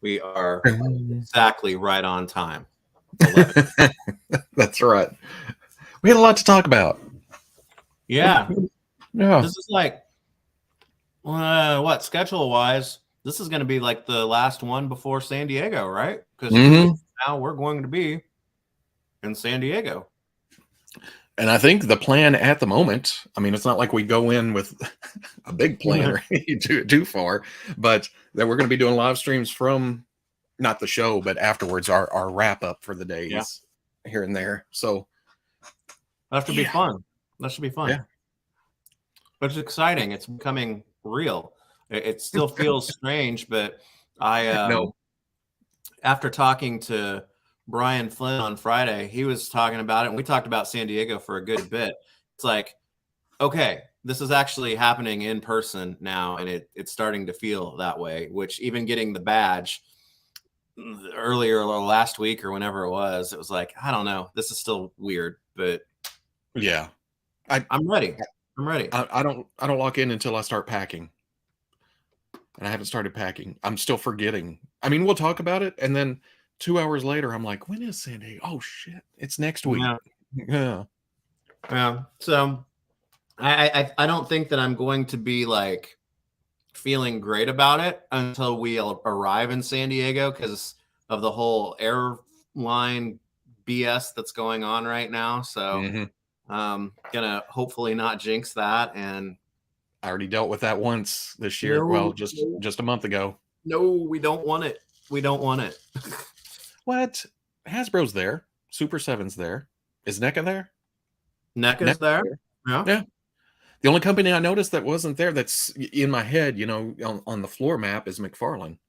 We are exactly right on time. 11. That's right. We had a lot to talk about. Yeah. Yeah. This is like, what, schedule-wise, this is going to be like the last one before San Diego, right? Because now we're going to be in San Diego. And I think the plan at the moment, I mean, it's not like we go in with a big plan or too far, but that we're going to be doing live streams from not the show, but afterwards, our wrap up for the days here and there. So that should be fun. That should be fun. Yeah. But it's exciting. It's becoming real. It still feels strange, but after talking to Brian Flynn on Friday, he was talking about it, and we talked about San Diego for a good bit. It's like, okay, this is actually happening in person now, and it's starting to feel that way, which even getting the badge earlier or last week or whenever it was like, I don't know, this is still weird, but yeah, I'm ready. I'm ready. I don't lock in until I start packing, and I haven't started packing. I'm still forgetting. I mean, we'll talk about it, and then 2 hours later, I'm like, when is San Diego? Oh shit, it's next week. Yeah. So I don't think that I'm going to be like feeling great about it until we arrive in San Diego because of the whole airline BS that's going on right now. So gonna hopefully not jinx that. And I already dealt with that once this year. Well, just a month ago. No, we don't want it. We don't want it. What? Hasbro's there. Super 7's there. Is NECA there? NECA's there. Yeah. The only company I noticed that wasn't there that's in my head, you know, on the floor map is McFarlane.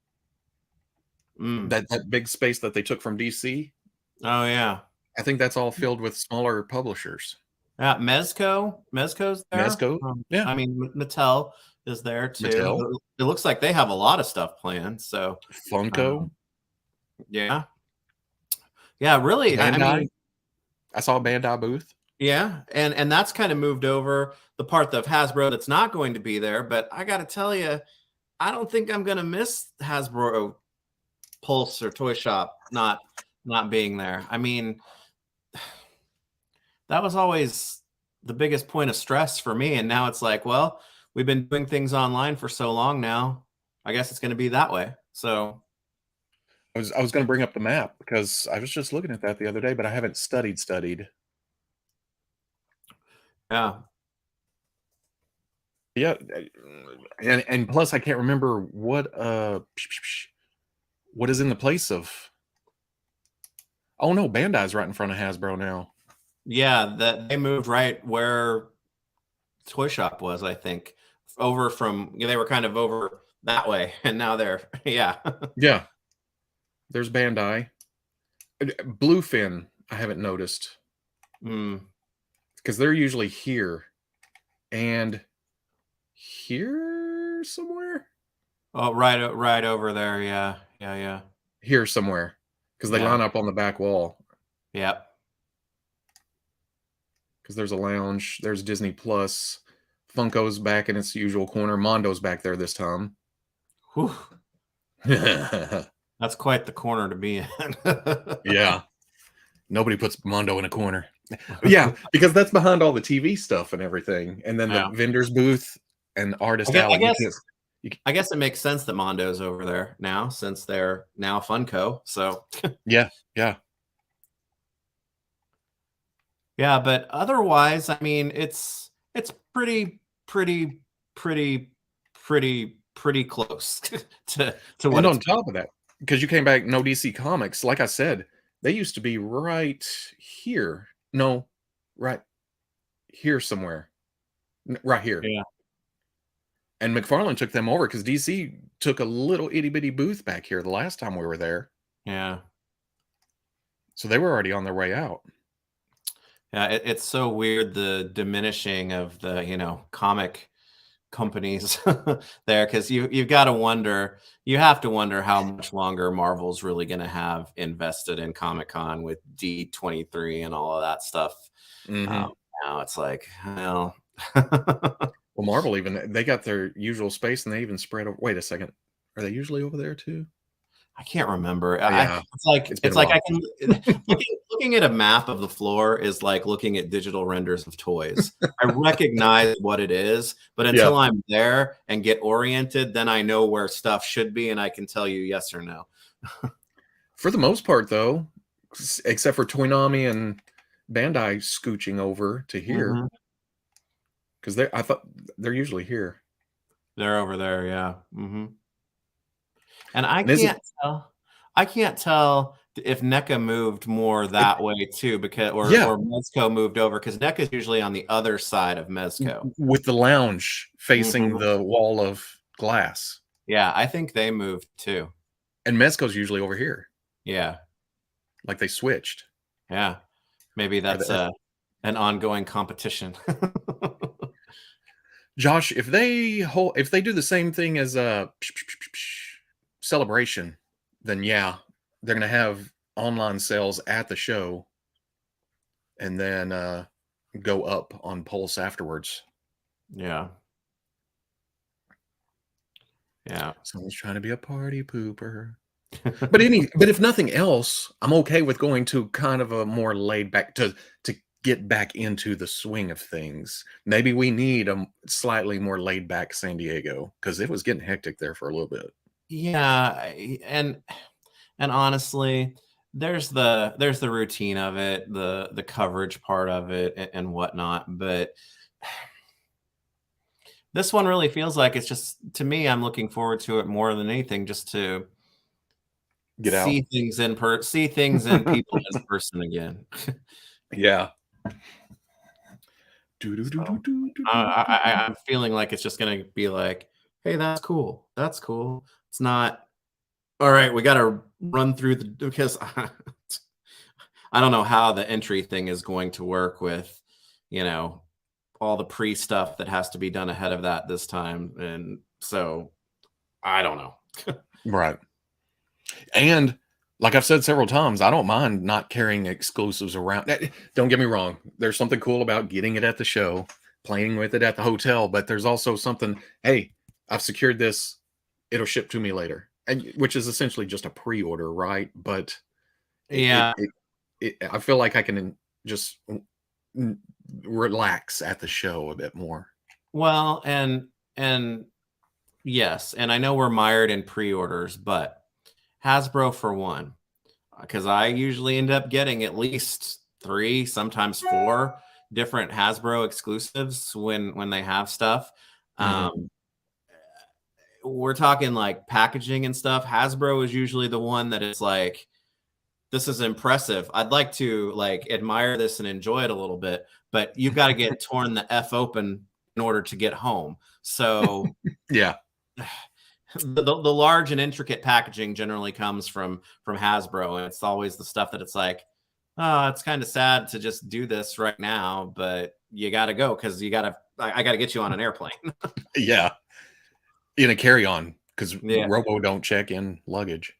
That big space that they took from DC. Oh, yeah. I think that's all filled with smaller publishers. Yeah, Mezco's there. Mezco, yeah. I mean, Mattel is there too. Mattel. It looks like they have a lot of stuff planned. So Funko. Yeah, really. Bandai. I mean, I saw a Bandai booth. Yeah, and that's kind of moved over the part of Hasbro that's not going to be there. But I got to tell you, I don't think I'm going to miss Hasbro Pulse or Toy Shop not being there. I mean, that was always the biggest point of stress for me. And now it's like, well, we've been doing things online for so long now. I guess it's going to be that way. So I was going to bring up the map because I was just looking at that the other day, but I haven't studied. Yeah. Yeah. And plus I can't remember what is in the place of. Oh no, Bandai's right in front of Hasbro now. Yeah, that they moved right where Toy Shop was, I think. Over from they were kind of over that way, and now they're yeah. There's Bandai. Bluefin, I haven't noticed. Because they're usually here. And here somewhere? Oh, right over there. Yeah. Here somewhere. Because they line up on the back wall. Yep. Because there's a lounge. There's Disney Plus. Funko's back in its usual corner. Mondo's back there this time. Whew. That's quite the corner to be in. Yeah. Nobody puts Mondo in a corner. Yeah, because that's behind all the TV stuff and everything. And then the vendor's booth and artist alley. I guess it makes sense that Mondo's over there now since they're now Funko. So Yeah. Yeah, but otherwise, I mean, it's pretty close to what. And on top of that, because you came back, no DC Comics, like I said, they used to be right here. No, right here somewhere. Right here. Yeah. And McFarlane took them over because DC took a little itty bitty booth back here the last time we were there. Yeah. So they were already on their way out. Yeah, it's so weird, the diminishing of the, comic companies there, because you've got to wonder, you have to wonder how much longer Marvel's really going to have invested in Comic-Con with D23 and all of that stuff. Now it's like, well, well, Marvel they got their usual space and they even spread. Wait a second, are they usually over there too? I can't remember. Yeah, it's been it's a like while. I can looking at a map of the floor is like looking at digital renders of toys. I recognize what it is, but Yeah. until I'm there and get oriented, then I know where stuff should be and I can tell you yes or no. For the most part, though, except for Toonami and Bandai scooching over to here, Mhm. because I thought they're usually here. They're over there, yeah. And And is it? I can't tell if NECA moved more that way too, because Yeah, or Mezco moved over because NECA is usually on the other side of Mezco. with the lounge facing Mhm. the wall of glass, Yeah, I think they moved too. and Mezco's usually over here. Yeah, Like they switched. yeah. Maybe Or that's an ongoing competition. Josh, if they do the same thing as a celebration, then yeah, they're gonna have online sales at the show, and then go up on Pulse afterwards. Yeah. Yeah. Someone's trying to be a party pooper. But if nothing else, I'm okay with going to kind of a more laid back to get back into the swing of things. Maybe we need a slightly more laid back San Diego because it was getting hectic there for a little bit. Yeah, and honestly, there's the routine of it, the coverage part of it and whatnot, but this one really feels like it's just to me, I'm looking forward to it more than anything just to Get out. see things and people in person again. Yeah. So I'm feeling like it's just gonna be like, hey, that's cool. That's cool. It's not all right, we gotta run through the because I don't know how the entry thing is going to work with, you know, all the pre stuff that has to be done ahead of that this time. And so I don't know. Right. And like I've said several times, I don't mind not carrying exclusives around. Don't get me wrong. There's something cool about getting it at the show, playing with it at the hotel, but there's also something, hey, I've secured this, it'll ship to me later. And which is essentially just a pre-order, right? But it, it, Yeah. it, I feel like I can just relax at the show a bit more. Well, and yes, and I know we're mired in pre-orders, but Hasbro for one, because I usually end up getting at least 3, sometimes 4 different Hasbro exclusives when they have stuff. Mhm. Um, we're talking like packaging and stuff. Hasbro is usually the one that is like, this is impressive. I'd like to like admire this and enjoy it a little bit, but you've got to get torn the F open in order to get home. So Yeah. the large and intricate packaging generally comes from Hasbro, and it's always the stuff that it's like, oh, it's kind of sad to just do this right now, but you got to go because I got to get you on an airplane. Yeah. In a carry-on because Yeah. Robo don't check in luggage.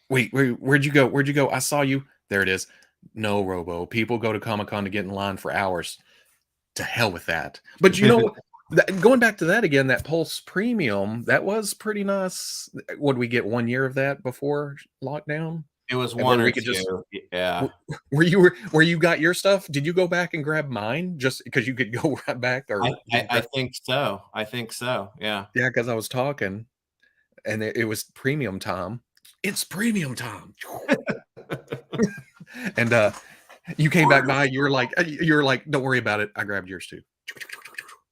Wait, where'd you go? Where'd you go? I saw you. There it is. No, Robo. People go to Comic-Con to get in line for hours. To hell with that. But you know, going back to that again, that Pulse Premium, that was pretty nice. Would we get 1 year of that before lockdown? It was And one where or we could just two. Yeah. where you got your stuff? Did you go back and grab mine just because you could go right back, or just I grab? think so. I think so. Yeah. Yeah, because I was talking and it was premium time. It's premium time. And you came back by, you were like, don't worry about it. I grabbed yours too.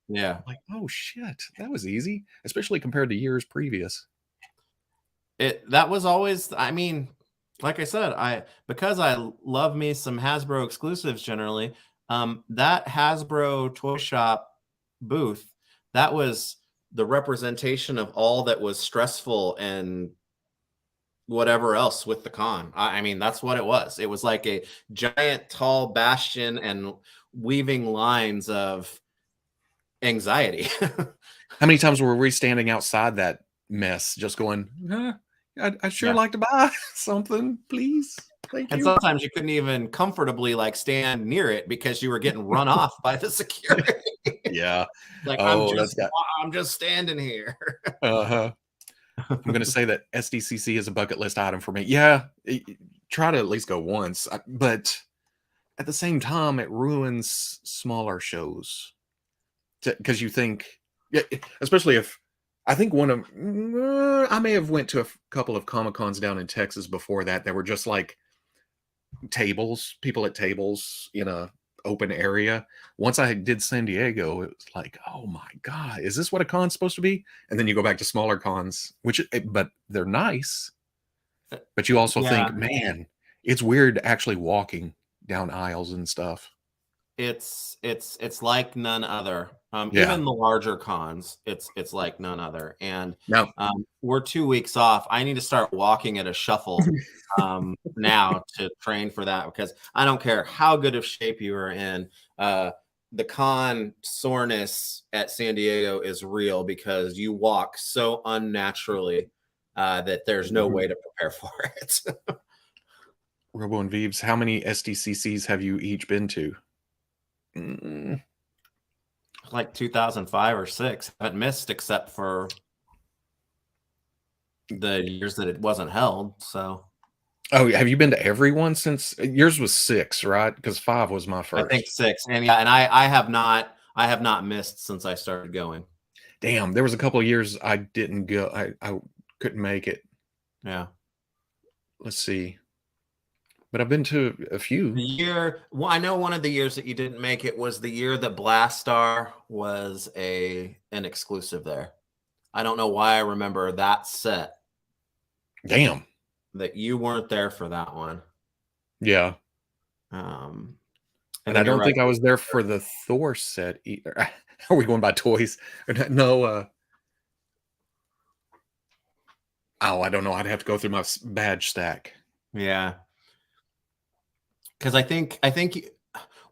Yeah. I'm like, oh shit, that was easy, especially compared to years previous. That was always, I mean, like I said, because I love me some Hasbro exclusives generally, that Hasbro toy shop booth, that was the representation of all that was stressful and whatever else with the con. I mean, that's what it was. It was like a giant tall bastion and weaving lines of anxiety. How many times were we standing outside that mess, just going, I'd sure Yeah. like to buy something, please, thank And you. sometimes you couldn't even comfortably like stand near it because you were getting run off by the security. Yeah. Like Oh, that's got I'm just standing here. Uh-huh. I'm going to say that SDCC is a bucket list item for me. Yeah, try to at least go once, but at the same time, it ruins smaller shows because you think, yeah, especially if I think I may have went to a couple of Comic Cons down in Texas before that. They were just like tables, people at tables in a open area. Once I did San Diego, it was like, oh my god, is this what a con's supposed to be? And then you go back to smaller cons, but they're nice. But you also think, man, it's weird actually walking down aisles and stuff. It's like none other. Yeah. Even the larger cons, it's like none other. And Now, we're 2 weeks off. I need to start walking at a shuffle now to train for that, because I don't care how good of shape you are in. The con soreness at San Diego is real because you walk so unnaturally that there's no way to prepare for it. Robo and Veebs, how many SDCCs have you each been to? Like 2005 or 6. I haven't missed except for the years that it wasn't held. So, oh, have you been to everyone since yours was 6, right? Because 5 was my first. I think 6, and yeah, and I have not missed since I started going. Damn, there was a couple of years I didn't go. I couldn't make it. Yeah. Let's see. But I've been to a few. I know one of the years that you didn't make it was the year that Blastar was an exclusive there. I don't know why I remember that set. Damn. That you weren't there for that one. Yeah. And I don't think I was there for the Thor set either. Are we going by toys? No. Oh, I don't know. I'd have to go through my badge stack. Yeah. Because I think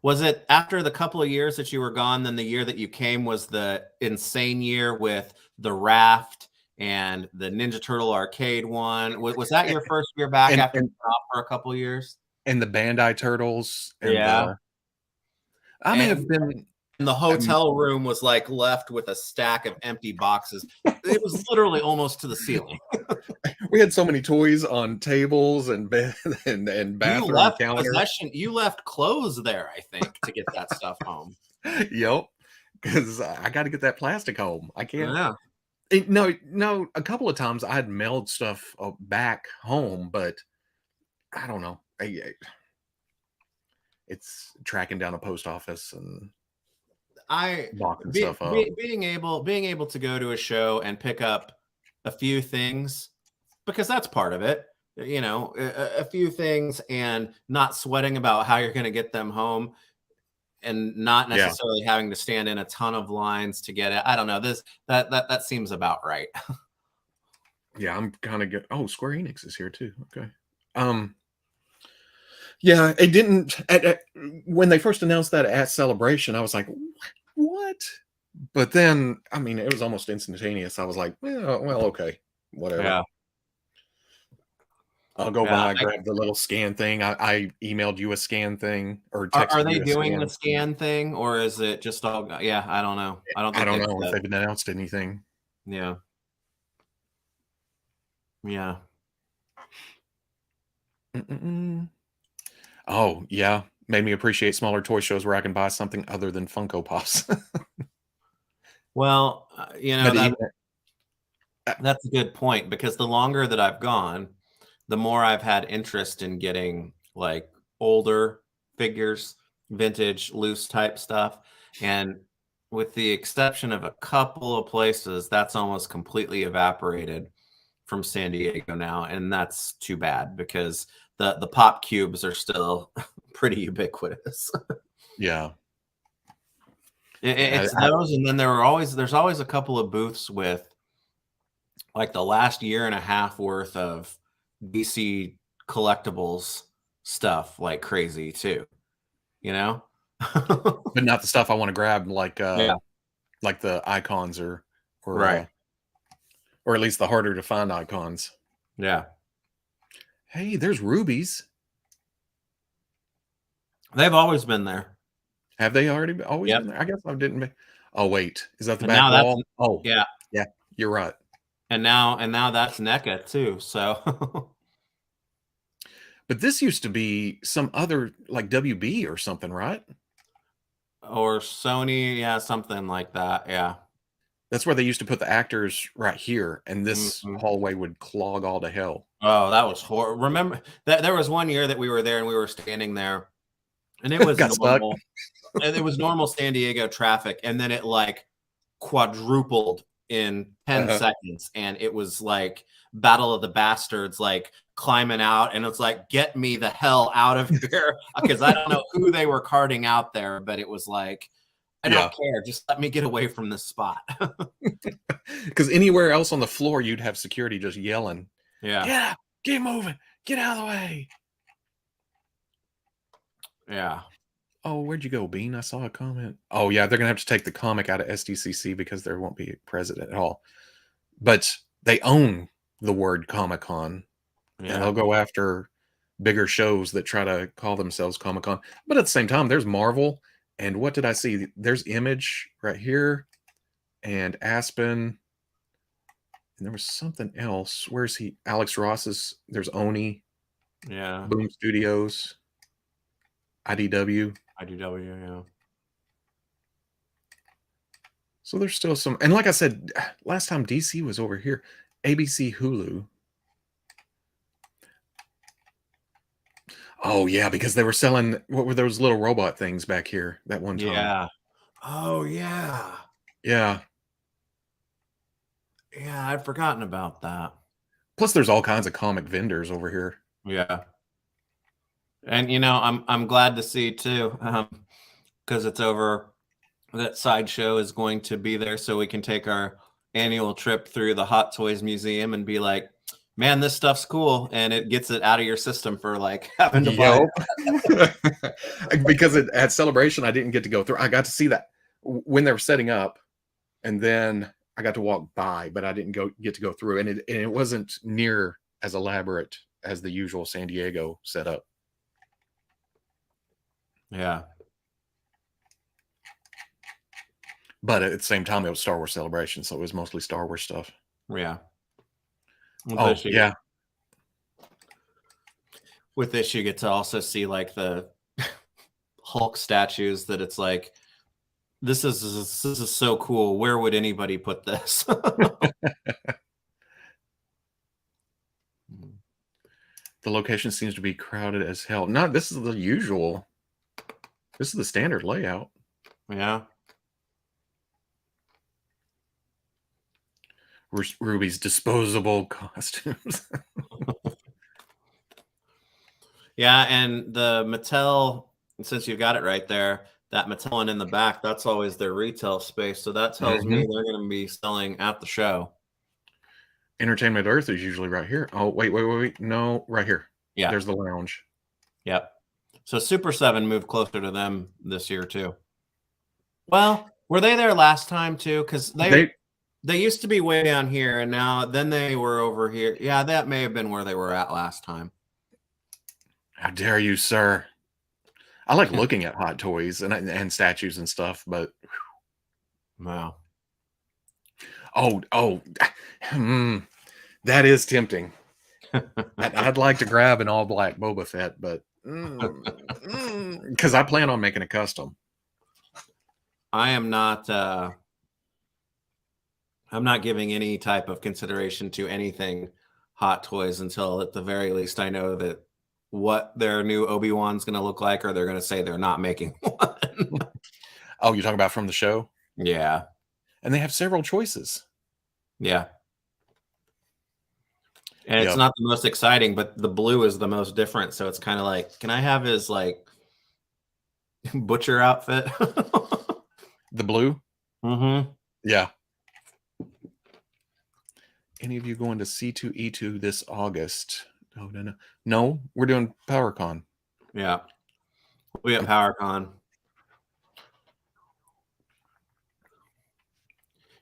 was it after the couple of years that you were gone, then the year that you came was the insane year with the raft and the Ninja Turtle arcade one. Was that your first year back after off for a couple of years? And the Bandai Turtles. And yeah. I may have been. And the hotel room was like left with a stack of empty boxes. It was literally almost to the ceiling. We had so many toys on tables and bed and bathroom counters. You left clothes there, I think, to get that stuff home. Yep, because I got to get that plastic home. I can't. Yeah. No. A couple of times I had mailed stuff back home, but I don't know. It's tracking down a post office and. Being able to go to a show and pick up a few things, because that's part of it, you know, a few things, and not sweating about how you're going to get them home, and not necessarily having to stand in a ton of lines to get it. I don't know, that seems about right. Yeah, I'm kind of good. Oh, Square Enix is here too. Okay. Yeah, it didn't when they first announced that at Celebration, I was like, what? But then, I mean, it was almost instantaneous. I was like, well, okay, whatever. Yeah. I'll go by, grab the little scan thing. I emailed you a scan thing, or texted are they doing the scan thing, or is it just all? Yeah, I don't know. I don't know if they've announced anything. Yeah. Yeah. Oh yeah, made me appreciate smaller toy shows where I can buy something other than Funko Pops. Well, you know, that's a good point, because the longer that I've gone, the more I've had interest in getting like older figures, vintage, loose type stuff. And with the exception of a couple of places, that's almost completely evaporated from San Diego now. And that's too bad, because the pop cubes are still pretty ubiquitous. Yeah. It's those, and then there's always a couple of booths with like the last year and a half worth of DC collectibles stuff like crazy too, you know. But not the stuff I want to grab, like the icons or right, or at least the harder to find icons. Yeah. Hey, there's rubies. They've always been there. Have they already always been there? I guess I didn't. Oh wait, is that the back wall? Oh yeah, you're right. And now that's NECA too. So But this used to be some other like WB or something, right? or Sony, yeah, something like that. Yeah. That's where they used to put the actors right here, and this Mhm. hallway would clog all to hell. Oh, that was horrible. Remember that there was one year that we were there and we were standing there and it was Got stuck. normal. And it was normal San Diego traffic. And then it like quadrupled in 10 Uh-huh. seconds. And it was like Battle of the Bastards, like climbing out. And it's like, get me the hell out of here. Because I don't know who they were carting out there, but it was like, I Yeah, don't care. Just let me get away from this spot. because anywhere else on the floor, you'd have security just yelling, Yeah. "Get out! Get moving! Get out of the way!" Yeah. Oh, where'd you go, Bean? I saw a comment. Oh, yeah, they're gonna have to take the comic out of SDCC because there won't be a president at all. But they own the word Comic Con, and they'll Yeah. go after bigger shows that try to call themselves Comic Con. But at the same time, there's Marvel, and what did I see? There's Image right here, and Aspen, and there was something else. Where's he? Alex Ross's. There's Oni, Yeah. Boom Studios, IDW. IDW. Yeah. So there's still some, and like I said, last time DC was over here, ABC Hulu. Oh yeah, because they were selling what were those little robot things back here that one time. Yeah. Oh, yeah. Yeah. Yeah. I'd forgotten about that. Plus, there's all kinds of comic vendors over here. Yeah. And I'm glad to see too, because it's over. That sideshow is going to be there, so we can take our annual trip through the Hot Toys Museum and be like, "Man, this stuff's cool," and it gets it out of your system for like having to buy. Yep. Because at Celebration, I didn't get to go through. I got to see that when they were setting up, and then I got to walk by, but I didn't get to go through, and it wasn't near as elaborate as the usual San Diego setup. Yeah, But at the same time, it was Star Wars Celebration, so it was mostly Star Wars stuff. yeah. With Oh this, you, yeah, with this, you get to also see like the Hulk statues. That it's like this is so cool. Where would anybody put this? the location seems to be crowded as hell. No, this is the usual. This is the standard layout. Yeah. Ruby's disposable costumes. Yeah, and the Mattel, since you've got it right there, that Mattel one in the back, that's always their retail space. So that tells me they're going to be selling at the show. Entertainment Earth is usually right here. Oh, wait. No, right here. Yeah. There's the lounge. Yep. So Super 7 moved closer to them this year too. Well, were they there last time too? Because they used to be way down here, and then they were over here. Yeah, that may have been where they were at last time. How dare you, sir? I like looking at hot toys and statues and stuff, but Wow. oh, that is tempting. I'd like to grab an all black Boba Fett, but because I plan on making a custom. I am not. I'm not giving any type of consideration to anything Hot Toys until, at the very least, I know that what their new Obi-Wan's going to look like, or they're going to say they're not making one. Oh, you're talking about from the show? Yeah. And they have several choices. Yeah. And it's not the most exciting, but the blue is the most different. So it's kind of like, can I have his like butcher outfit? The blue? Mm-hmm. Yeah. Any of you going to C2E2 this August? Oh, no. No, we're doing PowerCon. Yeah. We at PowerCon.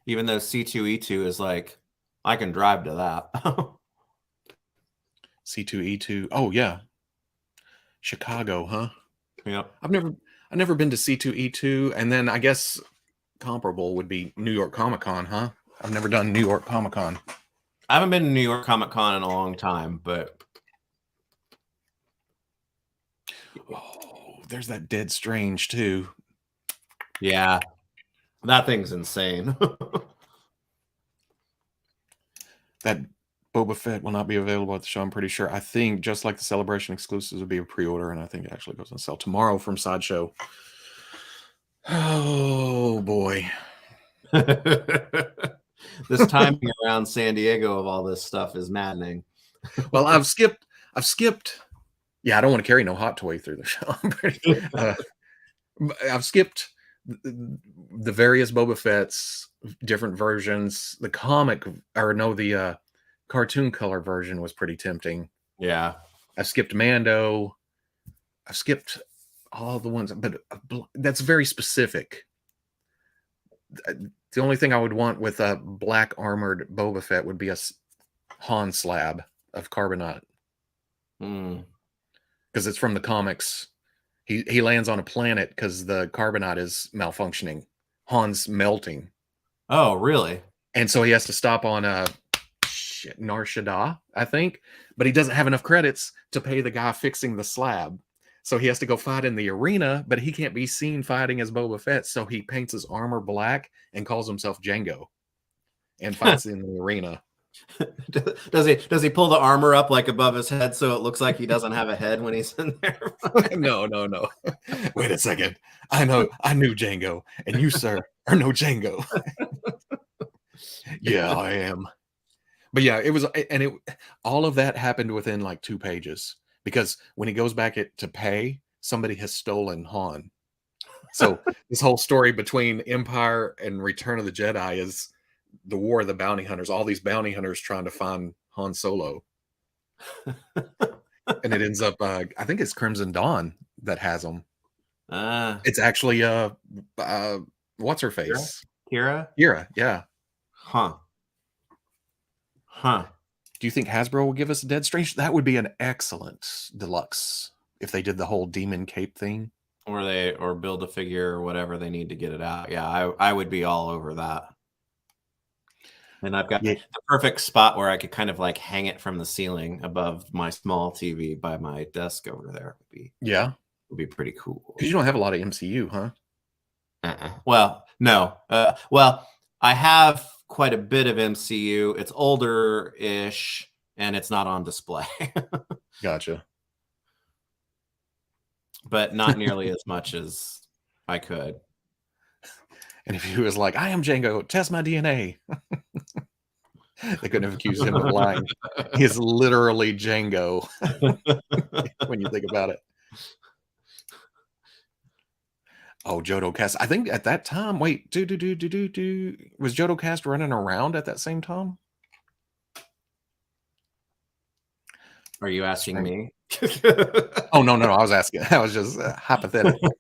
Even though C2E2 is like, I can drive to that. C2E2. Oh, yeah. Chicago, huh? Yep. I've never been to C2E2, and then I guess comparable would be New York Comic Con, huh? I've never done New York Comic Con. I haven't been to New York Comic Con in a long time, but there's that Dead Strange too. Yeah, that thing's insane. That Boba Fett will not be available at the show, I'm pretty sure. I think just like the Celebration exclusives will be a pre-order, and I think it actually goes on sale tomorrow from Sideshow. Oh boy. This timing around San Diego of all this stuff is maddening. Well, I've skipped. Yeah, I don't want to carry no hot toy through the show. I've skipped the various Boba Fett's different versions. The cartoon color version was pretty tempting. Yeah. I've skipped Mando. I've skipped all the ones, but that's very specific. The only thing I would want with a black armored Boba Fett would be a Han slab of carbonite. Because it's from the comics. He lands on a planet because the carbonite is malfunctioning. Han's melting. Oh, really? And so he has to stop on Nar Shaddaa, I think. But he doesn't have enough credits to pay the guy fixing the slab. So he has to go fight in the arena, but he can't be seen fighting as Boba Fett. So he paints his armor black and calls himself Django and fights in the arena. Does he pull the armor up like above his head so it looks like he doesn't have a head when he's in there? No. Wait a second. I knew Django, and you, sir, are no Django. Yeah, I am. But yeah, it was, and all of that happened within like 2 pages because when he goes back to pay, somebody has stolen Han. So this whole story between Empire and Return of the Jedi is the War of the Bounty Hunters, all these bounty hunters trying to find Han Solo. And it ends up, I think it's Crimson Dawn that has them. It's actually, what's her face? Kira, yeah. Huh. Do you think Hasbro will give us a Dead Strange? That would be an excellent deluxe if they did the whole demon cape thing. Or build a figure or whatever they need to get it out. Yeah, I would be all over that. And I've got the perfect spot where I could kind of like hang it from the ceiling above my small TV by my desk over there. Would be pretty cool. Because you don't have a lot of MCU, huh? Well, no. Well, I have quite a bit of MCU. It's older-ish, and it's not on display. Gotcha. But not nearly as much as I could. And if he was like, I am Django, test my DNA. They couldn't have accused him of lying. He is literally Django when you think about it. Oh, JodoCast. I think at that time, wait, was JodoCast running around at that same time? Are you asking me? Oh, no. I was asking. I was just hypothetical.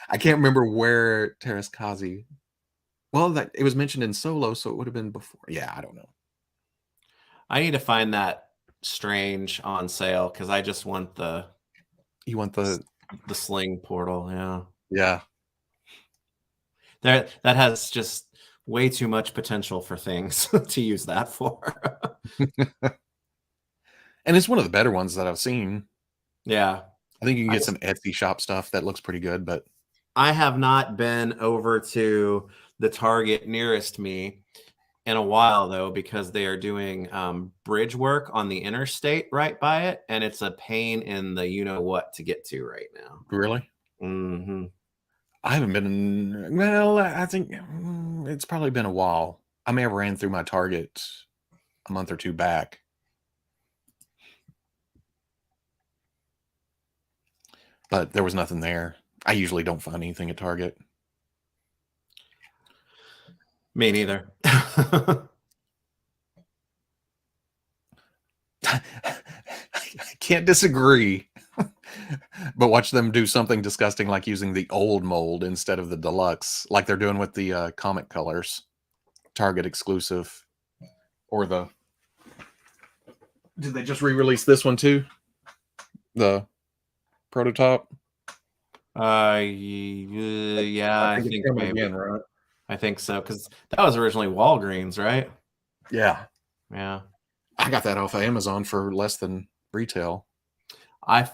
I can't remember where Terraskazi. Well, it was mentioned in Solo, so it would have been before. Yeah, I don't know. I need to find that Strange on sale because I just want the. You want the sling portal? Yeah. Yeah. That has just way too much potential for things to use that for. And it's one of the better ones that I've seen. Yeah. I think you can get some Etsy shop stuff that looks pretty good, but I have not been over to the Target nearest me in a while, though, because they are doing bridge work on the interstate right by it, and it's a pain in the you-know-what to get to right now. Really? Mm-hmm. I haven't been, well, I think it's probably been a while. I may have ran through my Target a month or 2 back. But there was nothing there. I usually don't find anything at Target. Me neither. I can't disagree. But watch them do something disgusting like using the old mold instead of the deluxe, like they're doing with the comic colors. Target exclusive. Or did they just re-release this one too? The prototype? Yeah, I think maybe. Again, right? I think so, because that was originally Walgreens, right? Yeah. Yeah. I got that off of Amazon for less than retail. I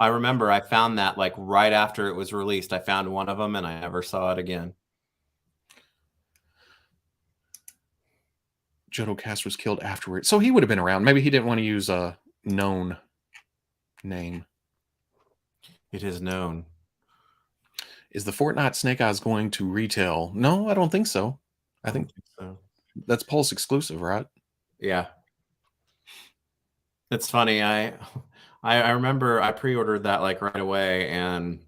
remember I found that like right after it was released. I found one of them and I never saw it again. Jodo Cast was killed afterwards. So he would have been around. Maybe he didn't want to use a known name. It is known. Is the Fortnite Snake Eyes going to retail? No, I don't think so. I don't think so. that's Pulse exclusive, right? Yeah. It's funny. I remember I pre-ordered that like right away and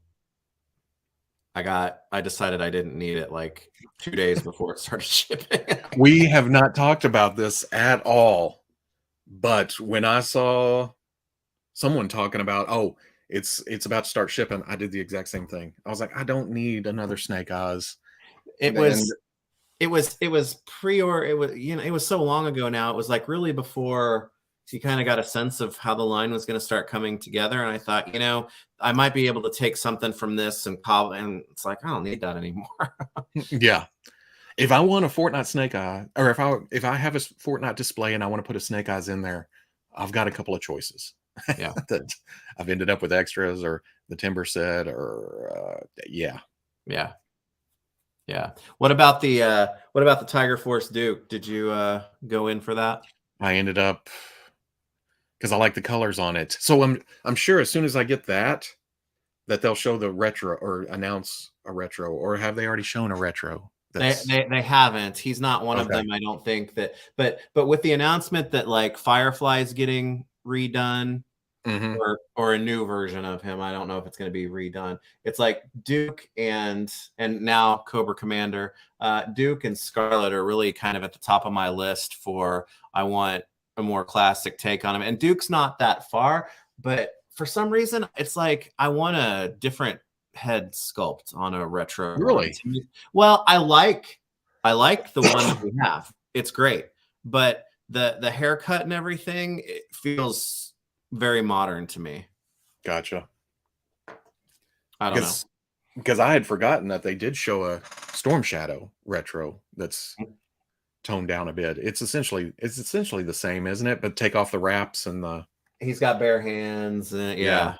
I decided I didn't need it like 2 days before it started shipping. We have not talked about this at all. But when I saw someone talking about, oh, it's about to start shipping, I did the exact same thing. I was like, I don't need another Snake Eyes. It And was pre-order. It was, it was so long ago now. It was like really before you kind of got a sense of how the line was going to start coming together. And I thought, I might be able to take something from this and it's like, I don't need that anymore. yeah. If I want a Fortnite Snake Eye, or if I have a Fortnite display and I want to put a Snake Eyes in there, I've got a couple of choices. Yeah. That I've ended up with extras or the Timber set or yeah. Yeah. Yeah. What about the Tiger Force Duke? Did you go in for that? I ended up because I like the colors on it. So I'm sure as soon as I get that they'll show the retro or announce a retro, or have they already shown a retro? They haven't. He's not one of them. I don't think that. But with the announcement that like Firefly's getting redone, or a new version of him, I don't know if it's going to be redone. It's like Duke and now Cobra Commander. Duke and Scarlet are really kind of at the top of my list for I want a more classic take on him. And Duke's not that far, but for some reason, it's like I want a different head sculpt on a retro. Really? Well, I like the one that we have. It's great, but the haircut and everything, it feels very modern to me. Gotcha. I don't know. Because I had forgotten that they did show a Storm Shadow retro that's toned down a bit. It's essentially the same, isn't it? But take off the wraps and the he's got bare hands. Yeah.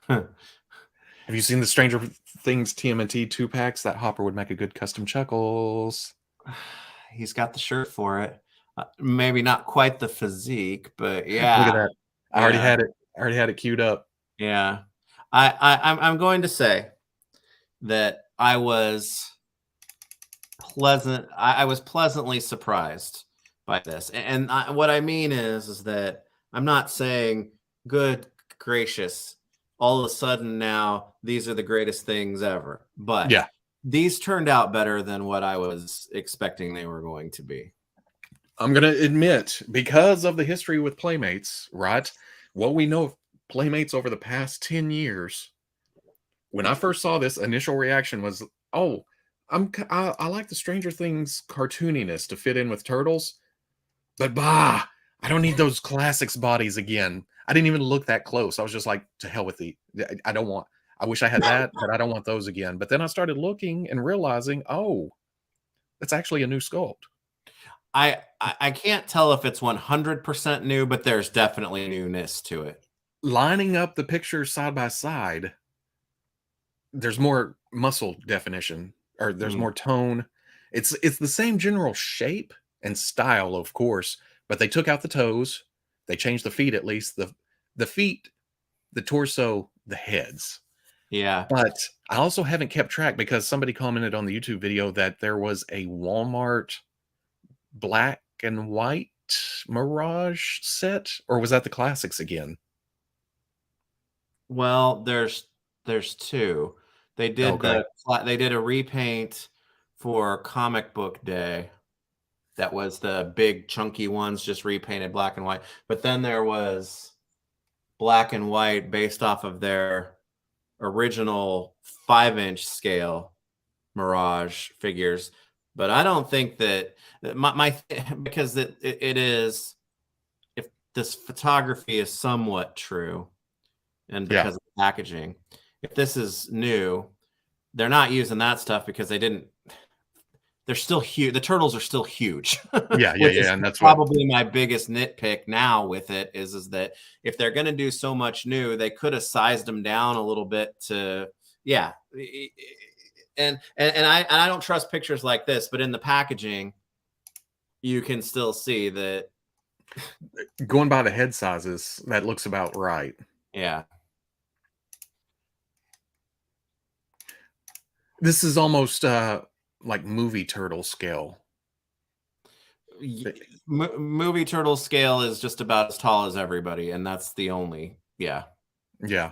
Have you seen the Stranger Things TMNT 2-packs? That Hopper would make a good custom Chuckles. He's got the shirt for it. Maybe not quite the physique, but yeah. Look at that. I already had it queued up. Yeah. I'm going to say that I was pleasantly surprised by this. And what I mean is that I'm not saying good gracious, all of a sudden now these are the greatest things ever. But yeah, these turned out better than what I was expecting they were going to be. I'm going to admit, because of the history with Playmates, right? What we know of Playmates over the past 10 years, when I first saw this, initial reaction was, oh, I like the Stranger Things cartooniness to fit in with Turtles, but I don't need those classics bodies again. I didn't even look that close. I was just like, to hell with I wish I had that, but I don't want those again. But then I started looking and realizing, oh, that's actually a new sculpt. I can't tell if it's 100% new, but there's definitely newness to it. Lining up the pictures side by side, there's more muscle definition, or there's more tone. It's the same general shape and style, of course, but they took out the toes. They changed the feet, at least the feet, the torso, the heads. Yeah. But I also haven't kept track because somebody commented on the YouTube video that there was a Walmart black and white Mirage set, or was that the classics again? Well, there's two. They did they did a repaint for Comic Book Day. That was the big chunky ones, just repainted black and white. But then there was black and white based off of their original 5-inch scale Mirage figures. But I don't think that because it is, if this photography is somewhat true, and because of the packaging, if this is new, they're not using that stuff because they're still huge. The turtles are still huge. Yeah, Which is and that's probably my biggest nitpick now with it is that if they're going to do so much new, they could have sized them down a little bit to, yeah. And I don't trust pictures like this, but in the packaging, you can still see that. going by the head sizes, that looks about right. Yeah. This is almost like movie turtle scale. Movie turtle scale is just about as tall as everybody, and that's the only. Yeah. Yeah.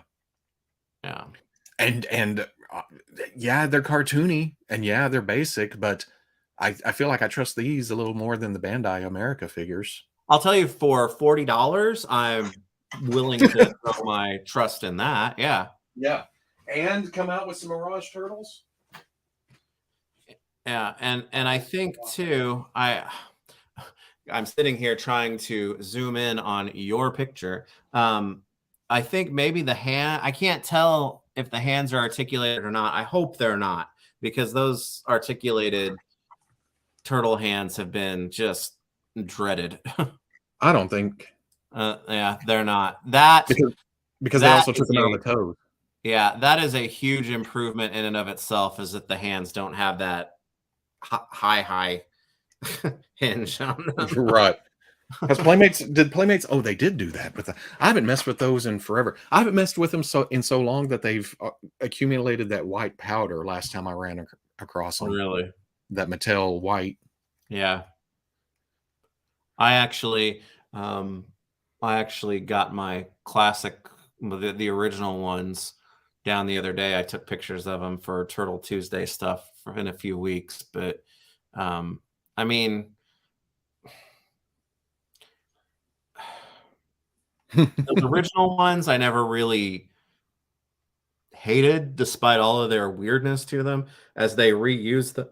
Yeah. And yeah, they're cartoony, and yeah, they're basic, but I feel like I trust these a little more than the Bandai America figures. I'll tell you, for $40, I'm willing to throw my trust in that. Yeah. Yeah. And come out with some Mirage turtles. Yeah, and I think too, I'm sitting here trying to zoom in on your picture. I think maybe the hand, I can't tell if the hands are articulated or not. I hope they're not, because those articulated turtle hands have been just dreaded. I don't think. Yeah, they're not. Because they also took them out of the toes. Yeah, that is a huge improvement in and of itself, is that the hands don't have that high hinge on them. Right. Has Playmates? Oh, they did do that, but I haven't messed with those in forever. I haven't messed with them so long that they've accumulated that white powder. Last time I ran across them, really, that Mattel white. Yeah, I actually got my classic, the original ones down the other day. I took pictures of them for Turtle Tuesday stuff in a few weeks, but I mean, the original ones I never really hated, despite all of their weirdness to them. As they reused them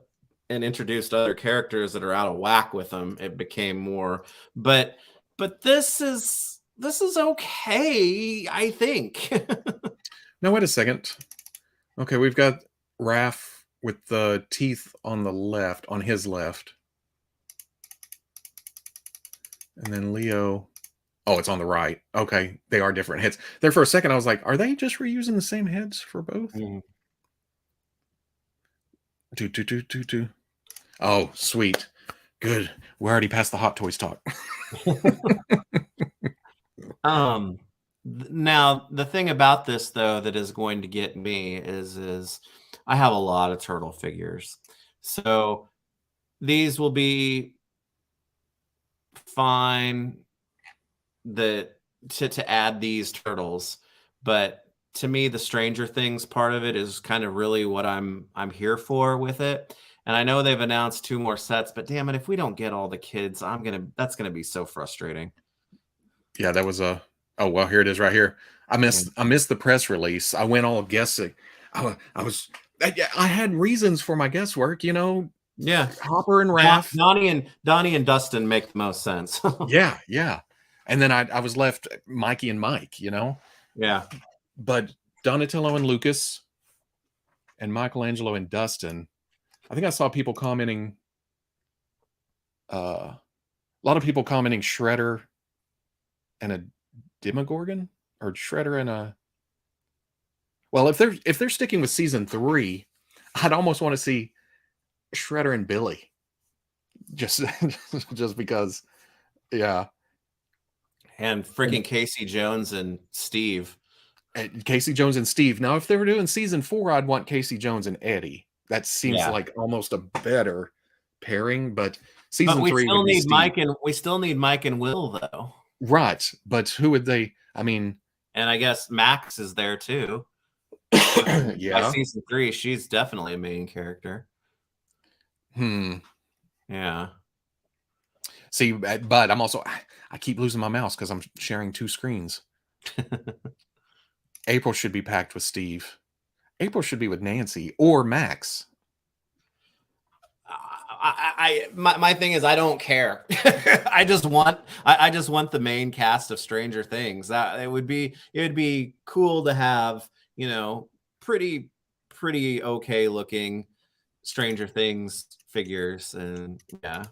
and introduced other characters that are out of whack with them, it became more. But this is okay, I think. Now wait a second. Okay, we've got Raph with the teeth on the left, on his left, and then Leo. Oh, it's on the right. Okay, they are different heads. There for a second, I was like, are they just reusing the same heads for both? Oh, sweet. Good. We're already past the Hot Toys talk. Now, the thing about this, though, that is going to get me is I have a lot of turtle figures. So these will be fine to add these turtles, but to me, the Stranger Things part of it is kind of really what I'm here for with it. And I know they've announced 2 more sets, but damn it, if we don't get all the kids, that's gonna be so frustrating. Yeah, that was a. Oh well, here it is right here. I missed the press release. I went all guessing. I had reasons for my guesswork, you know. Yeah, Hopper and Raph, Donnie and Dustin make the most sense. yeah. And then I was left Mikey and Mike, you know. Yeah. But Donatello and Lucas and Michelangelo and Dustin, I think I saw people commenting, a lot of people commenting Shredder and a Demogorgon, or Shredder and a. Well, if they're sticking with season 3, I'd almost want to see Shredder and Billy, just because, yeah. And freaking Casey Jones and Steve. Casey Jones and Steve. Now, if they were doing season 4, I'd want Casey Jones and Eddie. That seems like almost a better pairing. But season 3, we still need Mike and Will, though. Right, but who would they? I mean, and I guess Max is there too. Yeah. By season 3, she's definitely a main character. Yeah. See, but I'm also, I keep losing my mouse because I'm sharing 2 screens. April should be packed with Steve. April should be with Nancy or Max. My thing is, I don't care. I just want the main cast of Stranger Things. It would be cool to have, you know, pretty pretty okay looking Stranger Things figures, and yeah.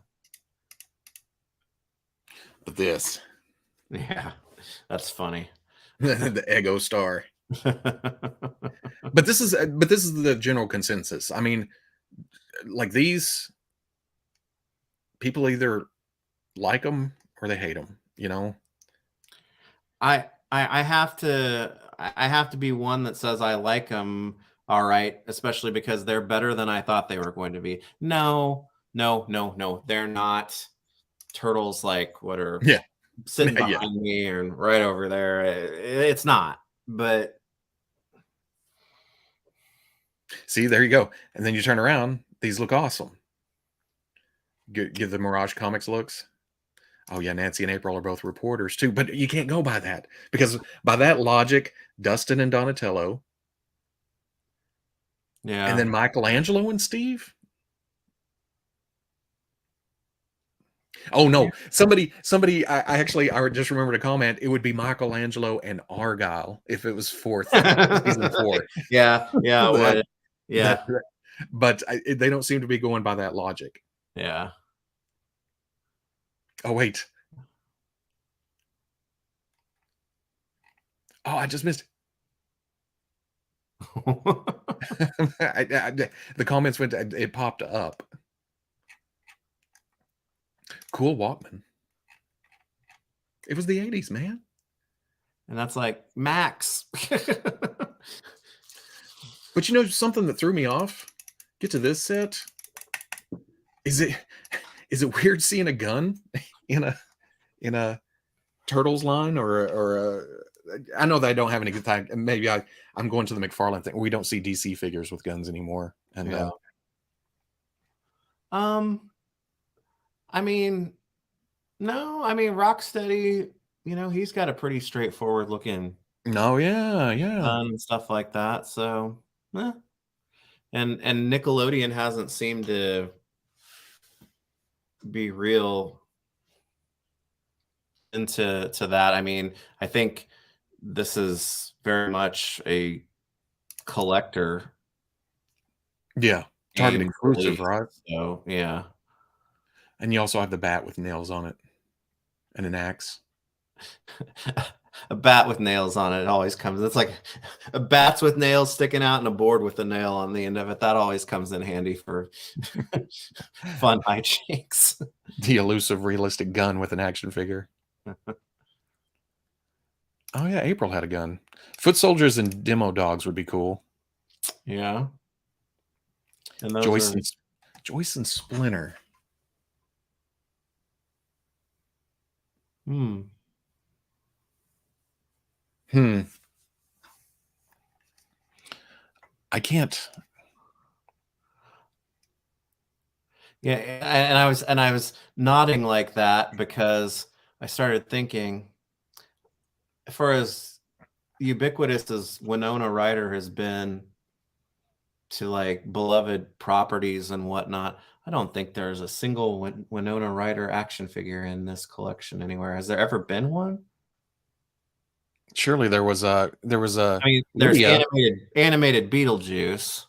But this, Yeah, that's funny. the Ego Star. But this is the general consensus. I mean, like these people either like them or they hate them. You know. I have to be one that says I like them. All right, especially because they're better than I thought they were going to be. No, they're not. Turtles like what are Yeah. sitting Yeah. behind me and right over there. It's not, but See, there you go. And then you turn around, these look awesome. Give the Mirage Comics looks. Oh yeah, Nancy and April are both reporters too, but you can't go by that because by that logic, Dustin and Donatello, yeah. and then Michelangelo and Steve. Oh no, somebody. I just remembered a comment. It would be Michelangelo and Argyle if it was season 4. Yeah, it would. Yeah, but they don't seem to be going by that logic. yeah. Oh wait. Oh, I just missed it. The comments went. It popped up. Cool Walkman. It was the 80s, man. And that's like Max. But you know something that threw me off? Get to this set. Is it weird seeing a gun in a Turtles line or I know they don't have any good time. Maybe I'm going to the McFarlane thing. We don't see DC figures with guns anymore. And yeah. I mean, no, I mean Rocksteady, you know, he's got a pretty straightforward looking no, yeah. and stuff like that. So and Nickelodeon hasn't seemed to be real into that. I mean, I think this is very much a collector. Yeah. Target exclusive, right? So yeah. And you also have the bat with nails on it and an axe. A bat with nails on it always comes. It's like a bats with nails sticking out and a board with a nail on the end of it. That always comes in handy for fun hijinks. The elusive realistic gun with an action figure. Oh yeah, April had a gun. Foot soldiers and demo dogs would be cool. Yeah. And those Joyce and Splinter. I can't. Yeah, and I was nodding like that because I started thinking, for as ubiquitous as Winona Ryder has been to like beloved properties and whatnot, I don't think there's a single Winona Ryder action figure in this collection anywhere. Has there ever been one? Surely there was a. I mean, there's animated Beetlejuice.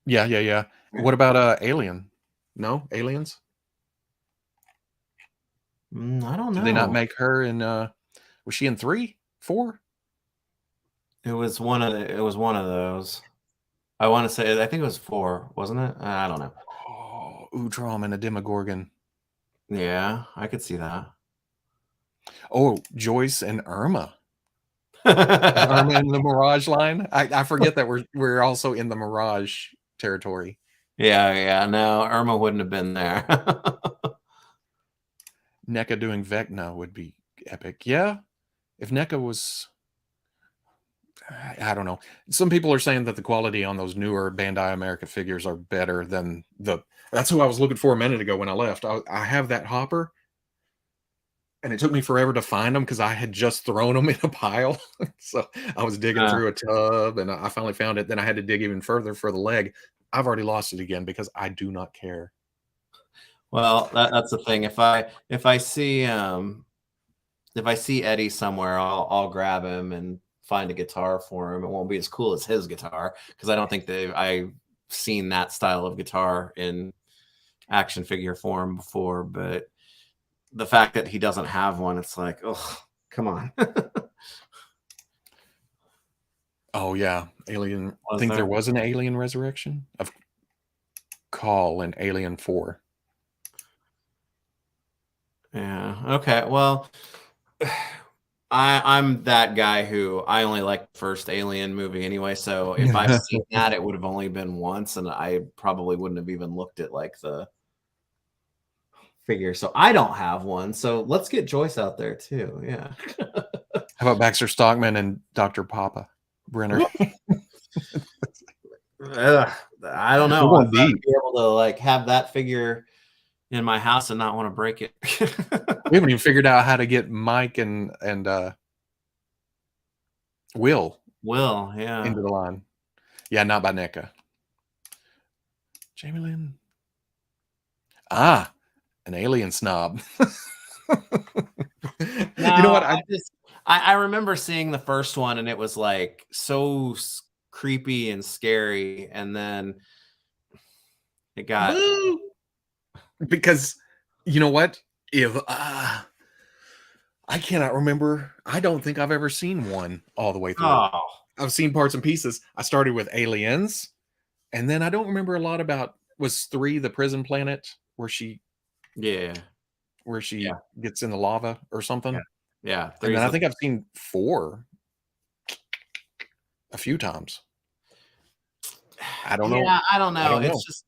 Yeah. What about Alien? No, Aliens? I don't know. Did they not make her in was she in 3? 4? It was one of those. I want to say, I think it was 4, wasn't it? I don't know. Oh, Utrom and a Demogorgon. Yeah, I could see that. Oh, Joyce and Irma. Irma in the Mirage line. I forget that we're also in the Mirage territory. Yeah. No, Irma wouldn't have been there. NECA doing Vecna would be epic. Yeah, if NECA was, I don't know. Some people are saying that the quality on those newer Bandai America figures are better than that's who I was looking for a minute ago when I left. I have that Hopper, and it took me forever to find them because I had just thrown them in a pile. So I was digging through a tub, and I finally found it. Then I had to dig even further for the leg. I've already lost it again because I do not care. Well, that's the thing. If I see Eddie somewhere, I'll grab him and find a guitar for him. It won't be as cool as his guitar because I don't think I've seen that style of guitar in action figure form before. But the fact that he doesn't have one, it's like, oh, come on. Oh yeah, Alien. I think there was an Alien Resurrection of Call in Alien 4. Yeah. Okay. Well, I'm that guy who I only like the first Alien movie anyway. So if I've seen that, it would have only been once, and I probably wouldn't have even looked at like the figure. So I don't have one. So let's get Joyce out there too. Yeah. How about Baxter Stockman and Dr. Papa Brenner? I don't know. I'd be able to like have that figure in my house and not want to break it. We haven't even figured out how to get Mike and Will yeah, into the line. Yeah, not by NECA. Jamie Lynn. An alien snob. You know what? I remember seeing the first one and it was like so creepy and scary, and then it got because you know what? If I cannot remember, I don't think I've ever seen one all the way through. Oh. I've seen parts and pieces. I started with Aliens, and then I don't remember a lot about. Was 3 the prison planet where she gets in the lava or something? Yeah. And then I think I've seen 4 a few times. I don't know. Yeah, I don't know. It's just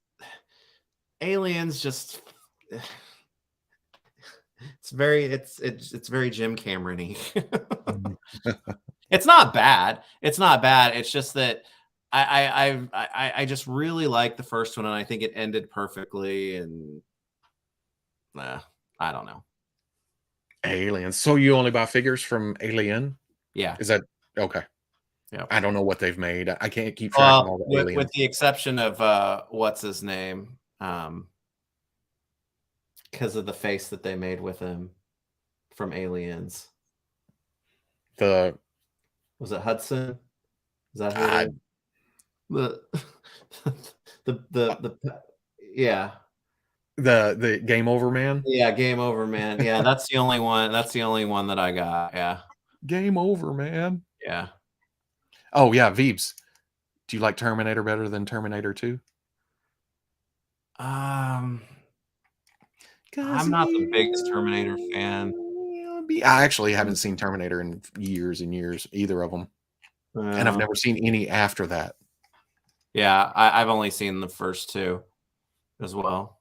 Aliens. Just it's very Jim Cameron-y. It's not bad. It's not bad. It's just that I just really like the first one, and I think it ended perfectly. And I don't know. Aliens. So you only buy figures from Alien? Yeah. Is that okay? Yeah. I don't know what they've made. I can't keep track of all the aliens. With the exception of what's his name, because of the face that they made with him from Aliens. Was it Hudson? Is that who? The Game Over Man? Yeah, Game Over Man. Yeah, that's the only one. That's the only one that I got. Yeah. Game Over Man. Yeah. Oh yeah, Veebs. Do you like Terminator better than Terminator 2? I'm not the biggest Terminator fan. I actually haven't seen Terminator in years and years, either of them. And I've never seen any after that. Yeah, I've only seen the first 2 as well.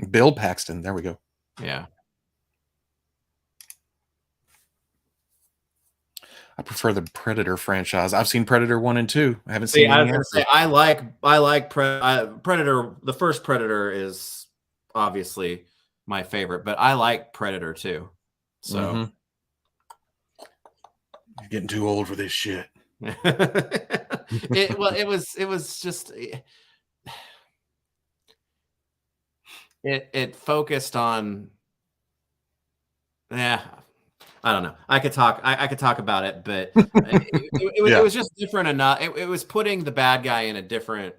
Bill Paxton. There we go. Yeah. I prefer the Predator franchise. I've seen Predator 1 and 2. I haven't seen. I was going to say I like Predator. The first Predator is obviously my favorite, but I like Predator too. So you're getting too old for this shit. It was just it focused on I don't know. I could talk about it, but it was just different enough. It was putting the bad guy in a different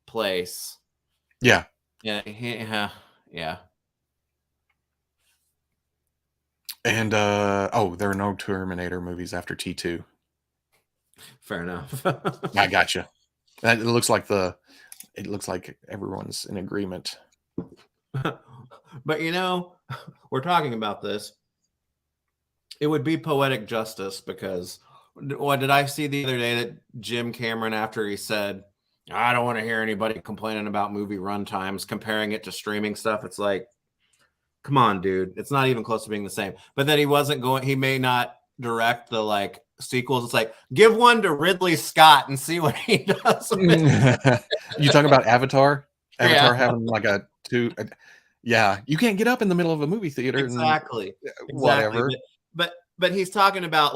place. Yeah. Yeah. And there are no Terminator movies after T2. Fair enough. I gotcha. It looks like everyone's in agreement. But we're talking about this. It would be poetic justice because what did I see the other day that Jim Cameron, after he said, I don't want to hear anybody complaining about movie runtimes, comparing it to streaming stuff. It's like, come on, dude. It's not even close to being the same. But then he may not direct the sequels. It's like, give one to Ridley Scott and see what he does. You talking about Avatar? Avatar having a 2. Yeah, you can't get up in the middle of a movie theater. Exactly. Whatever. But he's talking about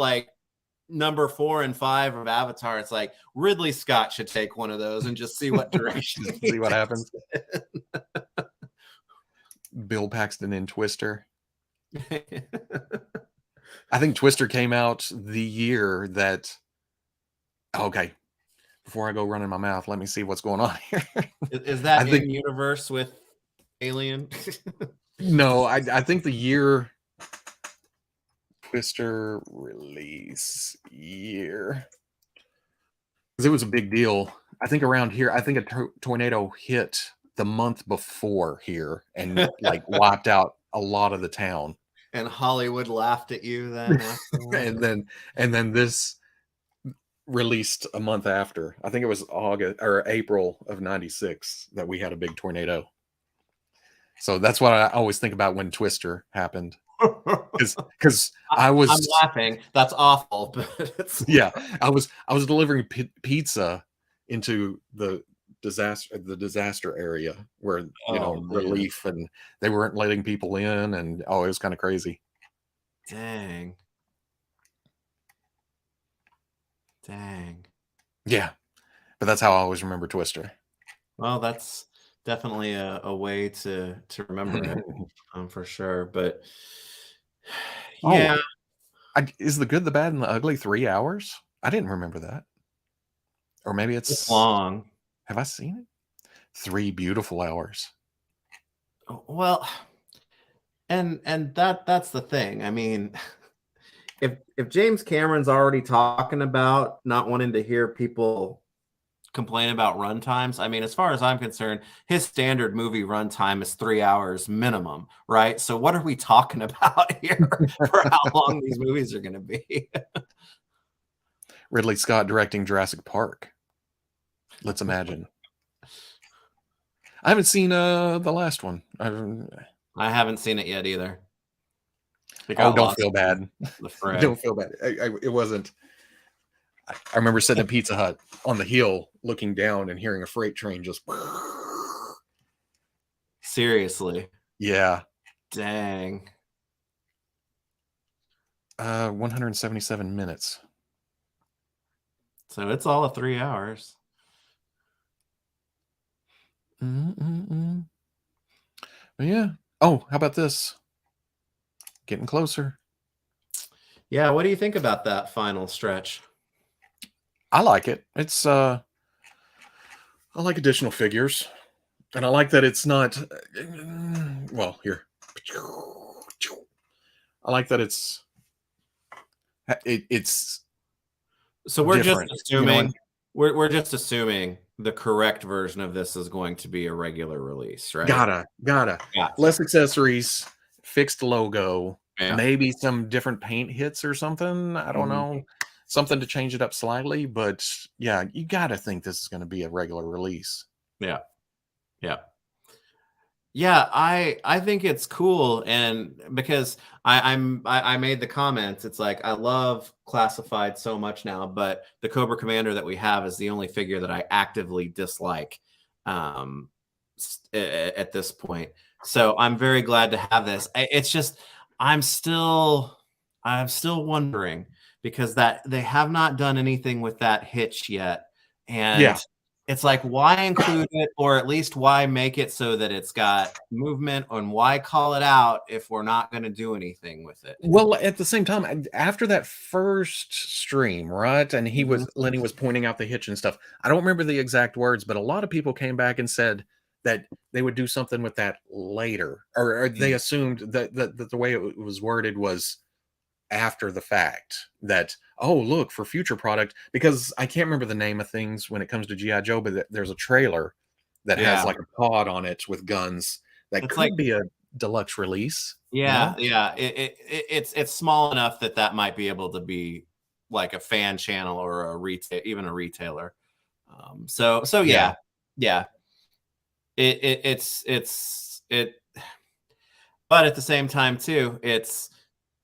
number 4 and 5 of Avatar. It's like Ridley Scott should take one of those and just see what direction. See what happens. Bill Paxton in Twister. I think Twister came out the year that. Okay, before I go running my mouth, let me see what's going on here. Is I that think in universe with Alien? no, I think the year Twister release year, because it was a big deal. I think around here, I think a tornado hit the month before here and like wiped out a lot of the town. And Hollywood laughed at you then after that? and then this released a month after. I think it was August or April of '96 that we had a big tornado. So that's what I always think about when Twister happened. Because I was I'm laughing. That's awful, but it's yeah, I was delivering pizza into the disaster area where oh, man. relief, and they weren't letting people in, and it was kind of crazy. Dang. Yeah, but that's how I always remember Twister. Well, that's definitely a way to remember it, for sure. But yeah, Is the good, the bad, and the ugly 3 hours? I didn't remember that. Or maybe it's it's. long. Have I seen it? 3 beautiful hours. Well, and that's the thing. I mean, if James Cameron's already talking about not wanting to hear people complain about run times, I mean, as far as I'm concerned, his standard movie runtime is 3 hours minimum, right? So what are we talking about here for how long these movies are going to be? Ridley Scott directing Jurassic Park. Let's imagine. I haven't seen the last one. I haven't seen it yet either. Don't feel bad. Don't feel bad. It wasn't. I remember sitting at Pizza Hut on the hill looking down and hearing a freight train just. Seriously. Yeah. Dang. 177 minutes. So it's all of 3 hours. But yeah. Oh, how about this? Getting closer. Yeah, what do you think about that final stretch? I like it. It's I like additional figures. And I like that it's not well, here. I like that it's so we're different. just assuming we're just assuming the correct version of this is going to be a regular release, right? Gotta. Gotcha. Less accessories, fixed logo, Yeah. maybe some different paint hits or something. I don't know. Something to change it up slightly, but yeah, you gotta think this is going to be a regular release. Yeah. I think it's cool, and because I made the comments, it's like I love classified so much now, but the Cobra Commander that we have is the only figure that I actively dislike at this point. So I'm very glad to have this. It's just I'm still wondering because that they have not done anything with that hitch yet, and it's like, why include it, or at least why make it so that it's got movement, and why call it out if we're not going to do anything with it? Well, at the same time, after that first stream, right, and Lenny was pointing out the hitch and stuff. I don't remember the exact words, but a lot of people came back and said that they would do something with that later, or they assumed that the way it was worded was after the fact, that look for future product, because I can't remember the name of things when it comes to G.I. Joe, but there's a trailer that has like a pod on it with guns that could be a deluxe release. It's small enough that might be able to be like a fan channel or even a retailer. But at the same time too, it's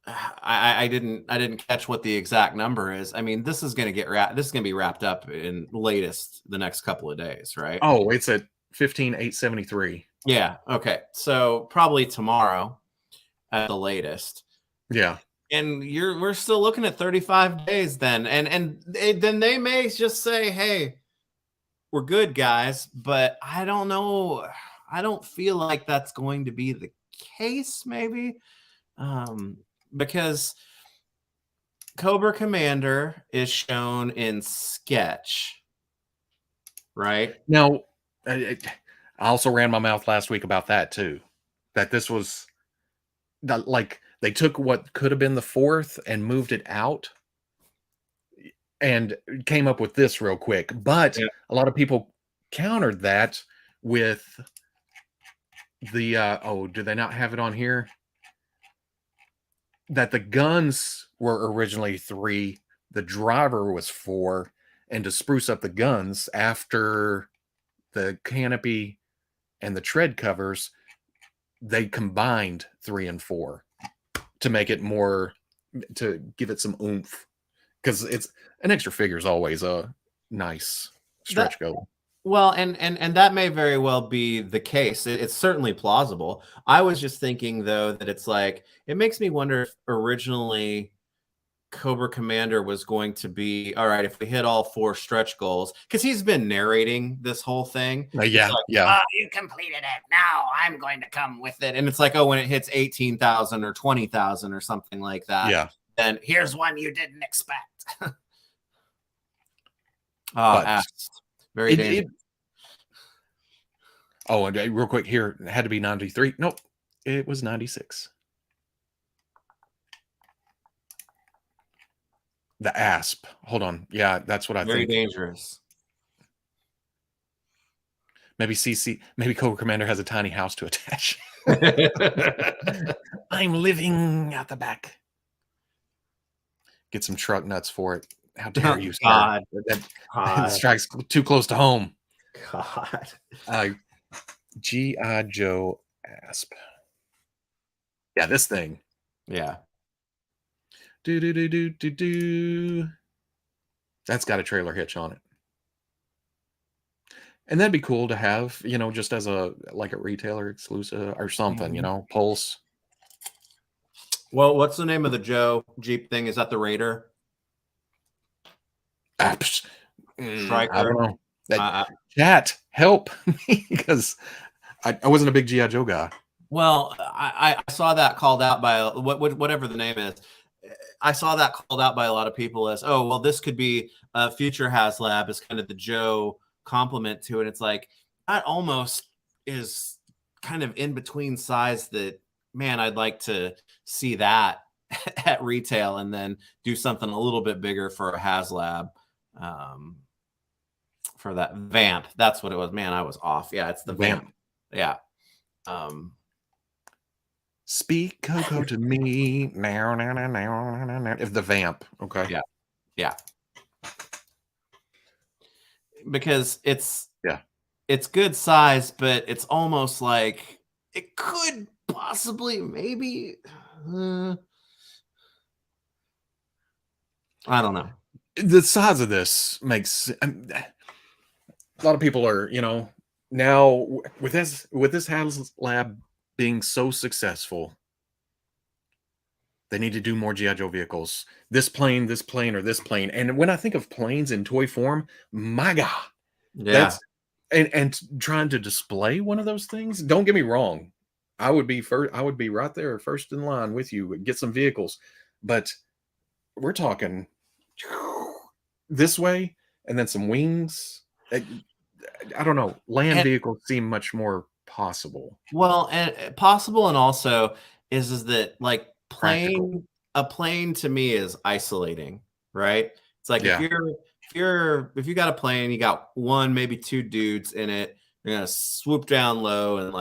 I didn't catch what the exact number is. I mean, this is going to be wrapped up in the next couple of days, right? Oh, it's at 15,873. Yeah. Okay. So probably tomorrow at the latest. Yeah. And we're still looking at 35 days then. And then they may just say, hey, we're good, guys. But I don't know. I don't feel like that's going to be the case, maybe. Because Cobra Commander is shown in sketch, right? Now, I also ran my mouth last week about that too. That this was like they took what could have been the fourth and moved it out and came up with this real quick. But Yeah. a lot of people countered that with the oh, do they not have it on here? That the guns were originally 3, the driver was 4, and to spruce up the guns after the canopy and the tread covers, they combined 3 and 4 to make it more, to give it some oomph, because it's an extra figure is always a nice stretch goal. Well, and that may very well be the case. It's certainly plausible. I was just thinking though that it's like it makes me wonder if originally Cobra Commander was going to be all right if we hit all 4 stretch goals, because he's been narrating this whole thing. Yeah, like, yeah. You completed it. Now I'm going to come with it. And it's like, oh, when it hits 18,000 or 20,000 or something like that, Yeah. then here's one you didn't expect. But very dangerous. Oh, and real quick here, it had to be 93. Nope, it was 96. The asp. Hold on. Yeah, that's what I Very think. dangerous. Maybe maybe Cobra Commander has a tiny house to attach. I'm living out the back. Get some truck nuts for it. How dare you, sir? God. That strikes too close to home. God. G.I.Joe asp. Yeah, this thing. Yeah. Do. That's got a trailer hitch on it. And that'd be cool to have, just as a retailer exclusive or something, Pulse. Well, what's the name of the Joe Jeep thing? Is that the Raider? Striker? I don't know. Chat, help me, because I wasn't a big G.I. Joe guy. Well, I saw that called out by whatever the name is. I saw that called out by a lot of people as, oh, well, this could be a future HasLab as kind of the Joe complement to it. It's like that almost is kind of in between size that, man, I'd like to see that at retail and then do something a little bit bigger for a HasLab. For that Vamp. That's what it was. Man, I was off. Yeah, it's the Vamp. Yeah. Speak Coco to me now. If the Vamp. Okay. Yeah. Because it's good size, but it's almost like it could possibly maybe I don't know. The size of this makes a lot of people are, now with this HasLab being so successful, they need to do more G.I. Joe vehicles. This plane, or this plane. And when I think of planes in toy form, my God, that's and trying to display one of those things. Don't get me wrong, I would be right there first in line with you. Get some vehicles, but we're talking this way, and then some wings. I don't know. Land vehicles seem much more possible. Well, and possible, and also is that like Practical. a plane to me is isolating, right? It's like if you got a plane, you got 1, maybe 2 dudes in it, you're gonna swoop down low and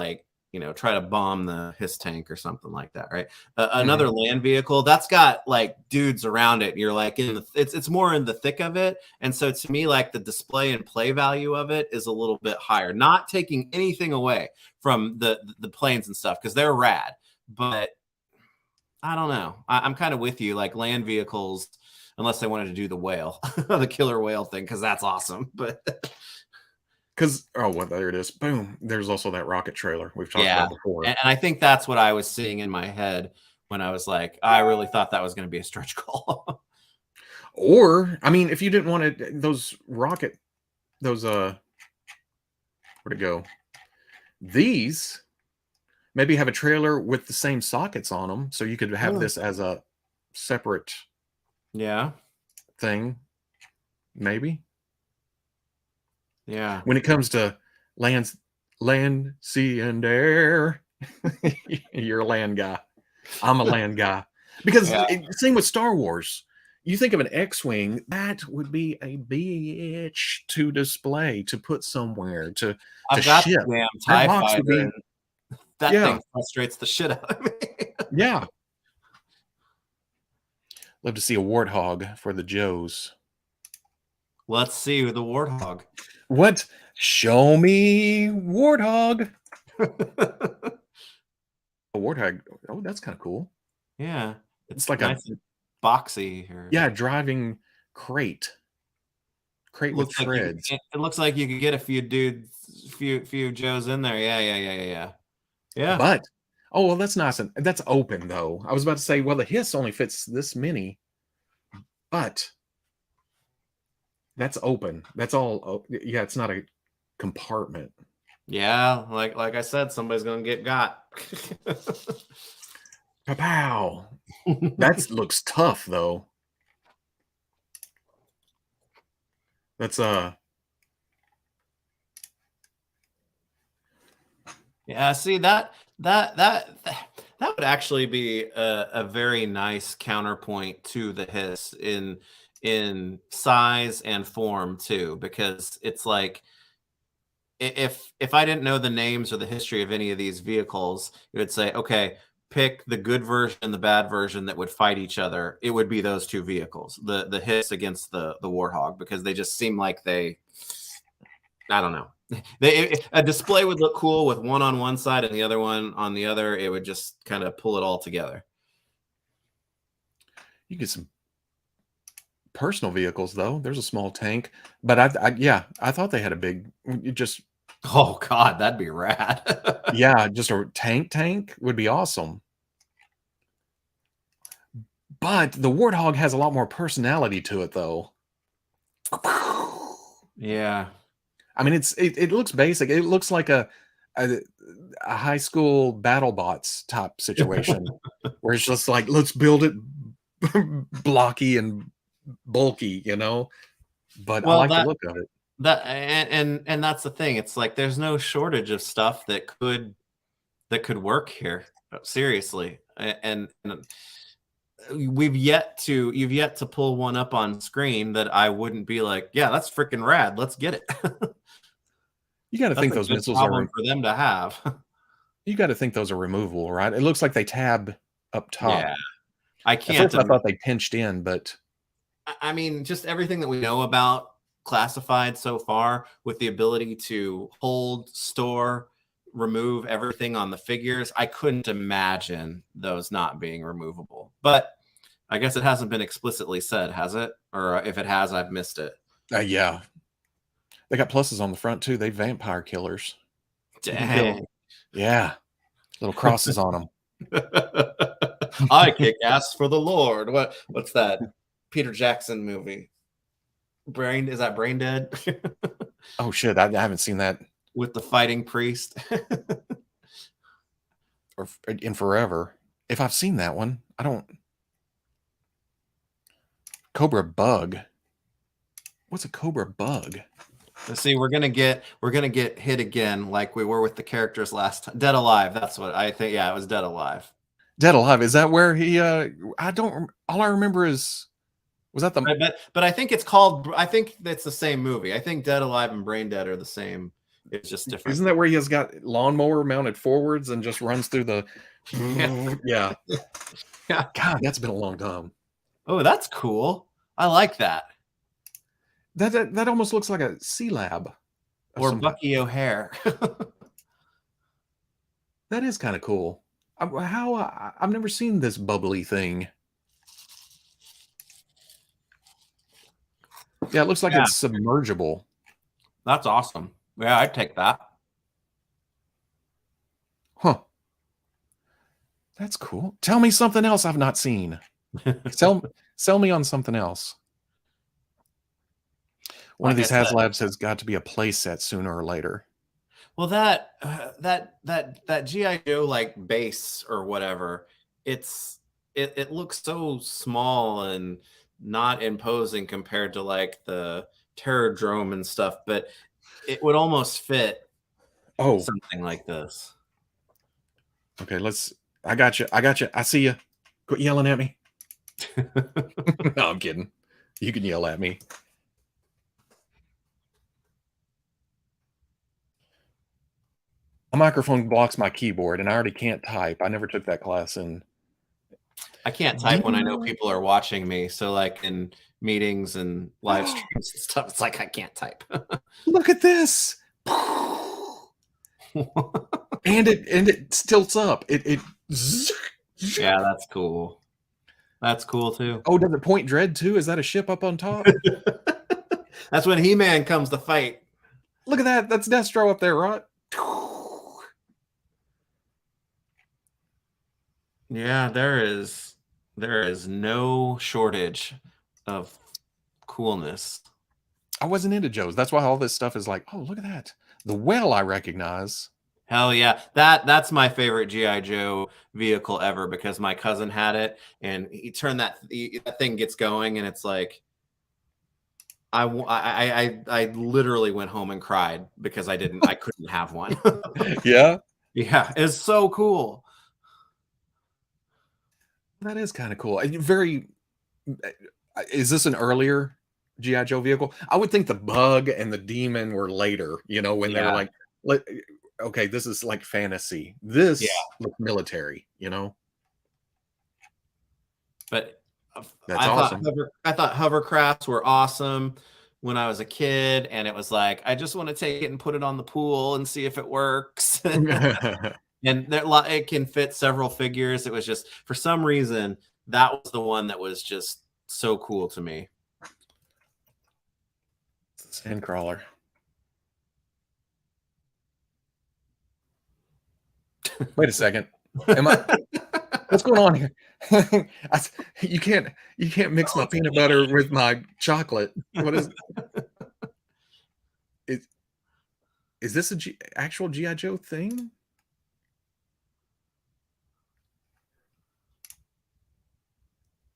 try to bomb the HISS tank or something like that, right? Another land vehicle that's got like dudes around it. And you're like it's more in the thick of it, and so to me, like the display and play value of it is a little bit higher. Not taking anything away from the planes and stuff because they're rad, but I don't know. I'm kind of with you. Like land vehicles, unless they wanted to do the whale, the killer whale thing, because that's awesome, but. Because there it is. Boom. There's also that rocket trailer we've talked about before. And I think that's what I was seeing in my head when I was like, I really thought that was going to be a stretch goal. Or, I mean, if you didn't want to, where'd it go? These maybe have a trailer with the same sockets on them, so you could have this as a separate Yeah. thing, maybe. Yeah. When it comes to land, sea, and air, you're a land guy. I'm a land guy. Because Yeah. same with Star Wars. You think of an X-wing, that would be a bitch to display, to put somewhere, to I've got ship. the damn That TIE box would fighter, be, and that yeah, thing frustrates the shit out of me. yeah. Love to see a warthog for the Joes. Let's see the warthog. What? Show me warthog. A warthog. Oh, that's kind of cool. Yeah. It's It's like a, nice and boxy here. yeah, driving crate with Looks like you treads. it looks like you could get a few dudes, few Joes in there. Yeah, yeah, yeah, yeah, yeah. Yeah. But oh well, that's nice. And that's open though. I was about to say, well, the hiss only fits this many, but that's open. That's all. Yeah, it's not a compartment. Yeah, like I said, somebody's gonna get got. Pow. That looks tough though. That's Yeah, see that would actually be a very nice counterpoint to the hiss in size and form too, because it's like if I didn't know the names or the history of any of these vehicles, it would say, okay, pick the good version and the bad version that would fight each other. It would be those two vehicles, the hiss against the warthog, because they just seem like I don't know. A display would look cool with one on one side and the other one on the other. It would just kind of pull it all together. you get some personal vehicles though. There's a small tank, but yeah, I thought they had a big, just Oh God, that'd be rad. yeah, just a tank would be awesome. But the warthog has a lot more personality to it though. Yeah. I mean, it looks basic. It looks like a, a high school battle bots type situation where it's just like, let's build it blocky and bulky, you know. But I Well, like the look of it. and that's the thing. It's like there's no shortage of stuff that could work here. Seriously. And you've yet to pull one up on screen that I wouldn't be like, yeah, that's freaking rad. Let's get it. You got to That's think a those good missiles problem are. for them to have. You got to think those are removable, right? It looks like they tab up top. Yeah. I At can't first, I thought they pinched in, but I mean, just everything that we know about classified so far, with the ability to hold, store, remove everything on the figures, I couldn't imagine those not being removable. But I guess it hasn't been explicitly said, has it? Or if it has, I've missed it. yeah, they got pluses on the front too. They vampire killers. You can kill them. Dang. Yeah, little crosses on them. I kick ass for the Lord. What's that Peter Jackson movie? Is that Brain Dead? Oh shit, I haven't seen that With the fighting priest. or in forever. If I've seen that one, I don't. Cobra Bug. What's a Cobra Bug? Let's see, we're gonna get hit again like we were with the characters last time. Dead Alive, that's what I think. Yeah, it was Dead Alive. Dead Alive. Is that where he? I don't. All I remember is was that the? But I think it's called. I think that's the same movie. I think Dead Alive and Brain Dead are the same. It's just different. Isn't that where he has got lawnmower mounted forwards and just runs through the? Yeah. Yeah. God, that's been a long time. Oh, that's cool. I like that. That almost looks like a C Lab. Or Bucky O'Hare. That is kind of cool. I've never seen this bubbly thing. Yeah, it looks like it's submergible. That's awesome. Yeah, I'd take that. Huh. That's cool. Tell me something else I've not seen. Sell me on something else. One of these HasLabs has got to be a play set sooner or later. Well, that G.I.Joe like base or whatever, it looks so small and not imposing compared to like the Terrordrome and stuff, but it would almost fit something like this. Okay, I got you. I see you. Quit yelling at me. No, I'm kidding. You can yell at me. A microphone blocks my keyboard, and I already can't type. I never took that class, and I can't type when I know people are watching me. So like in meetings and live streams and stuff, it's like I can't type. Look at this. and it tilts up. It yeah, that's cool. That's cool too. Oh, does it point dread too? Is that a ship up on top? That's when He-Man comes to fight. Look at that. That's Destro up there, right? Yeah, there is no shortage of coolness. I wasn't into Joe's. That's why all this stuff is like, oh, look at that. The well I recognize. Hell yeah. That's my favorite G.I. Joe vehicle ever, because my cousin had it and he turned that thing gets going and it's like I literally went home and cried because I couldn't have one. Yeah. Yeah, it's so cool. That is kind of cool. Is this an earlier G.I. Joe vehicle? I would think the Bug and the Demon were later, when they were like, okay, this is like fantasy. This looks military, But that's awesome. I thought hovercrafts were awesome when I was a kid, and it was like, I just want to take it and put it on the pool and see if it works. And it can fit several figures. It was just, for some reason, that was the one that was just so cool to me. Sandcrawler. Wait a second. What's going on here? You can't mix my peanut butter with my chocolate. What is is this actual G.I. Joe thing?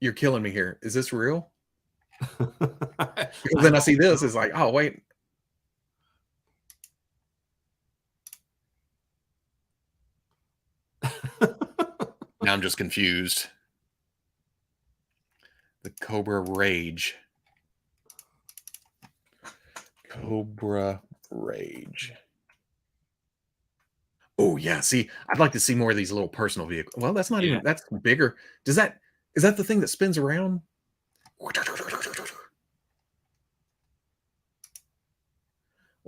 You're killing me here. Is this real? Because then I see this, it's like, oh wait. Now I'm just confused. The Cobra Rage. Cobra Rage. Oh yeah, see, I'd like to see more of these little personal vehicles. Well, that's not even, that's bigger. Is that the thing that spins around? Well,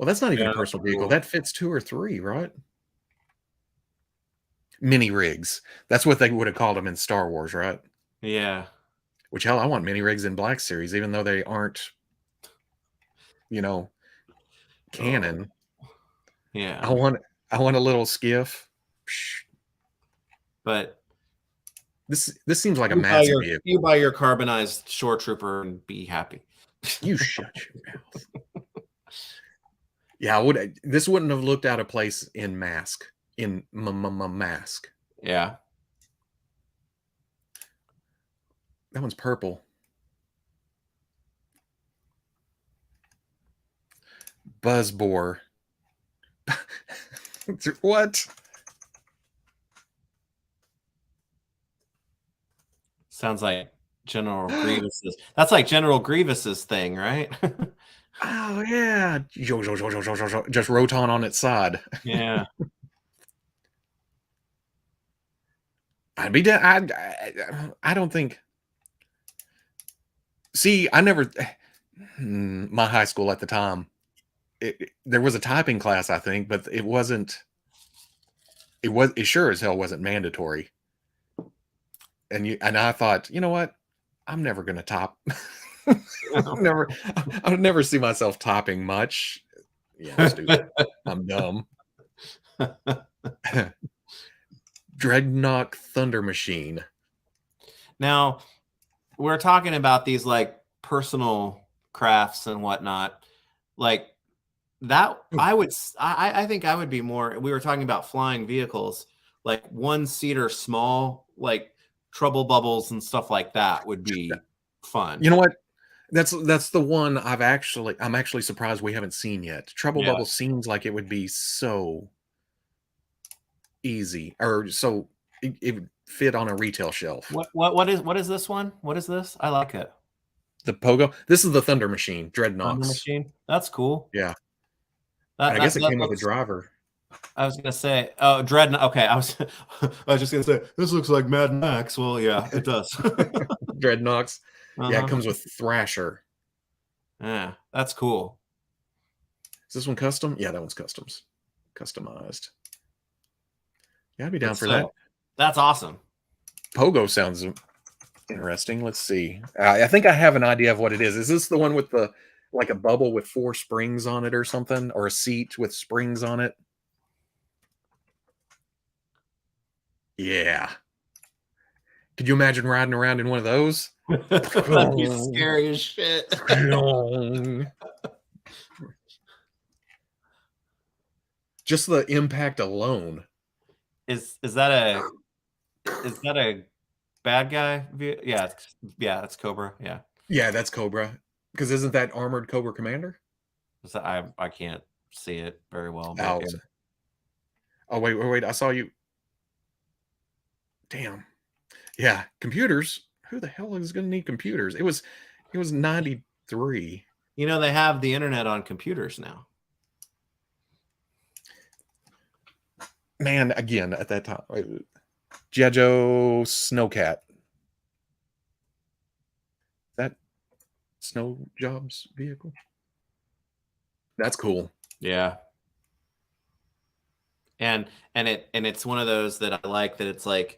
that's not even a personal vehicle. That fits 2 or 3, right? Mini rigs. That's what they would have called them in Star Wars, right? Yeah. Which, hell, I want mini rigs in Black Series, even though they aren't, canon. Yeah. I want a little skiff. But this seems like a massive vehicle. You buy your carbonized Shore Trooper and be happy. You shut your mouth. Yeah, this wouldn't have looked out of place in Mask. In Mask. Yeah. That one's purple. Buzzbore. What? Sounds like General Grievous's. That's like General Grievous's thing, right? Oh yeah, just Roton on its side. Yeah. I'd be dead. I don't think. See, I never. My high school at the time, there was a typing class, I think, but it wasn't. It sure as hell wasn't mandatory. And I thought, you know what? I'm never going to top. I would never see myself topping much. Yeah, I'm stupid. I'm dumb. Dreadnought Thunder Machine. Now, we're talking about these like personal crafts and whatnot. Like that, I think I would be more. We were talking about flying vehicles, like 1-seater small, like Trouble Bubbles and stuff like that would be fun. You know what? That's the one I'm actually surprised we haven't seen yet. Trouble Yeah. Bubble seems like it would be so easy, or so it would fit on a retail shelf. What is this one? What is this? I like it. The Pogo. This is the Thunder Machine, Thunder Dreadnoks. Machine. That's cool. Yeah, That and I guess it that came with a looks. driver. I was gonna say, oh, Dreadnought. Okay, I was just gonna say this looks like Mad Max. Well, yeah, it does. Dreadnoks. Yeah, it Uh-huh. comes with Thrasher. Yeah, that's cool. Is this one custom? Yeah, that one's customized. Yeah, I'd be down But for still, that. that's awesome. Pogo sounds interesting. Let's see. I think I have an idea of what it is. Is this the one with the like a bubble with 4 springs on it or something, or a seat with springs on it? Yeah. Could you imagine riding around in one of those? That'd be scary as shit. Just the impact alone. Is that a bad guy? Yeah, it's Cobra. Yeah. Yeah, that's Cobra. Because isn't that Armored Cobra Commander? I can't see it very well. But Oh, yeah. oh wait. I saw you. Damn. Yeah, computers. Who the hell is going to need computers? It was 93. You know, they have the internet on computers now. Man, again, at that time. G.I.Joe Snowcat. That Snow Jobs vehicle? That's cool. Yeah. And it's one of those that I like, that it's like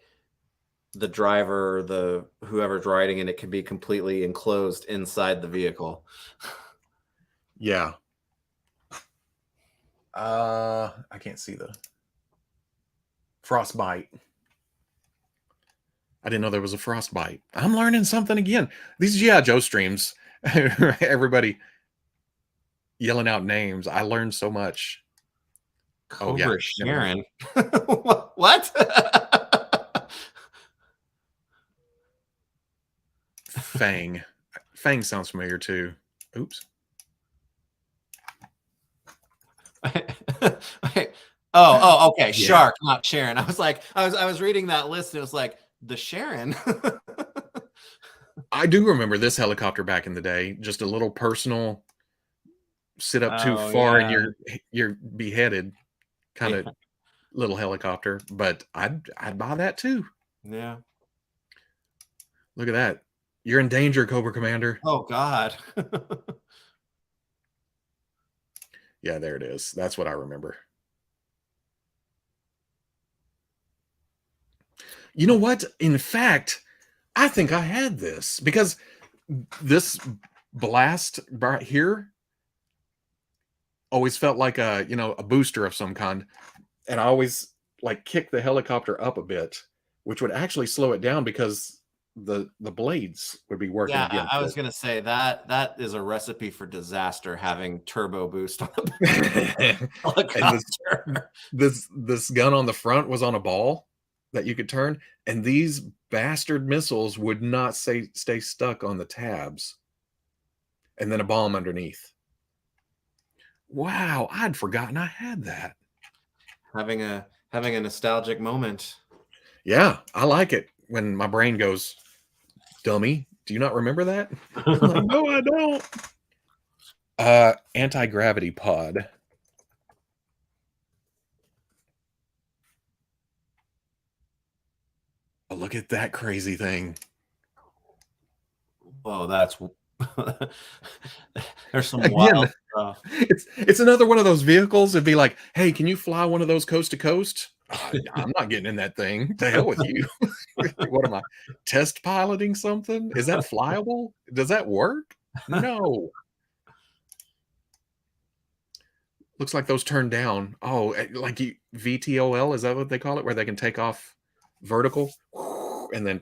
the driver or the whoever's riding in it can be completely enclosed inside the vehicle. Yeah. I can't see the Frostbite. I didn't know there was a Frostbite. I'm learning something again. These G.I. Joe streams, everybody yelling out names. I learned so much. Cobra Sharon. What? Fang. Fang sounds familiar too. Oops. Okay. Yeah. Shark, not Sharon. I was reading that list and it was like the Sharon. I do remember this helicopter back in the day. Just a little personal sit up too far and you're beheaded kind of little helicopter. But I'd buy that too. Yeah. Look at that. You're in danger, Cobra Commander. Oh God. Yeah, there it is. That's what I remember. You know what? In fact, I think I had this because this blast right here always felt like a booster of some kind. And I always like kick the helicopter up a bit, which would actually slow it down because the blades would be working again. I was gonna say that is a recipe for disaster, having turbo boost on a helicopter. And this gun on the front was on a ball that you could turn, and these bastard missiles would not stay stuck on the tabs, and then a bomb underneath. Wow, I'd forgotten I had that. Having a nostalgic moment. Yeah, I like it when my brain goes, dummy, do you not remember that? Like, no, I don't. Anti-gravity pod. Oh, look at that crazy thing. Oh, that's there's some wild stuff. It's another one of those vehicles. It'd be like, hey, can you fly one of those coast to coast? I'm not getting in that thing. To hell with you. What am I, test piloting something? Is that flyable? Does that work? No. Looks like those turn down. Oh, like VTOL, is that what they call it? Where they can take off vertical and then.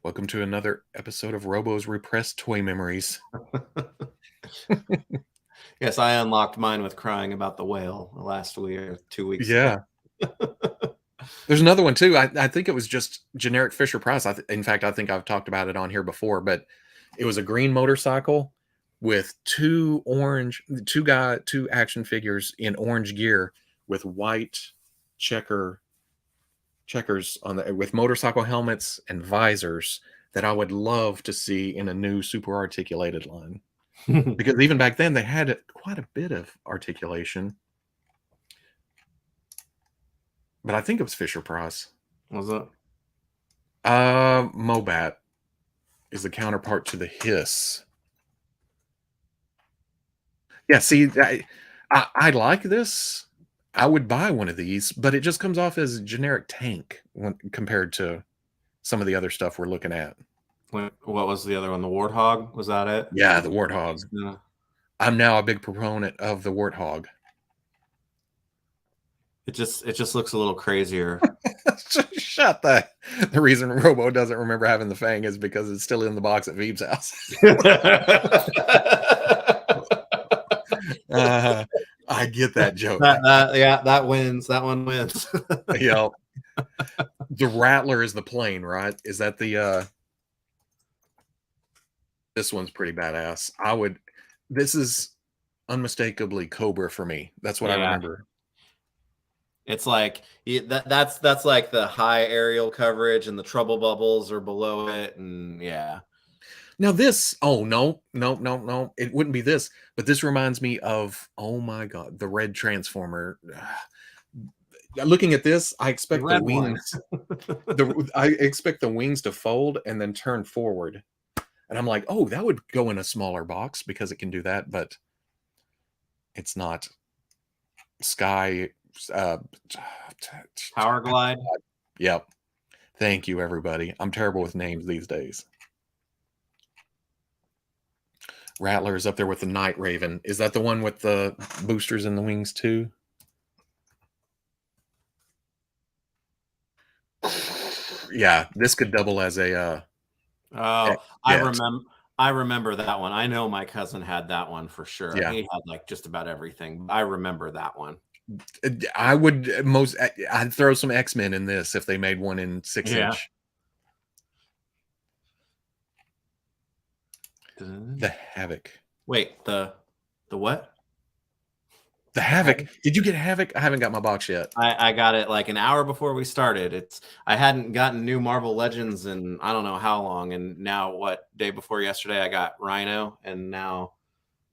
Welcome to another episode of Robo's Repressed Toy Memories. Yes, I unlocked mine with crying about the whale last week or 2 weeks ago. There's another one too. I think it was just generic Fisher Price. In fact, I think I've talked about it on here before, but it was a green motorcycle with two action figures in orange gear with white checkers on with motorcycle helmets and visors that I would love to see in a new super articulated line. Because even back then they had quite a bit of articulation. But I think it was Fisher Price. Was it? Mobat is the counterpart to the Hiss. Yeah, see, I like this. I would buy one of these, but it just comes off as a generic tank compared to some of the other stuff we're looking at. What was the other one? The Warthog? Was that it? Yeah, the Warthog. Yeah. I'm now a big proponent of the Warthog. It just looks a little crazier. Shut that. The reason Robo doesn't remember having the Fang is because it's still in the box at Veebs' house. I get that joke. That wins. That one wins. Yeah. The Rattler is the plane, right? Is that the this one's pretty badass. This is unmistakably Cobra for me. That's what I remember. It's like that's like the high aerial coverage, and the trouble bubbles are below it, and yeah. Now this, oh no, it wouldn't be this, but this reminds me of, oh my god, the red Transformer. Looking at this, I expect the wings. I expect the wings to fold and then turn forward, and I'm like, oh, that would go in a smaller box because it can do that, but it's not. Sky. Power Glide. Yep. Thank you, everybody. I'm terrible with names these days. Rattler is up there with the Night Raven. Is that the one with the boosters in the wings too? Yeah, this could double as a. I remember that one. I know my cousin had that one for sure. Yeah. He had like just about everything. I remember that one. I'd throw some X-Men in this if they made one in 6-inch. The Havoc. Wait, the what? The Havoc. Did you get Havoc? I haven't got my box yet. I got it like an hour before we started. I hadn't gotten new Marvel Legends in I don't know how long, and now day before yesterday I got Rhino, and now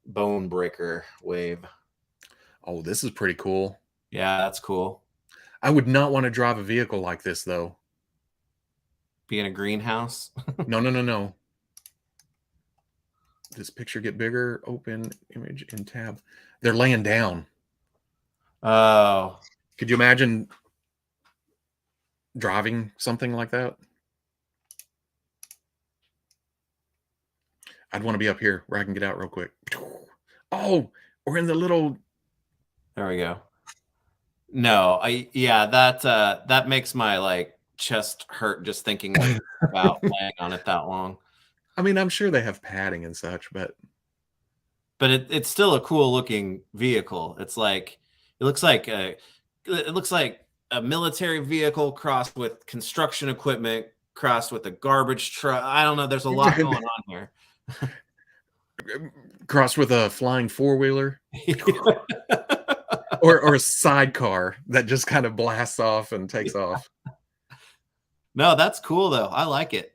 Bone Breaker Wave. Oh, this is pretty cool. Yeah, that's cool. I would not want to drive a vehicle like this though. Be in a greenhouse? No. This picture get bigger, open image in tab. They're laying down. Oh. Could you imagine driving something like that? I'd want to be up here where I can get out real quick. Oh, we're in the little. There we go. No, that makes my like chest hurt just thinking about laying on it that long. I mean, I'm sure they have padding and such, but it's still a cool looking vehicle. It looks like a military vehicle crossed with construction equipment, crossed with a garbage truck. I don't know. There's a lot going on here. Crossed with a flying four-wheeler. or a sidecar that just kind of blasts off and takes off. No, that's cool though. I like it.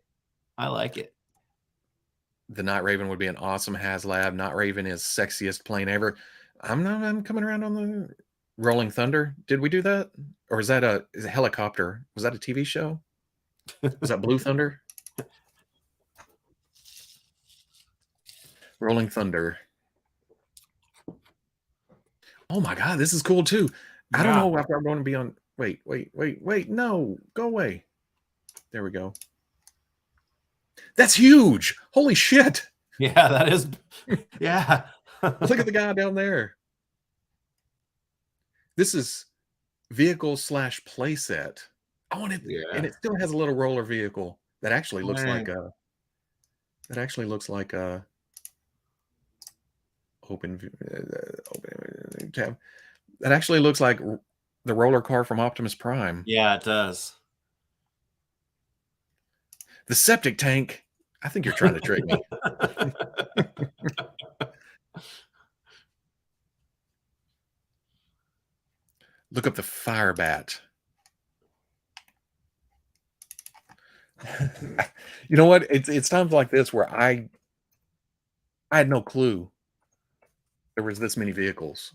The Night Raven would be an awesome HasLab. Night Raven is sexiest plane ever. I'm coming around on the Rolling Thunder. Did we do that? Or is that a helicopter? Was that a TV show? Was that Blue Thunder? Rolling Thunder. Oh my god, this is cool too. I don't know if I'm going to be on. Wait. No, go away. There we go. That's huge. Holy shit. Yeah, that is. Yeah. Look at the guy down there. This is vehicle / playset. Oh, and it still has a little roller vehicle that actually looks like a. That actually looks like a. Open tab. That actually looks like the roller car from Optimus Prime. Yeah, it does. The septic tank. I think you're trying to trick me. Look up the fire bat. You know what? It's times like this where I had no clue there was this many vehicles.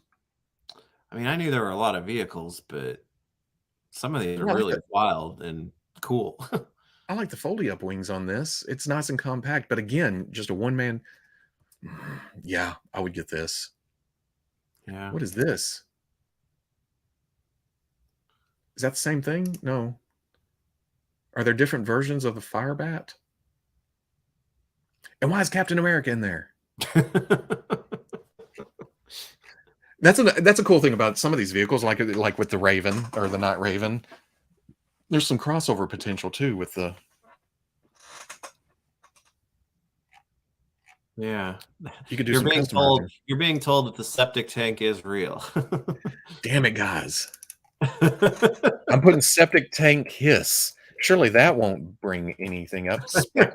I mean, I knew there were a lot of vehicles, but some of these are Well, really wild and cool. I like the foldy up wings on this. It's nice and compact, but again, just a one man. Yeah, I would get this. Yeah. What is this? Is that the same thing? No. Are there different versions of the fire bat? And why is Captain America in there? That's a cool thing about some of these vehicles, like with the Raven or the Night Raven. There's some crossover potential too with the. Yeah. You could do some customizing. You're being told that the septic tank is real. Damn it, guys! I'm putting septic tank hiss. Surely that won't bring anything up. You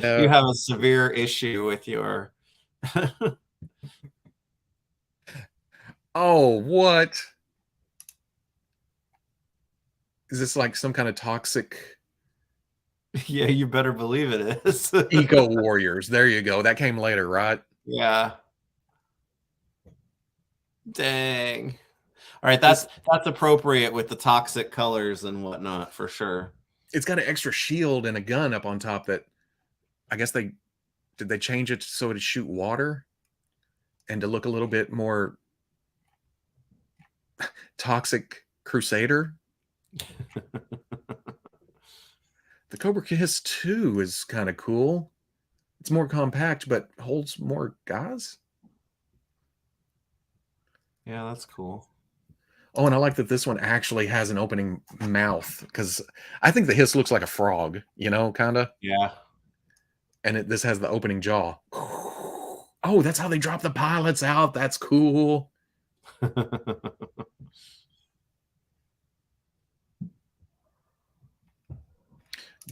have a severe issue with your. Oh, what? Is this like some kind of toxic? Yeah, you better believe it is. Eco warriors. There you go. That came later, right? Yeah. Dang. All right, that's appropriate with the toxic colors and whatnot for sure. It's got an extra shield and a gun up on top that I guess did they change it so it'd shoot water and to look a little bit more toxic Crusader. The Cobra Kiss 2 is kind of cool. It's more compact, but holds more guys. Yeah, that's cool. Oh, and I like that this one actually has an opening mouth because I think the Hiss looks like a frog, kind of. Yeah. And this has the opening jaw. Oh, that's how they drop the pilots out. That's cool.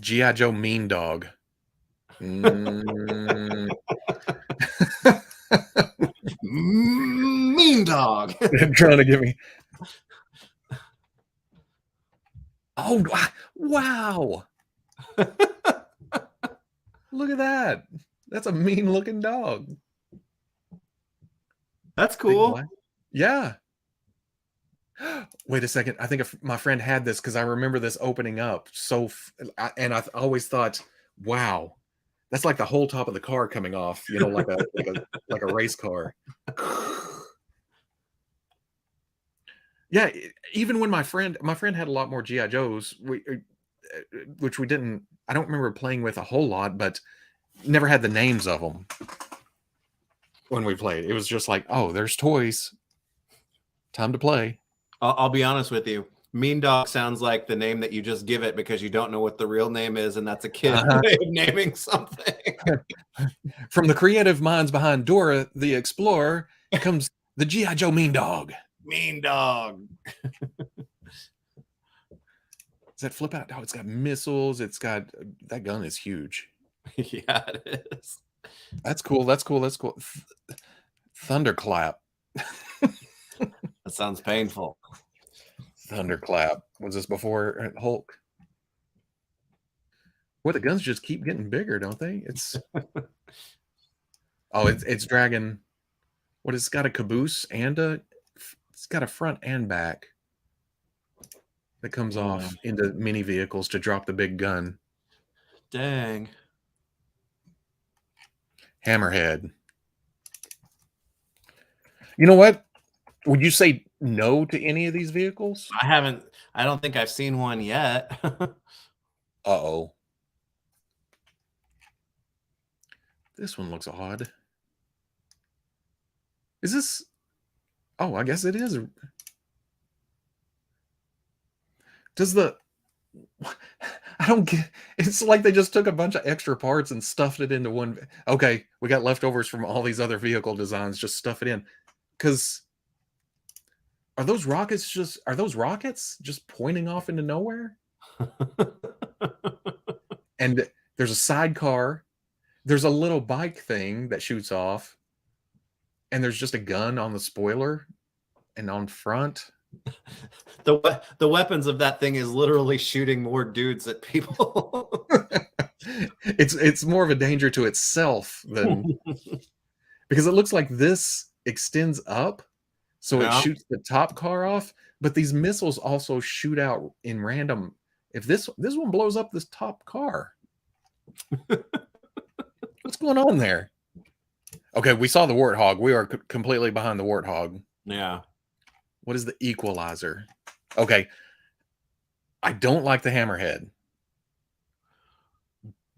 G.I. Joe Mean Dog. Mean Dog. Trying to give me. Oh, wow. Look at that. That's a mean looking dog. That's cool. Yeah. Wait a second. I think my friend had this because I remember this opening up. And I always thought, wow, that's like the whole top of the car coming off, like a race car. Yeah, even when my friend had a lot more G.I. Joes, which we didn't. I don't remember playing with a whole lot, but never had the names of them when we played. It was just like, oh, there's toys. Time to play. I'll be honest with you. Mean Dog sounds like the name that you just give it because you don't know what the real name is, and that's a kid's way of naming something. From the creative minds behind Dora the Explorer comes the G.I. Joe Mean Dog. Mean Dog. Does that flip out? Oh, it's got missiles. It's got that gun is huge. Yeah, it is. That's cool. Thunderclap. That sounds painful. Thunderclap. Was this before Hulk? Well, the guns just keep getting bigger, don't they? It's it's dragging. What? It's got a caboose and it's got a front and back that comes off into mini vehicles to drop the big gun. Dang. Hammerhead. You know what? Would you say no to any of these vehicles? I don't think I've seen one yet. Uh-oh. This one looks odd. Is this... Oh, I guess it is. Does the... I don't get... It's like they just took a bunch of extra parts and stuffed it into one... Okay, we got leftovers from all these other vehicle designs. Just stuff it in. Because... Are those rockets just pointing off into nowhere? And there's a sidecar. There's a little bike thing that shoots off. And there's just a gun on the spoiler and on front. The weapons of that thing is literally shooting more dudes at people. It's more of a danger to itself than because it looks like this extends up, so it Yeah. shoots the top car off, but these missiles also shoot out in random. If this one blows up this top car, what's going on there? Okay, we saw the warthog. We are completely behind the warthog. Yeah. What is the equalizer? Okay, I don't like the hammerhead,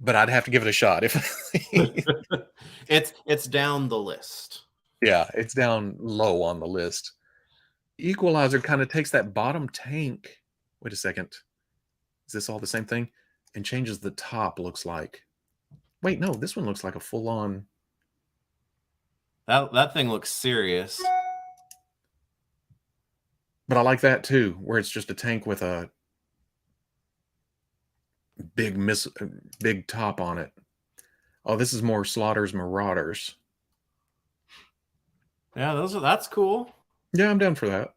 but I'd have to give it a shot if It's down the list. yeah, it's down low on the list. Equalizer kind of takes that bottom tank. Wait a second. Is this all the same thing? And changes the top, looks like. Wait, no, this one looks like a full-on. That thing looks serious. But I like that too, where it's just a tank with a big top on it. Oh, this is more Slaughter's Marauders. Yeah, that's cool. Yeah, I'm down for that.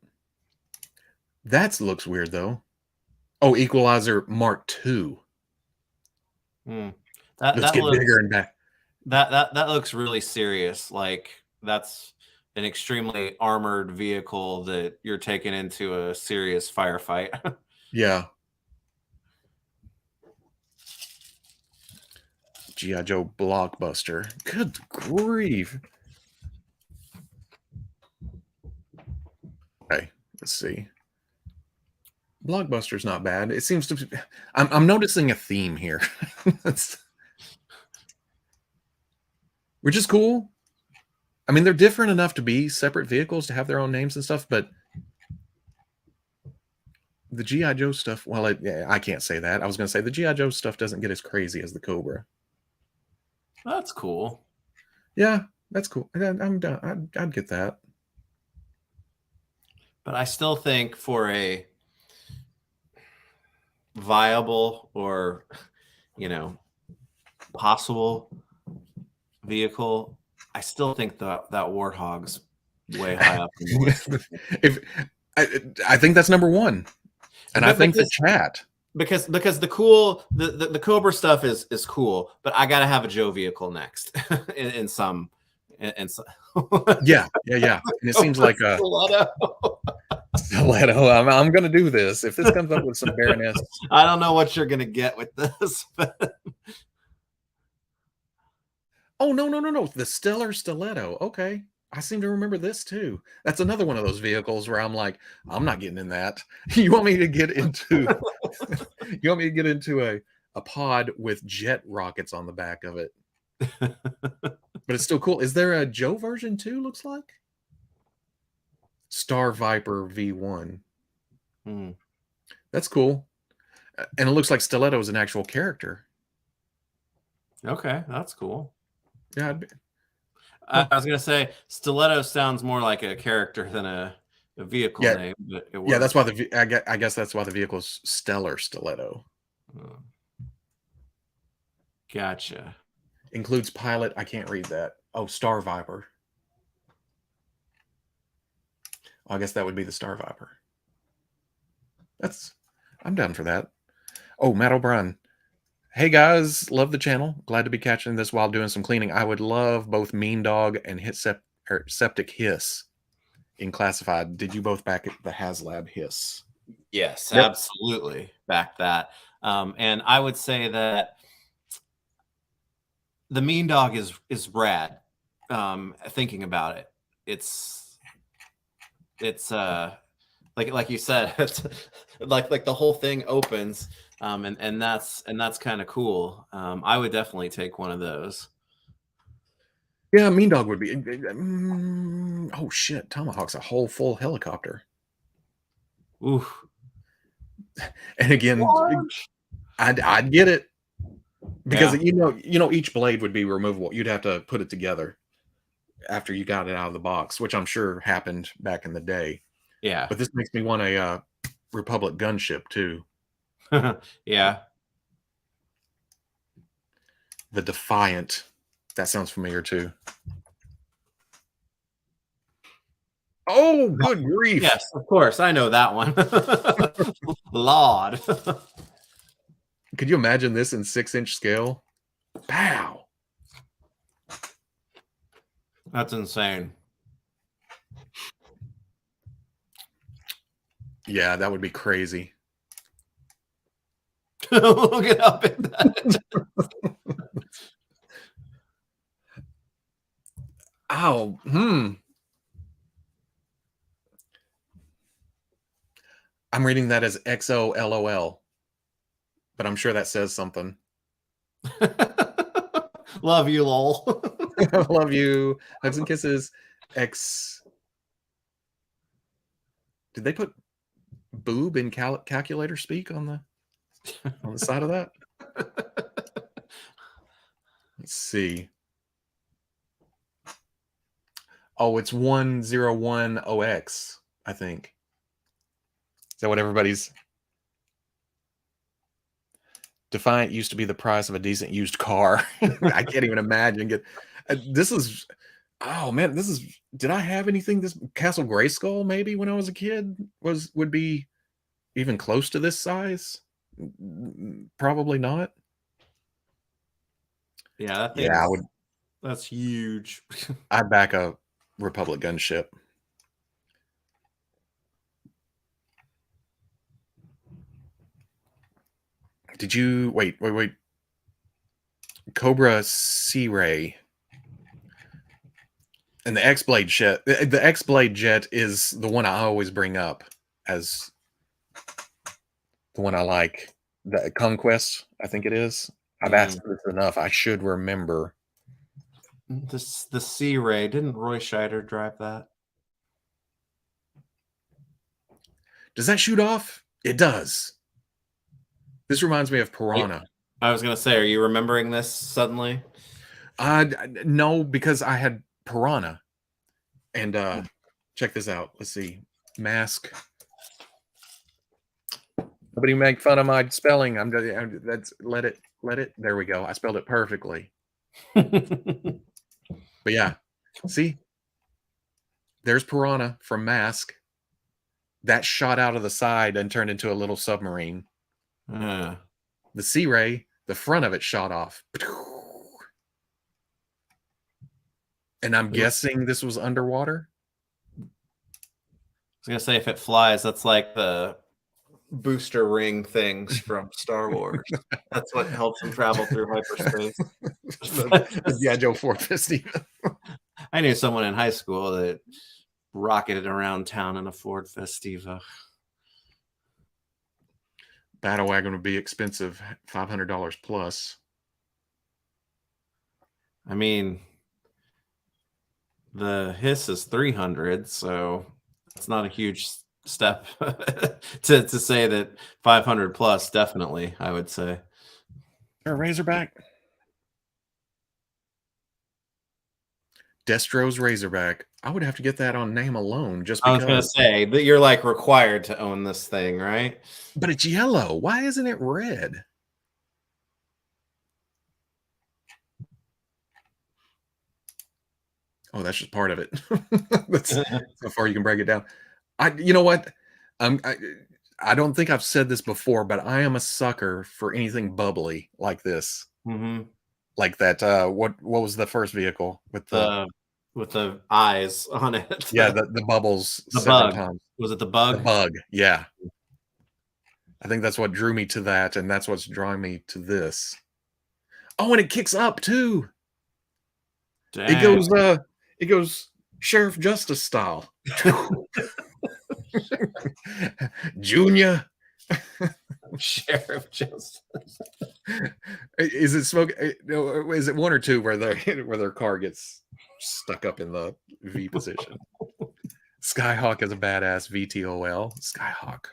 That looks weird though. Oh, Equalizer Mark II. Let's get bigger and back. That looks really serious. Like that's an extremely armored vehicle that you're taking into a serious firefight. Yeah. G.I.Joe Blockbuster. Good grief. Okay, let's see. Blockbuster's not bad. It seems to be, I'm noticing a theme here. Which is cool. I mean, they're different enough to be separate vehicles to have their own names and stuff, but the G.I. Joe stuff, well, I can't say that. I was going to say the G.I. Joe stuff doesn't get as crazy as the Cobra. That's cool. Yeah, that's cool. I'm done. I'd get that. But I still think for a viable or, possible vehicle, I still think that Warthog's way high up. I think that's number one, and I think the chat because the cool the Cobra stuff is cool, but I gotta have a Joe vehicle next in some. Yeah. And it seems like a stiletto. I'm gonna do this if this comes up with some Baroness. I don't know what you're gonna get with this, but oh no, the Stellar Stiletto. Okay, I seem to remember this too. That's another one of those vehicles where I'm like, I'm not getting in that. You want me to get into a pod with jet rockets on the back of it? But it's still cool. Is there a Joe version too? Looks like Star Viper V1. That's cool, and it looks like Stiletto is an actual character. Okay, that's cool. Yeah, I was gonna say Stiletto sounds more like a character than a vehicle name. But yeah, that's why I guess that's why the vehicle's Stellar Stiletto. Gotcha. Includes pilot. I can't read that. Oh, Star Viper. I guess that would be the Star Viper. I'm down for that. Oh, Matt O'Brien. Hey guys, love the channel. Glad to be catching this while doing some cleaning. I would love both Mean Dog and Septic Hiss in Classified. Did you both back the HasLab Hiss? Yes, yep. Absolutely. Back that. And I would say that the Mean Dog is rad. Thinking about it, it's like you said, it's like the whole thing opens, and that's kind of cool. I would definitely take one of those. Yeah, Mean Dog would be. Oh shit, Tomahawk's a whole full helicopter. Ooh. And again, I'd get it because each blade would be removable. You'd have to put it together after you got it out of the box, which I'm sure happened back in the day. Yeah. But this makes me want a Republic gunship too. Yeah. The Defiant. That sounds familiar too. Oh, good grief. Yes, of course. I know that one. Lord. Could you imagine this in 6-inch scale? Pow. That's insane. Yeah, that would be crazy. Look at how big that is. Ow. I'm reading that as XOLOL, but I'm sure that says something. Love you, lol. Love you. Hugs and kisses. X. Did they put boob in calculator speak on the side of that? Let's see. Oh, it's 1010X, I think. Is that what everybody's... Defiant used to be the price of a decent used car. I can't even imagine. This is... Oh man, this is... Did I have anything this... Castle Grayskull, maybe, when I was a kid, would be even close to this size? Probably not. Yeah, that thing. Yeah, I would... That's huge. I'd back a Republic gunship. Did you... Wait. Cobra Sea Ray. And the X-Blade jet. The X-Blade jet is the one I always bring up as the one I like. The Conquest, I think it is. I've asked this enough. I should remember. The Sea Ray. Didn't Roy Scheider drive that? Does that shoot off? It does. This reminds me of Piranha. I was gonna say, are you remembering this suddenly? No, because I had Piranha. And check this out. Let's see. Mask. Nobody make fun of my spelling. That's let it. There we go. I spelled it perfectly. But yeah, see, there's Piranha from Mask. That shot out of the side and turned into a little submarine. The Sea Ray, the front of it shot off. And I'm guessing this was underwater. I was gonna say, if it flies, that's like the booster ring things from Star Wars. That's what helps them travel through hyperspace. The G.I.Joe Ford Festiva. I knew someone in high school that rocketed around town in a Ford Festiva. Battle wagon would be expensive, $500 plus. I mean, the Hiss is 300, so it's not a huge step to say that 500 plus. Definitely, I would say. Or Razorback. Destro's Razorback. I would have to get that on name alone, just because. I was going to say that you're like required to own this thing, right? But it's yellow. Why isn't it red? Oh, that's just part of it. That's so far you can break it down. You know what? I don't think I've said this before, but I am a sucker for anything bubbly like this. Like that. What was the first vehicle with the eyes on it? Yeah, the bubbles. The several bug. times. Was it the bug? The bug. Yeah. I think that's what drew me to that, and that's what's drawing me to this. Oh, and it kicks up too. Dang. It goes Sheriff Justice style. Junior. Sheriff Justice. Is it smoke? Is it one or two where their car gets stuck up in the V position? Skyhawk is a badass VTOL. Skyhawk.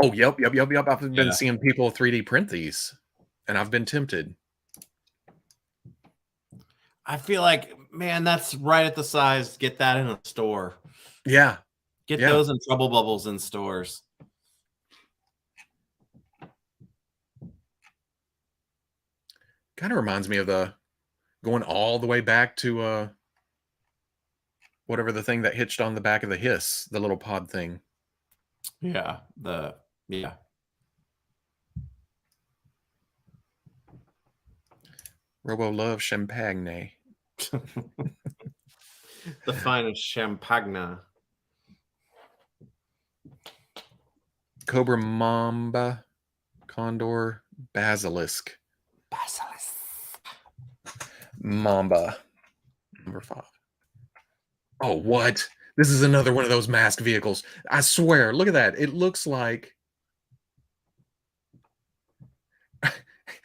Oh, yep. I've been seeing people 3D print these, and I've been tempted. I feel like, man, that's right at the size. Get that in a store. Yeah. Get Yeah. those in Trouble Bubbles in stores. Kind of reminds me of the going all the way back to whatever the thing that hitched on the back of the Hiss, the little pod thing. Yeah. Yeah. Robo loves champagne. The finest champagne. Cobra Mamba, Condor, Basilisk. Mamba. Number 5. Oh, what? This is another one of those masked vehicles. I swear, look at that. It looks like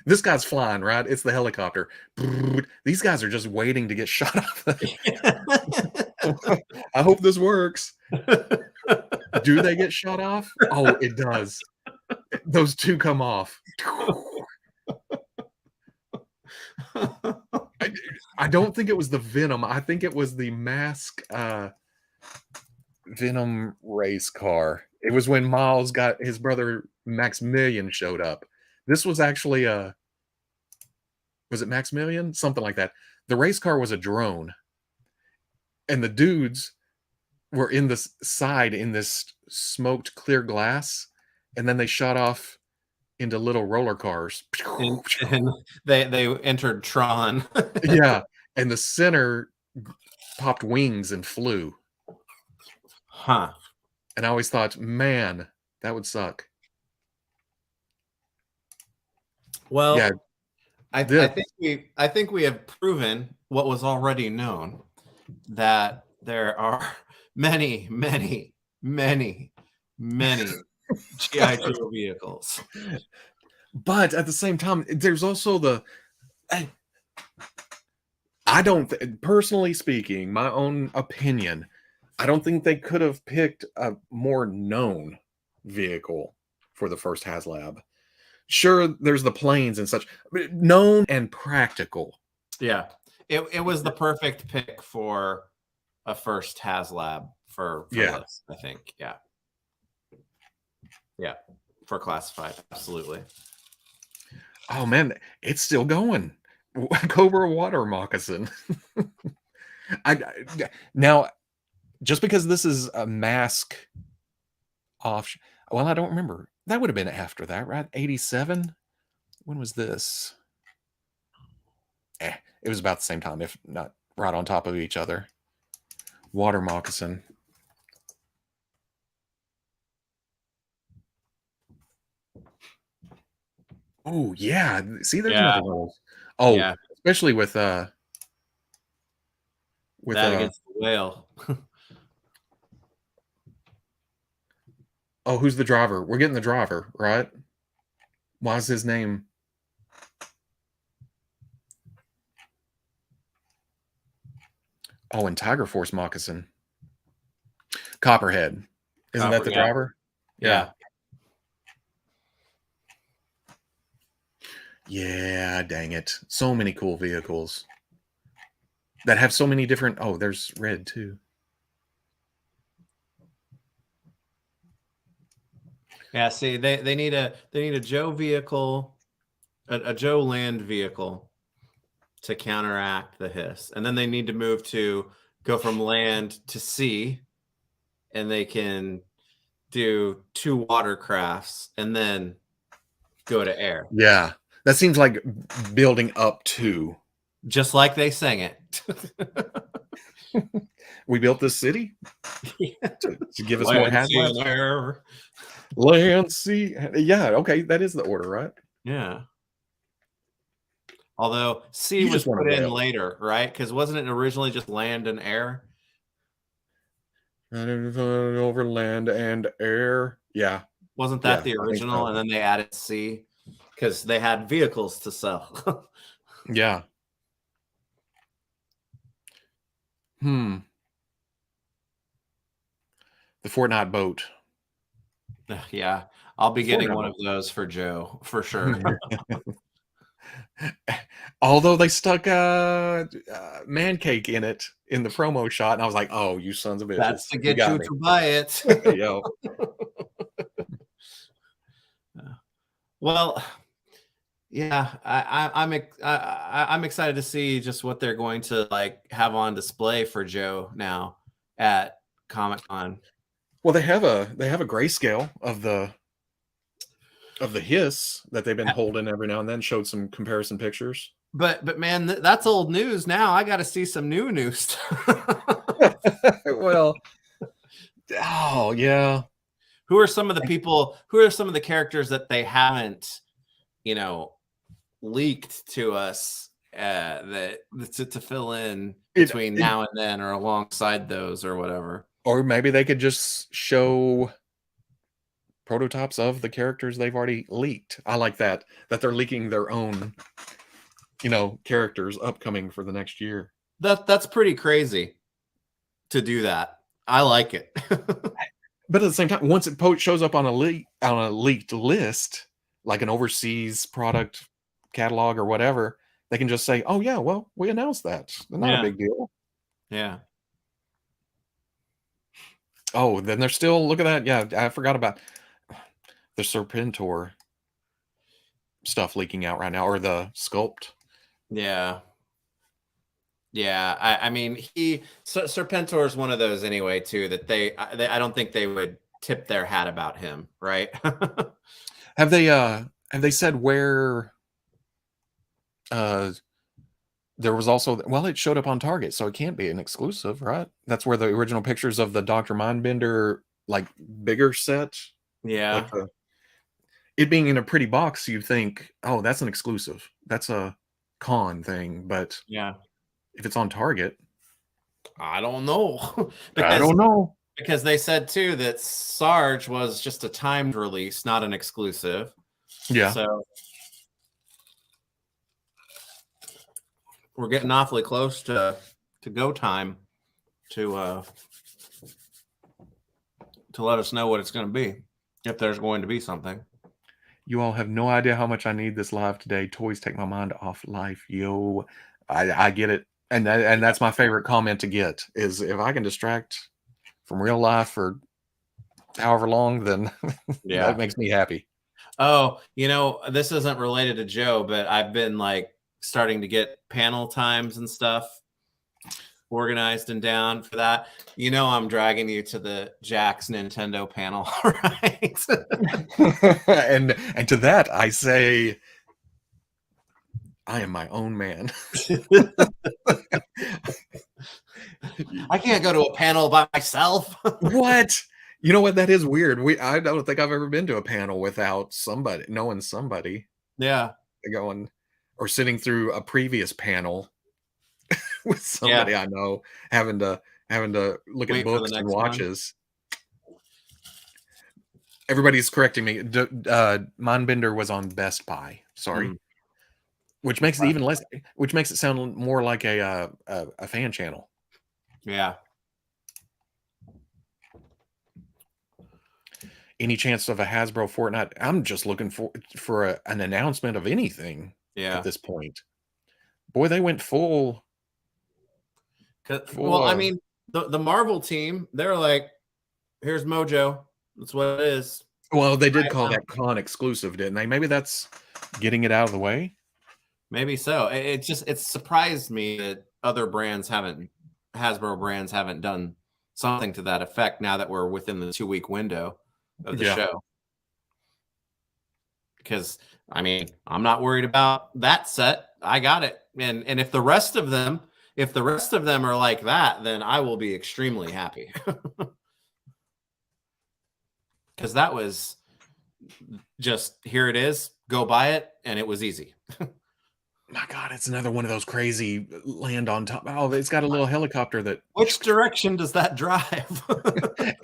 this guy's flying, right? It's the helicopter. These guys are just waiting to get shot off. I hope this works. Do they get shot off? Oh, it does. Those two come off. I don't think it was the Venom. I think it was the mask Venom race car. It was when Miles got his brother Maximilian showed up. This was actually was it Maximilian? Something like that. The race car was a drone. And the dudes were in the side in this smoked clear glass, and then they shot off into little roller cars. And they entered Tron. Yeah, and the center popped wings and flew. Huh. And I always thought, man, that would suck. Well, yeah, I think we have proven what was already known, that there are many G.I. Joe vehicles. But at the same time, there's also I don't personally speaking, my own opinion, I don't think they could have picked a more known vehicle for the first HasLab. Sure, there's the planes and such, but known and practical. Yeah, it was the perfect pick for a first HasLab for this, I think. Yeah, for classified, absolutely. Oh man, it's still going. Cobra water moccasin. Now, just because this is a mask off, well, I don't remember. That would have been after that, right? 87. When was this? It was about the same time, if not right on top of each other. Water moccasin. Oh yeah, see, there's another one. Oh, yeah. Especially with that against the whale. Oh, who's the driver? We're getting the driver, right? Why is his name? Oh, and Tiger Force moccasin. Copperhead. Isn't that the driver? Yeah. Yeah, dang it. So many cool vehicles that have so many different. Oh, there's red too. Yeah, see, they need a Joe vehicle, a Joe land vehicle to counteract the Hiss. And then they need to go from land to sea, and they can do 2 watercrafts and then go to air. Yeah. That seems like building up to. Just like they sang it. We built this city to give us land, more HasLab. air. Land, sea. Yeah, okay. That is the order, right? Yeah. Although sea was put in later, right? Because wasn't it originally just land and air? Over land and air. Yeah. Wasn't that the original? So. And then they added sea because they had vehicles to sell. Yeah. The Fortnite boat. Yeah. I'll be getting one of those for Joe, for sure. Although they stuck man cake in it in the promo shot, and I was like, "Oh, you sons of That's bitches, to you get got you me." to buy it. Yo, Well, yeah, I'm excited to see just what they're going to like have on display for Joe now at Comic-Con. well, they have a grayscale of the hiss that they've been holding every now and then. Showed some comparison pictures. But man, that's old news now. I got to see some new stuff. Well, oh yeah, Who are some of the people? Who are some of the characters that they haven't, you know, leaked to us that to fill in between now and then, or alongside those, or whatever? or maybe they could just show prototypes of the characters they've already leaked. I like that they're leaking their own, characters upcoming for the next year. That's pretty crazy to do that. I like it. But at the same time, once it shows up on a leaked list, like an overseas product catalog or whatever, they can just say, "Oh yeah, well, we announced that. Not a big deal." Yeah. Oh, then they're still, look at that. Yeah, I forgot about the Serpentor stuff leaking out right now, or the sculpt. Yeah. Yeah, I mean, Serpentor is one of those anyway too that I don't think they would tip their hat about him, right? Have they said where there was also, well, it showed up on Target, so it can't be an exclusive, right? That's where the original pictures of the Dr. Mindbender, like, bigger set, Yeah. like it being in a pretty box, you think, oh, that's an exclusive. That's a con thing, but Yeah. if it's on Target, I don't know. I don't know. Because they said too that Sarge was just a timed release, not an exclusive. Yeah. So we're getting awfully close to go time to let us know what it's going to be, if there's going to be something. You all have no idea how much I need this live today. Toys take my mind off life. Yo, I get it. And that's my favorite comment to get, is if I can distract from real life for however long, then that makes me happy. Oh, this isn't related to Joe, but I've been like starting to get panel times and stuff organized and down for that. I'm dragging you to the Jack's Nintendo panel, right? and to that I say, I am my own man. I can't go to a panel by myself. What? You know what? That is weird. I don't think I've ever been to a panel without knowing somebody. Yeah. Going or sitting through a previous panel with somebody I know, having to look at books and watches. Everybody's correcting me. Mindbender was on Best Buy. Sorry. Which makes it even less. Which makes it sound more like a fan channel. Yeah. Any chance of a Hasbro Fortnite? I'm just looking for an announcement of anything. Yeah. At this point, boy, they went full. Well, I mean, the Marvel team, they're like, here's Mojo. That's what it is. Well, they did call that con exclusive, didn't they? Maybe that's getting it out of the way. Maybe so. It surprised me that other Hasbro brands haven't done something to that effect now that we're within the 2-week window of the show. Because, I mean, I'm not worried about that set. I got it. And if the rest of them are like that, then I will be extremely happy. Because that was just, here it is, go buy it, and it was easy. My God, it's another one of those crazy land on top. Oh, it's got a little helicopter that. Which direction does that drive?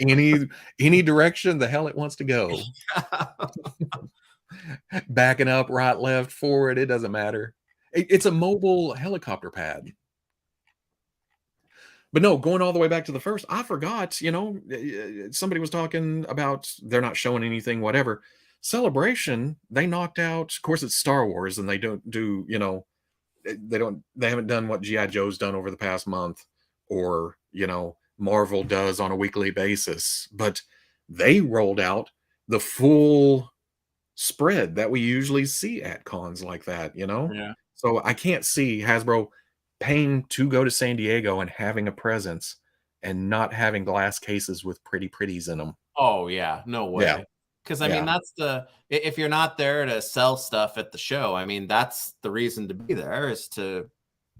any direction the hell it wants to go. Backing up, right, left, forward, it doesn't matter. It's a mobile helicopter pad. But no, going all the way back to the first, I forgot, somebody was talking about they're not showing anything, whatever. Celebration, they knocked out. Of course, it's Star Wars, and they don't do, they haven't done what G.I. Joe's done over the past month, or Marvel does on a weekly basis. But they rolled out the full spread that we usually see at cons like that. Yeah. So I can't see Hasbro paying to go to San Diego and having a presence and not having glass cases with pretties in them. Oh yeah, no Yeah. way. Because I mean, Yeah. that's if you're not there to sell stuff at the show, I mean, that's the reason to be there, is to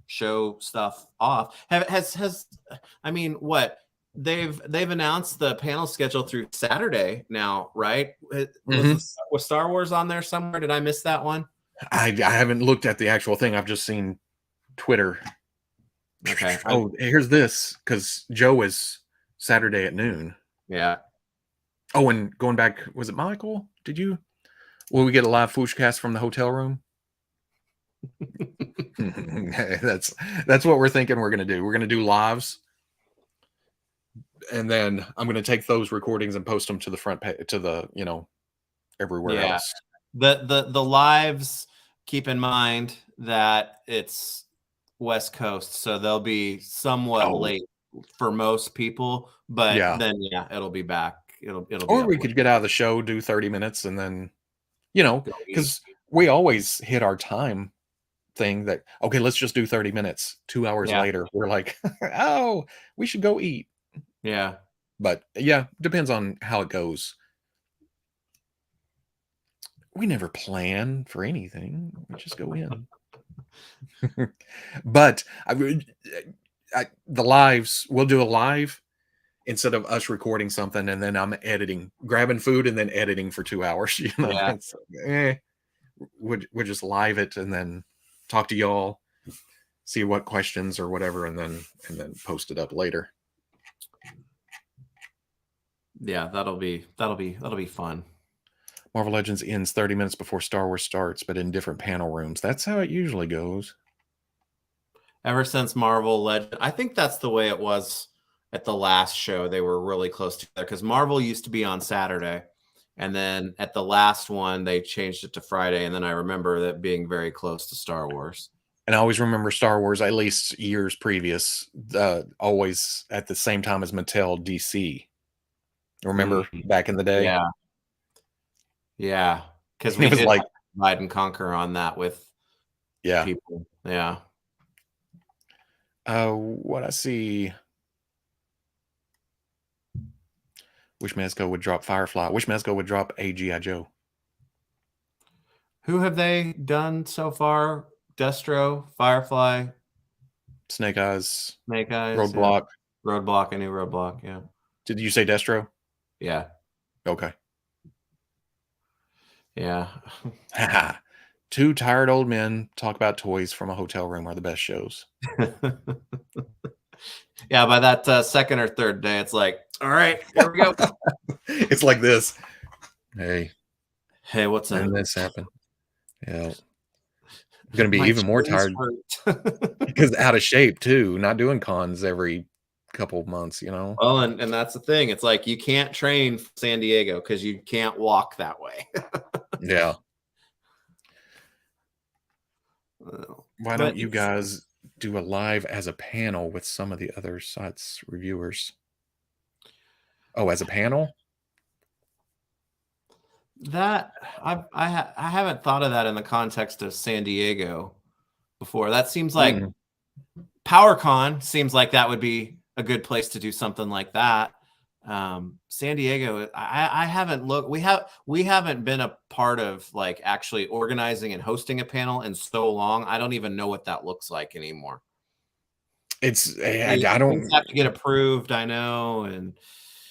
show stuff off. I mean, what they've announced the panel schedule through Saturday now, right? Was Star Wars on there somewhere? Did I miss that one? I haven't looked at the actual thing. I've just seen Twitter. Okay. Oh, here's this, because Joe is Saturday at noon. Yeah. Oh, and going back, was it Michael? Will we get a live FwooshCast from the hotel room? That's what we're thinking we're going to do. We're going to do lives, and then I'm going to take those recordings and post them to the front page, to the everywhere else. The lives, keep in mind that it's West Coast, so they'll be somewhat late for most people, but then it'll be back. It'll or be we could get out of the show, do 30 minutes, and then because we always hit our time thing that, okay, let's just do 30 minutes. 2 hours later, we're like, oh, we should go eat. Yeah. But depends on how it goes. We never plan for anything. We just go in. But the lives, we'll do a live instead of us recording something and then I'm editing, grabbing food and then editing for 2 hours. We'll just live it and then talk to y'all, see what questions or whatever, and then post it up later. Yeah, that'll be fun. Marvel Legends ends 30 minutes before Star Wars starts, but in different panel rooms. That's how it usually goes. Ever since Marvel Legends, I think that's the way it was at the last show. They were really close together because Marvel used to be on Saturday, and then at the last one they changed it to Friday, and then I remember that being very close to Star Wars. And I always remember Star Wars, at least years previous, always at the same time as Mattel DC. Remember back in the day? Yeah, because we did like divide and conquer on that with people. Yeah. What I see, Wish Mezco would drop Firefly. Wish Mezco would drop a G.I. Joe. Who have they done so far? Destro, Firefly, Snake Eyes, Roadblock. Roadblock, I knew Roadblock, yeah. Did you say Destro? Yeah. Okay. Yeah. Two tired old men talk about toys from a hotel room are the best shows. Yeah, by that second or third day, it's like, all right, here we go. It's like this. Hey, what's up? When did this happen? Yeah. I'm going to be even more tired because out of shape too, not doing cons every couple months, Well, and that's the thing. It's like you can't train for San Diego because you can't walk that way. Yeah. Why don't you guys do a live as a panel with some of the other sites reviewers? Oh, as a panel? That I haven't thought of that in the context of San Diego before. That seems like PowerCon seems like that would be a good place to do something like that. San Diego, I haven't looked. We haven't been a part of like actually organizing and hosting a panel in so long. I don't even know what that looks like anymore. I don't have to get approved. I know, and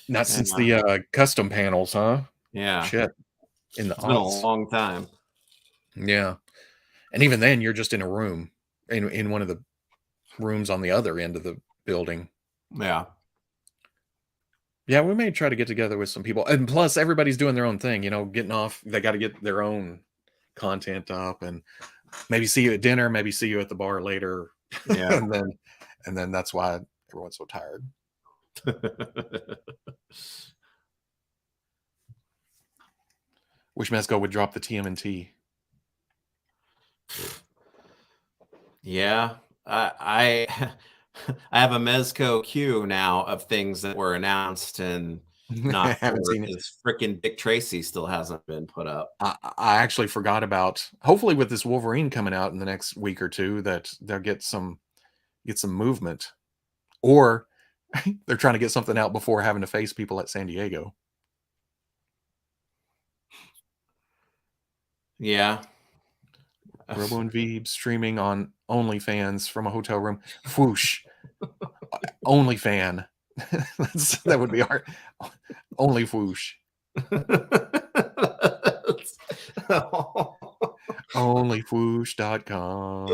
not since the custom panels, huh? Yeah, shit. It's been a long time. Yeah, and even then, you're just in a room in one of the rooms on the other end of the building. Yeah, we may try to get together with some people. And plus, everybody's doing their own thing, getting off. They got to get their own content up and maybe see you at dinner, maybe see you at the bar later. Yeah. and then that's why everyone's so tired. Wish Mezco would drop the TMNT. Yeah, I I have a Mezco queue now of things that were announced and not Haven't for seen it. because freaking Dick Tracy still hasn't been put up. I actually forgot about. Hopefully, with this Wolverine coming out in the next week or two, that they'll get some movement, or they're trying to get something out before having to face people at San Diego. Yeah. Robo and Veebs streaming on OnlyFans from a hotel room. Whoosh. OnlyFan. That would be our only whoosh. Onlywhoosh.com.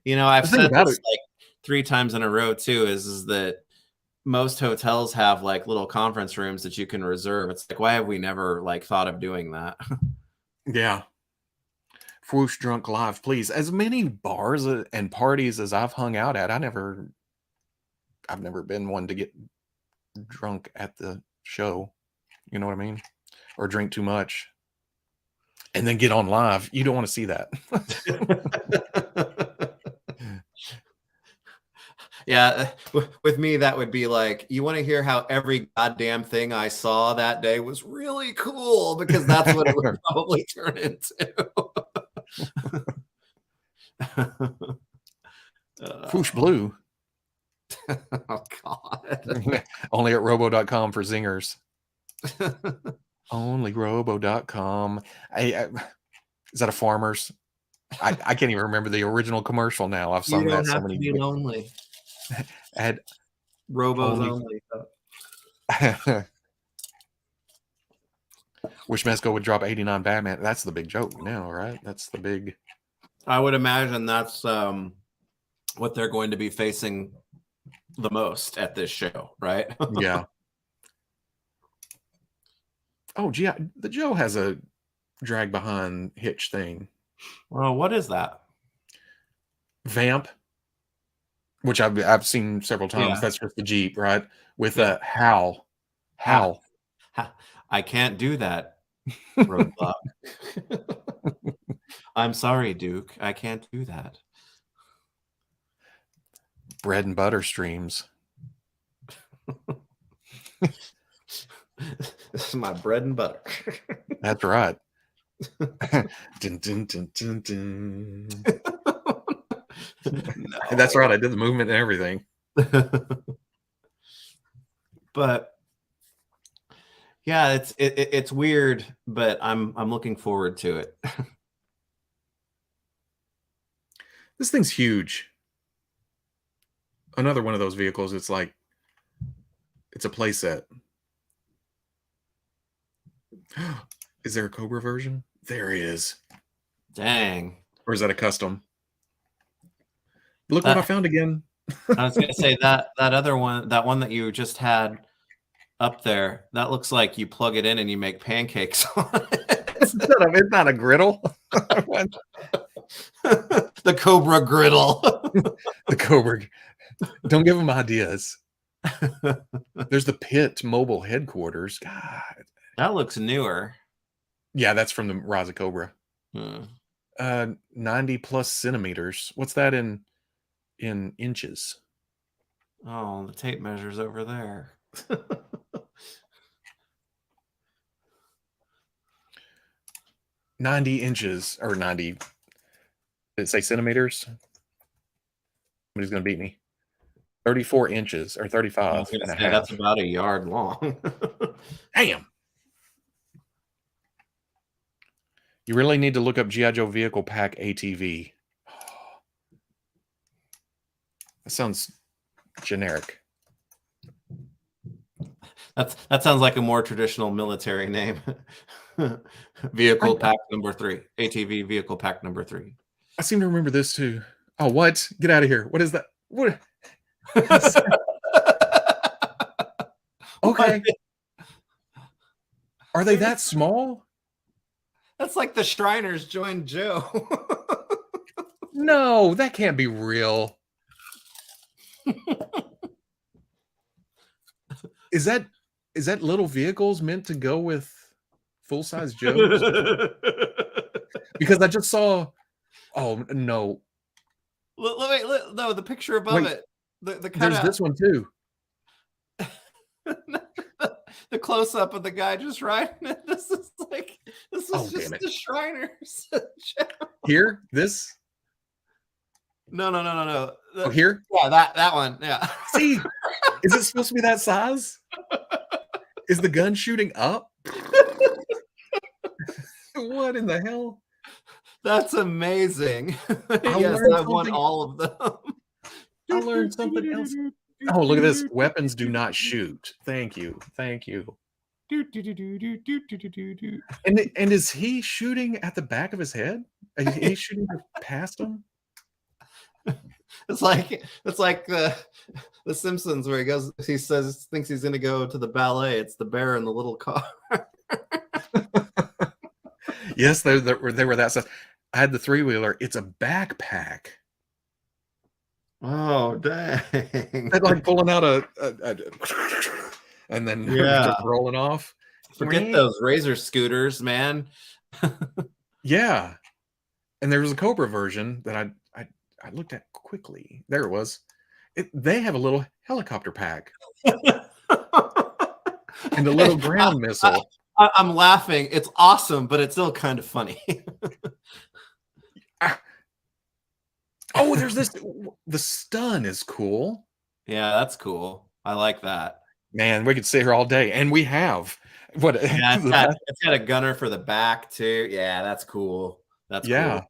You know, I've said about this it, like 3 times in a row too, is that most hotels have like little conference rooms that you can reserve. It's like, why have we never like thought of doing that? yeah. Whoosh Drunk Live, please. As many bars and parties as I've hung out at, I've never been one to get drunk at the show. You know what I mean? Or drink too much and then get on live. You don't want to see that. Yeah, with me, that would be like, you want to hear how every goddamn thing I saw that day was really cool, because that's what it would probably turn into. Whoosh Blue. Oh, God. Only at robo.com for zingers. Only robo.com. Is that a Farmer's? I can't even remember the original commercial now. I've sung You that don't so have many to be lonely. Ad Robo's only. only. Wish Mezco would drop 89 Batman. That's the big joke now, right? That's the big. I would imagine that's what they're going to be facing the most at this show, right? Yeah. Oh, the Joe has a drag behind hitch thing. Well, what is that? Vamp, which I've seen several times. Yeah. That's just the Jeep, right? With Yeah. a Hal. I can't do that, Roadblock. I'm sorry, Duke. I can't do that. Bread and butter streams. This is my bread and butter. That's right. Dun, dun, dun, dun, dun. No. That's right. I did the movement and everything. But yeah, it's weird, but I'm looking forward to it. This thing's huge. Another one of those vehicles. It's like it's a playset. Is there a Cobra version? There is. Dang. Or is that a custom? Look what I found again. I was gonna say that other one, that one that you just had up there, that looks like you plug it in and you make pancakes on it. It's not a griddle. The Cobra griddle. The Cobra. Don't give them ideas. There's the Pit mobile headquarters. God. That looks newer. Yeah, that's from the Rise of Cobra. 90 plus centimeters. What's that in inches? Oh, the tape measure's over there. 90 inches or 90. Did it say centimeters? Somebody's gonna beat me. 34 inches or 35 I was gonna and a say, half. that's about a yard long. Damn. You really need to look up G.I. Joe Vehicle Pack ATV. That sounds generic. That sounds like a more traditional military name. Vehicle pack number 3. ATV vehicle pack number 3. I seem to remember this too. Oh, what? Get out of here. What is that? What? Okay. Are they that small? That's like the Shriners joined Joe. No, that can't be real. Is that little vehicles meant to go with full-size Joes? Because I just saw. Oh no! No, the picture above Wait, it, the there's cutout, this one too. the close up of the guy just riding it. This Oh is damn just it! the Shriners. Here, this. No. Oh, here. Yeah, that one. Yeah. See, is it supposed to be that size? Is the gun shooting up? What in the hell? That's amazing. I Yes, learned I want something. all of them. I learned something else. Oh, look at this. Weapons do not shoot. Thank you. Thank you. And is he shooting at the back of his head? Is he shooting past him? It's like the Simpsons where he thinks he's gonna go to the ballet. It's the bear in the little car. Yes, they were that size. I had the 3-wheeler. It's a backpack. Oh dang! They're like pulling out a and then just rolling off. Forget those razor scooters, man. Yeah, and there was a Cobra version that I looked at quickly. There it was. They have a little helicopter pack and a little ground missile. I'm laughing. It's awesome, but it's still kind of funny. Oh, there's this. The stun is cool. Yeah, that's cool. I like that. Man, we could sit here all day, and we have. What? Yeah, it's got a gunner for the back too. Yeah, that's cool. That's cool.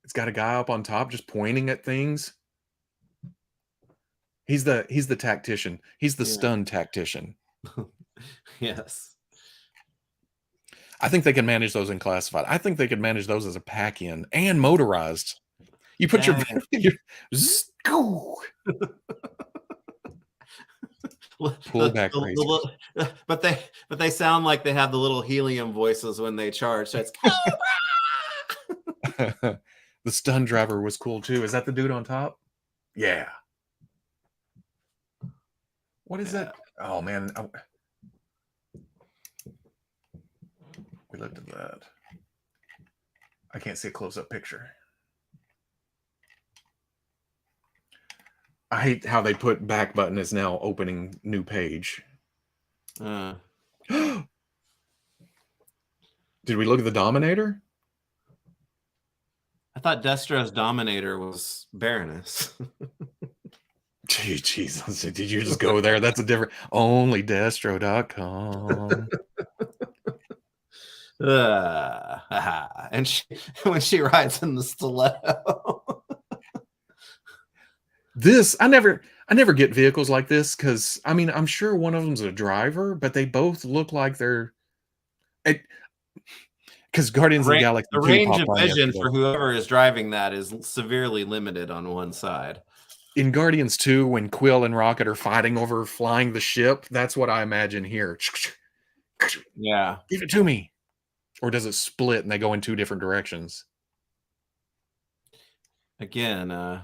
It's got a guy up on top just pointing at things. He's the tactician. He's the stun tactician. Yes. I think they can manage those in classified. I think they could manage those as a pack-in and motorized. You put your pull back but they sound like they have the little helium voices when they charge. So it's the stun driver was cool too. Is that the dude on top? Yeah. What is that? Oh man. We looked at that. I can't see a close-up picture. I hate how they put back button is now opening new page. Did we look at the Dominator? I thought Destro's Dominator was Baroness. Jesus, did you just go there? That's a different only Destro.com. And when she rides in the stiletto. This I never get vehicles like this because I mean I'm sure one of them's a driver, but they both look like they're because Guardians of the Galaxy. The range of vision for whoever is driving that is severely limited on one side. In Guardians 2, when Quill and Rocket are fighting over flying the ship, that's what I imagine here. Yeah. Give it to me. Or does it split and they go in two different directions? Again,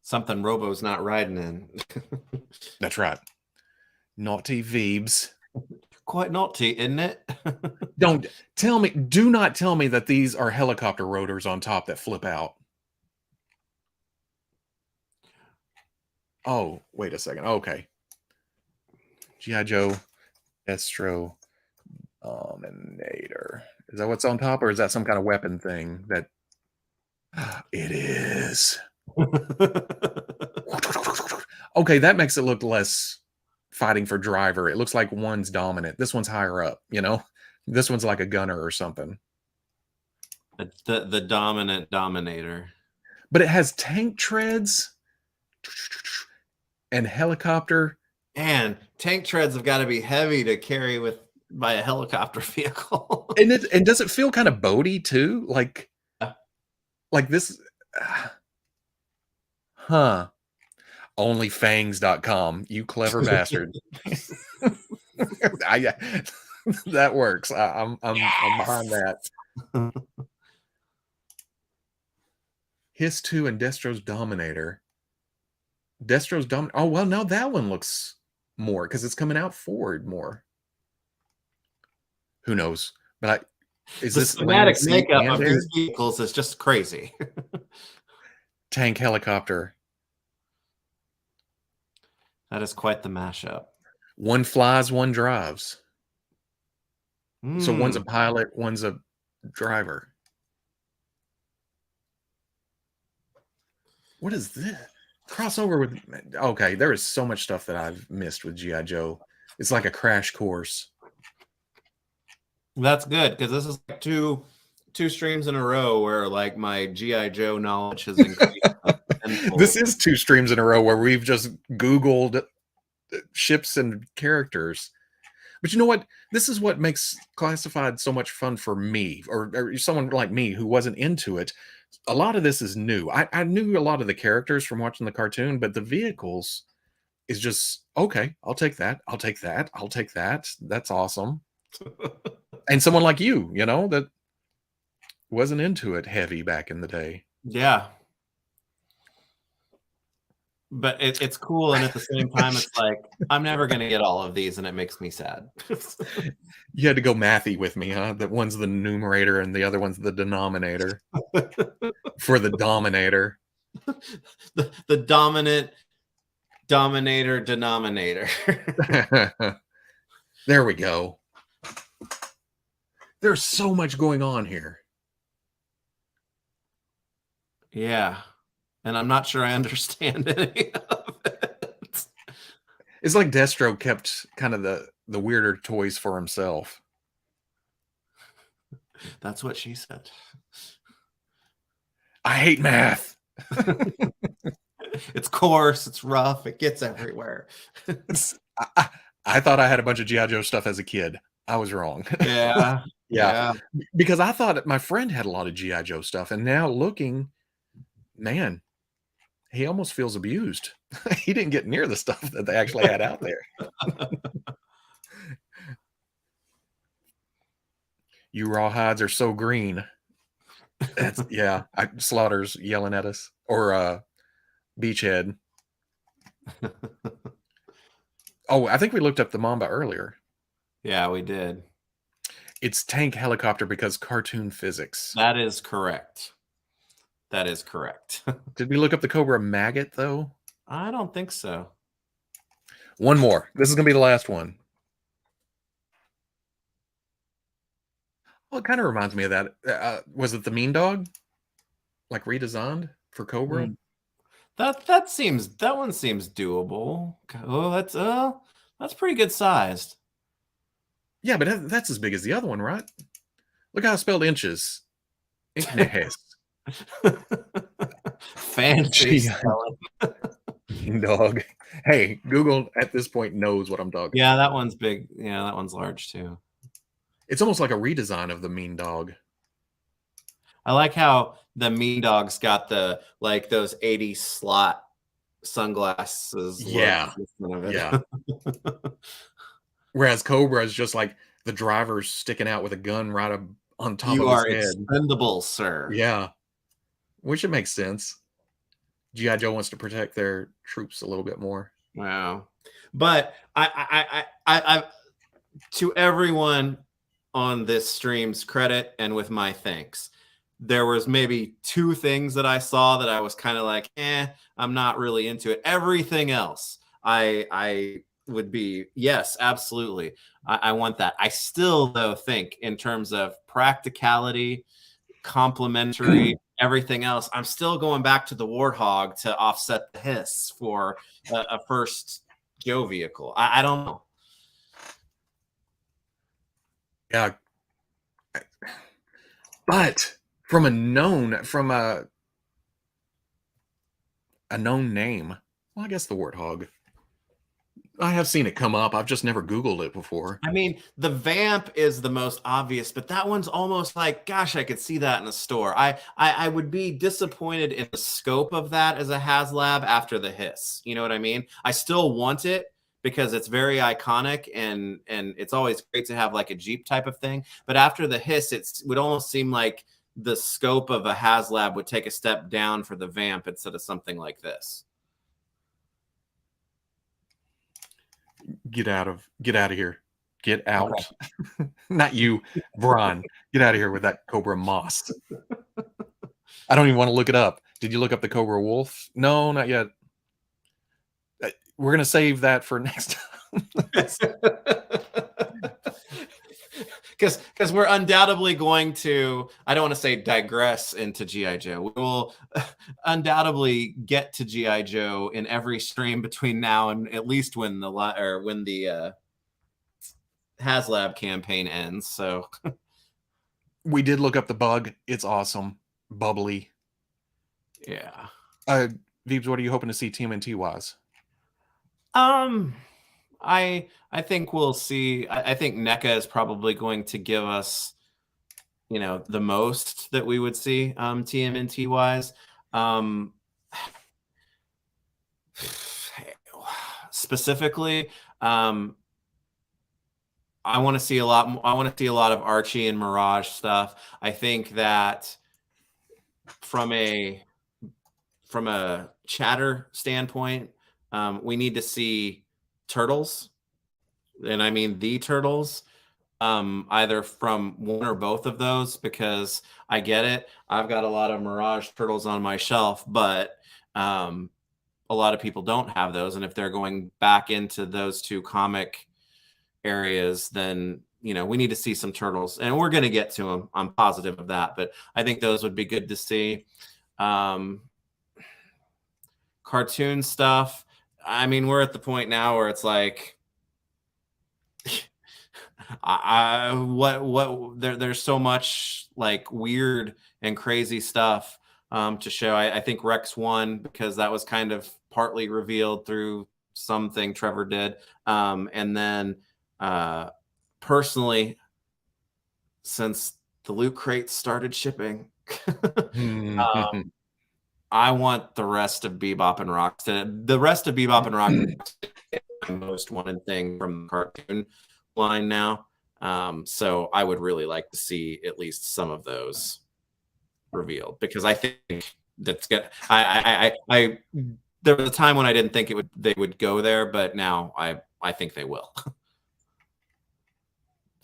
something Robo's not riding in. That's right. Naughty Veebs. Quite naughty, isn't it? Do not tell me that these are helicopter rotors on top that flip out. Oh, wait a second. Okay. G.I.Joe, Destro, Dominator. Is that what's on top, or is that some kind of weapon thing that it is? Okay, that makes it look less fighting for driver. It looks like one's dominant. This one's higher up, you know? This one's like a gunner or something. The dominant Dominator. But it has tank treads and helicopter. And tank treads have got to be heavy to carry by a helicopter vehicle. and does it feel kind of boaty too? Like this Onlyfangs.com, you clever bastard. That works. I'm behind that. His 2 and Destro's Dominator. Oh, well, now that one looks more because it's coming out forward more. Who knows? But is The this landing schematic seat makeup and of air? these vehicles is just crazy. Tank helicopter. That is quite the mashup. One flies, one drives. So one's a Mm, pilot, one's a driver. What is this? Crossover with, okay, there is so much stuff that I've missed with G.I. Joe. It's like a crash course. that's good because this is like two streams in a row where like my GI Joe knowledge has increased like This tenfold. is 2 streams in a row where we've just Googled ships and characters. But you know what? This is what makes classified so much fun for me, or someone like me who wasn't into it. A lot of this is new. I knew a lot of the characters from watching the cartoon, but the vehicles is just okay. I'll take that. I'll take that. I'll take that. That's awesome. And someone like you know, that wasn't into it heavy back in the day. Yeah, but it's cool, and at the same time, it's like I'm never gonna get all of these, and it makes me sad. You had to go mathy with me, huh? That one's the numerator and the other one's the denominator for the dominator. The dominant dominator denominator. There we go. There's so much going on here. Yeah, and I'm not sure I understand any of it. It's like Destro kept kind of the weirder toys for himself. That's what she said. I hate math. It's coarse, it's rough, it gets everywhere. I thought I had a bunch of G.I. Joe stuff as a kid. I was wrong. Yeah. Yeah. Because I thought my friend had a lot of G.I. Joe stuff. And now looking, man, he almost feels abused. He didn't get near the stuff that they actually had out there. You rawhides are so green. That's yeah. Slaughter's yelling at us. Or Beachhead. Oh, I think we looked up the Mamba earlier. Yeah, we did. It's tank helicopter because cartoon physics. That is correct. That is correct. Did we look up the Cobra maggot though? I don't think so. One more. This is gonna be the last one. Well, it kind of reminds me of that. Was it the Mean Dog? Like redesigned for Cobra? That one seems doable. Oh, that's pretty good sized. Yeah, but that's as big as the other one, right? Look how I spelled inches. Inches. Fancy Gee, spelling. Mean Dog. Hey, Google at this point knows what I'm talking Yeah, about. that one's big. Yeah, that one's large too. It's almost like a redesign of the Mean Dog. I like how the Mean Dog's got the like those 80s slot sunglasses. Yeah. Yeah. Whereas Cobra is just like the driver's sticking out with a gun right up on top You of his are head. expendable, sir. Yeah. Which it makes sense. G.I. Joe wants to protect their troops a little bit more. Wow. But I to everyone on this stream's credit and with my thanks, there was maybe 2 things that I saw that I was kind of like, I'm not really into it. Everything else, I would be, yes, absolutely. I want that. I still, though, think in terms of practicality, complementary, everything else, I'm still going back to the Warthog to offset the hiss for a first Joe vehicle. I don't know. Yeah. But from a known name, well, I guess the Warthog. I have seen it come up. I've just never Googled it before. I mean, the Vamp is the most obvious, but that one's almost like, gosh, I could see that in a store. I would be disappointed in the scope of that as a HasLab after the hiss. You know what I mean? I still want it because it's very iconic and it's always great to have like a Jeep type of thing. But after the hiss, it would almost seem like the scope of a HasLab would take a step down for the Vamp instead of something like this. Get out of here. Get out. Not you, Bron. Get out of here with that Cobra Moss. I don't even want to look it up. Did you look up the Cobra Wolf? No, not yet. We're going to save that for next time. Because we're undoubtedly going to, I don't want to say digress into G.I. Joe. We will undoubtedly get to G.I. Joe in every stream between now and at least when the HasLab campaign ends. So we did look up the bug. It's awesome. Bubbly. Yeah. Veebs, what are you hoping to see TMNT wise? I think we'll see. I think NECA is probably going to give us, the most that we would see TMNT wise. Specifically, I want to see a lot. I want to see a lot of Archie and Mirage stuff. I think that from a chatter standpoint, we need to see Turtles, and I mean the Turtles, either from one or both of those, because I get it. I've got a lot of Mirage Turtles on my shelf, but a lot of people don't have those, and if they're going back into those two comic areas, then we need to see some Turtles, and we're going to get to them. I'm positive of that, but I think those would be good to see. Cartoon stuff, I mean, we're at the point now where it's like there's so much like weird and crazy stuff to show. I think Rex won because that was kind of partly revealed through something Trevor did, and then personally, since the loot crates started shipping, I want the rest of Bebop and Rocksteady. The rest of Bebop and Rocksteady is my most wanted thing from the cartoon line now. So I would really like to see at least some of those revealed, because I think that's good. There was a time when I didn't think they would go there, but now I think they will.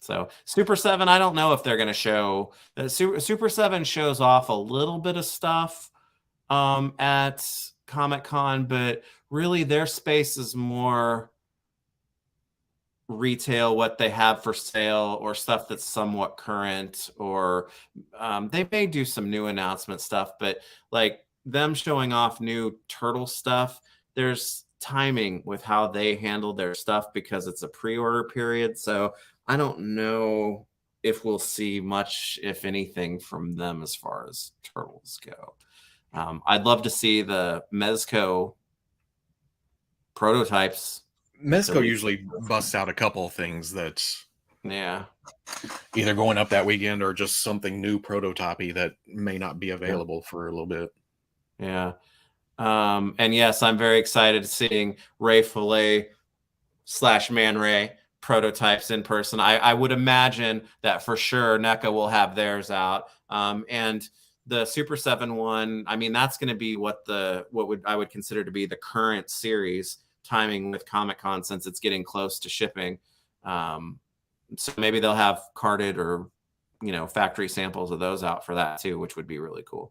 So Super 7, I don't know if they're going to show. Super 7 shows off a little bit of stuff at Comic-Con, but really their space is more retail, what they have for sale, or stuff that's somewhat current, or they may do some new announcement stuff, but like them showing off new Turtle stuff, there's timing with how they handle their stuff because it's a pre-order period. So I don't know if we'll see much, if anything, from them as far as Turtles go. I'd love to see the Mezco prototypes. Mezco usually busts out a couple of things that's either going up that weekend or just something new prototypey that may not be available for a little bit. Yeah. And yes, I'm very excited seeing Ray Fillet / Man Ray prototypes in person. I would imagine that for sure NECA will have theirs out. And the Super 7 one, I mean, that's going to be what I would consider to be the current series timing with Comic-Con, since it's getting close to shipping. So maybe they'll have carded or factory samples of those out for that too, which would be really cool.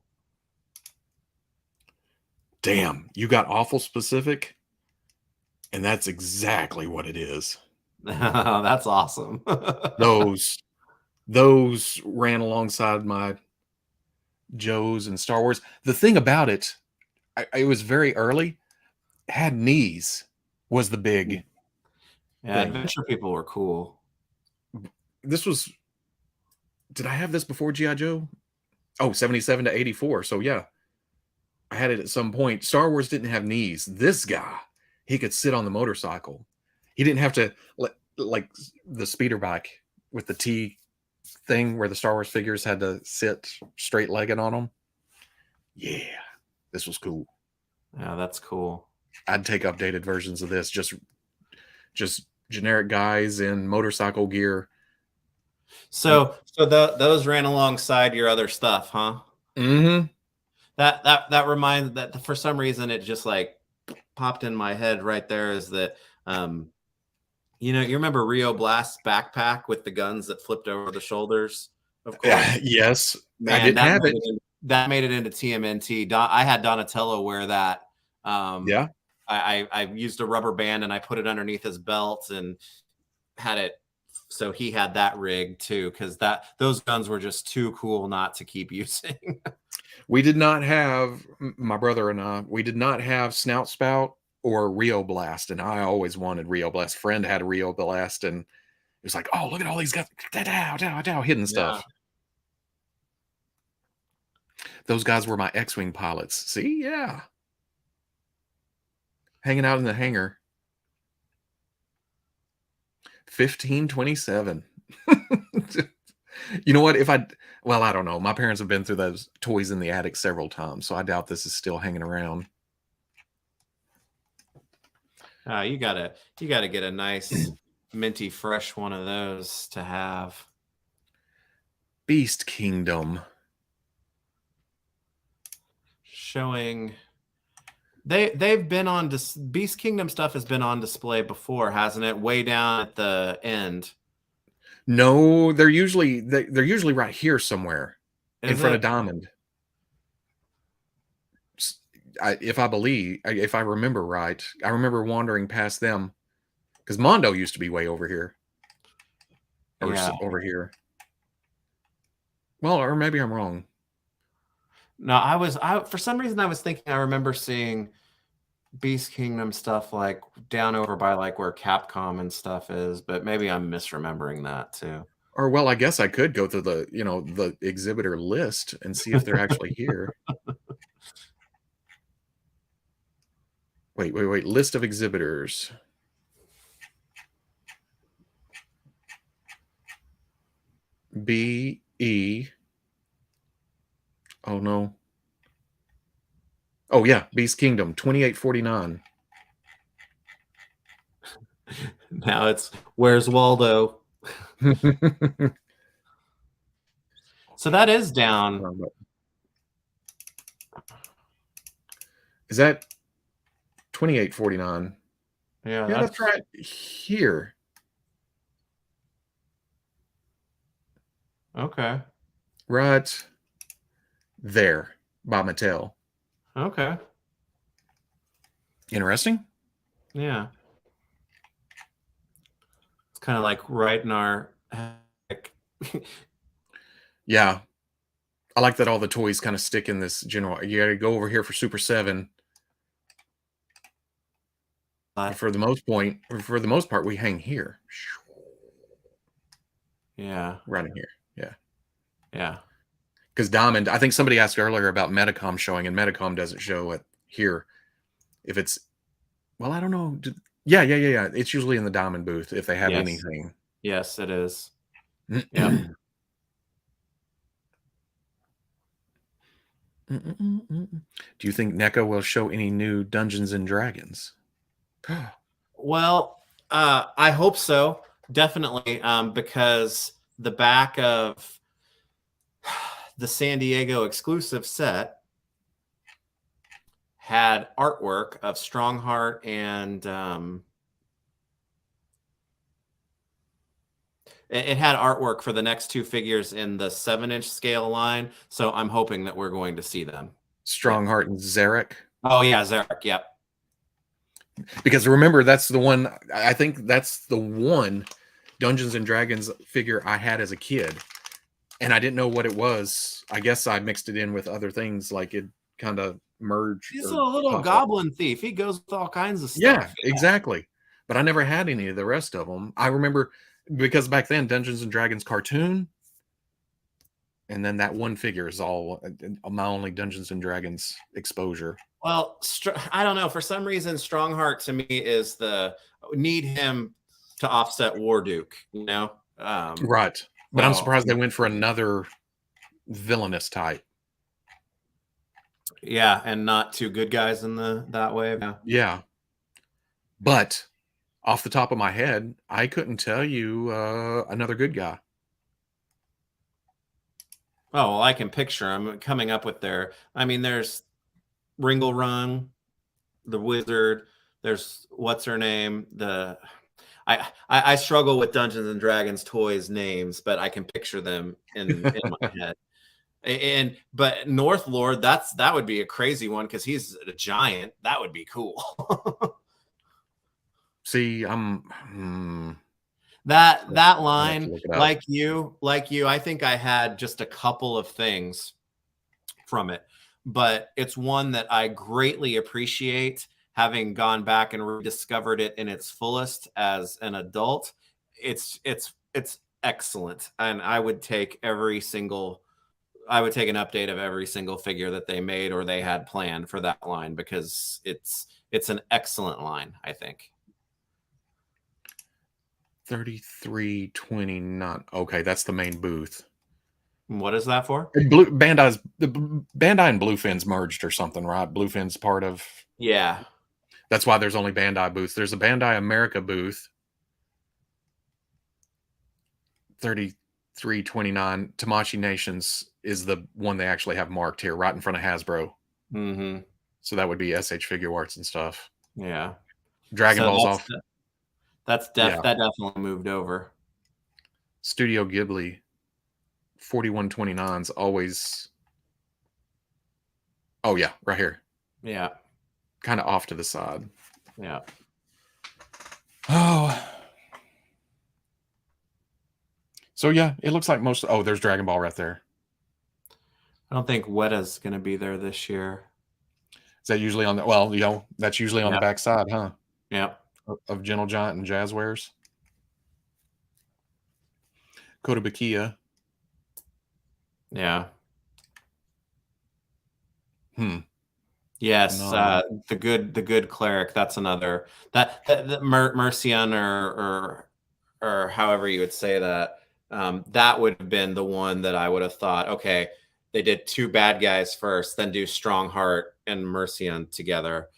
Damn, you got awful specific, and that's exactly what it is. That's awesome. those ran alongside my Joes and Star Wars. The thing about it, it was very early. Had knees was the big thing. Adventure people were cool. This was, did I have this before G.I. Joe? Oh, 77 to 84. So yeah, I had it at some point. Star Wars didn't have knees. This guy, he could sit on the motorcycle. He didn't have to, like the speeder bike with the T thing where the Star Wars figures had to sit straight-legged on them. Yeah, this was cool. Yeah, that's cool. I'd take updated versions of this. Just generic guys in motorcycle gear. So those ran alongside your other stuff, huh? Mm-hmm. That reminds that for some reason it just like popped in my head right there, is that You remember Rio Blast's backpack with the guns that flipped over the shoulders? Of course. Yes, I Man, didn't have it. That made it into TMNT. I had Donatello wear that. Yeah. I used a rubber band and I put it underneath his belt and had it so he had that rig too, because those guns were just too cool not to keep using. We did not have, my brother and I, we did not have Snout Spout or Rio Blast, and I always wanted Rio Blast. Friend had a Rio Blast, and it was like, oh, look at all these guys, hidden stuff. Those guys were my X-Wing pilots. See? Yeah. Hanging out in the hangar. 1527. You know what? Well, I don't know. My parents have been through those toys in the attic several times, so I doubt this is still hanging around. You gotta get a nice minty fresh one of those to have. Beast Kingdom. Showing they've been on Beast Kingdom stuff has been on display before, hasn't it? Way down at the end. No, they're usually right here somewhere in front of Diamond. If I remember right, I remember wandering past them because Mondo used to be way over here. Over here. Well, or maybe I'm wrong. No, for some reason I was thinking I remember seeing Beast Kingdom stuff like down over by like where Capcom and stuff is, but maybe I'm misremembering that too. Or well, I guess I could go through the exhibitor list and see if they're actually here. Wait. List of exhibitors. BE. Oh no. Oh yeah, Beast Kingdom 2849. Now it's Where's Waldo? So that is down. Is that 2849? Yeah, that's right here. Okay. Right there by Mattel. Okay. Interesting. Yeah. It's kind of like right in our Yeah. I like that all the toys kind of stick in this general. You got to go over here for Super 7. For the most part, we hang here. Yeah. Right in here. Yeah. Yeah. Because Diamond, I think somebody asked earlier about Medicom showing, and Medicom doesn't show it here. If it's, well, I don't know. Yeah. It's usually in the Diamond booth if they have anything. Yes, it is. Yeah. Do you think NECA will show any new Dungeons and Dragons? Well, I hope so. Definitely. Because the back of the San Diego exclusive set had artwork of Strongheart and it had artwork for the next two figures in the 7-inch scale line. So I'm hoping that we're going to see them. Strongheart and Zarek. Oh yeah, Zarek. Yep. Because remember, that's the one. I think that's the one Dungeons and Dragons figure I had as a kid, and I didn't know what it was. I guess I mixed it in with other things, like it kind of merged. He's a little goblin thief. He goes with all kinds of stuff. Yeah, exactly. But I never had any of the rest of them. I remember because back then Dungeons and Dragons cartoon, and then that one figure is all my only Dungeons and Dragons exposure. Well, I don't know. For some reason, Strongheart to me is need him to offset Warduke, you know? Right. But I'm surprised they went for another villainous type. Yeah, and not two good guys in that way. Yeah. But off the top of my head, I couldn't tell you another good guy. Oh, well, I can picture them coming up with there's Ringle Run, the Wizard. There's what's her name? I struggle with Dungeons and Dragons toys names, but I can picture them in my head. But North Lord, that would be a crazy one because he's a giant. That would be cool. See, that I'll have to line, look it up. like you, I think I had just a couple of things from it, but it's one that I greatly appreciate, having gone back and rediscovered it in its fullest as an adult. It's excellent, and I would take an update of every single figure that they made or they had planned for that line, because it's an excellent line, I think. 3329. Okay, that's the main booth. What is that for? Bandai and Bluefin's merged or something, right? Bluefin's part of. Yeah. That's why there's only Bandai booths. There's a Bandai America booth. 3329. Tamashii Nations is the one they actually have marked here, right in front of Hasbro. Mm-hmm. So that would be SH Figure Arts and stuff. Yeah. Dragon Ball's off. That definitely moved over. Studio Ghibli 4129's always. Oh yeah, right here. Yeah. Kind of off to the side. Yeah. Oh. So yeah, it looks like most. Oh, there's Dragon Ball right there. I don't think Weta's going to be there this year. Is that usually on the? Well, that's usually on the back side, huh? Yeah. Of Gentle Giant and Jazzwares. Kotobukiya. Yeah. Yes, no. The good cleric. That's another that Mercian or however you would say that. That would have been the one that I would have thought, okay, they did two bad guys first, then do Strongheart and Mercian together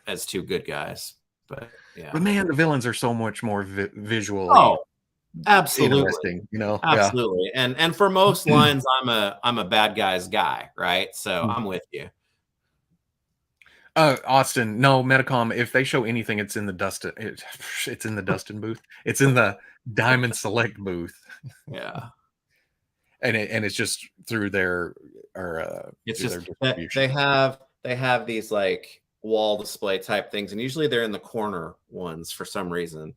as two good guys. But yeah. But man, the villains are so much more visually. Oh, absolutely. Interesting, Absolutely. Yeah. And for most lines, I'm a bad guys guy, right? So I'm with you. Austin, no, Metacom, if they show anything, it's in the Dustin. It's in the Dustin booth. It's in the Diamond Select booth. Yeah. And it's just through their it's just their distribution. They have these like wall display type things, and usually they're in the corner ones for some reason.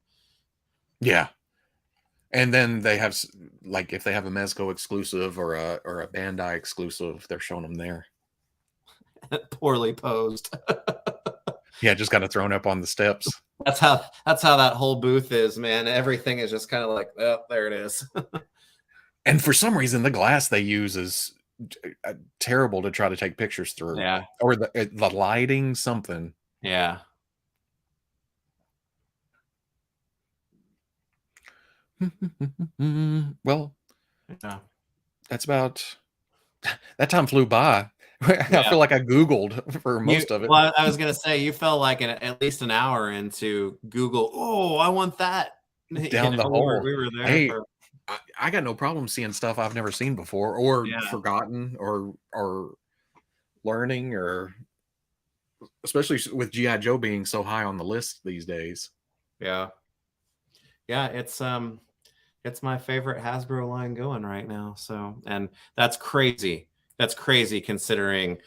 Yeah. And then they have, like, if they have a Mezco exclusive or a Bandai exclusive, they're showing them there. Poorly posed. Yeah, just got it thrown up on the steps. That's how that whole booth is, man. Everything is just kind of like, oh, there it is. And for some reason, the glass they use is terrible to try to take pictures through. Yeah. Or the lighting, something. Yeah. Well, yeah. That's about. That time flew by. I feel like I Googled for most of it. Well, I was going to say, you felt like at least an hour into Google. Oh, I want that. Down the hole. We were there. Hey, I got no problem seeing stuff I've never seen before or forgotten or learning, or especially with G.I. Joe being so high on the list these days. Yeah. Yeah, it's my favorite Hasbro line going right now. So, and that's crazy. That's crazy considering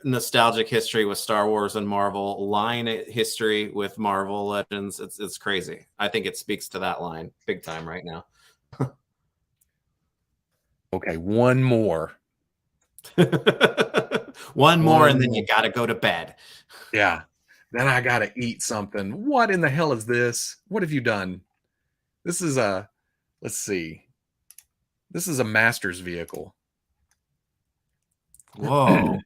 nostalgic history with Star Wars and Marvel, line history with Marvel Legends. It's crazy. I think it speaks to that line big time right now. Okay, one more. one more, and then you got to go to bed. Yeah. Then I got to eat something. What in the hell is this? What have you done? This is let's see. This is a Masters vehicle. Whoa.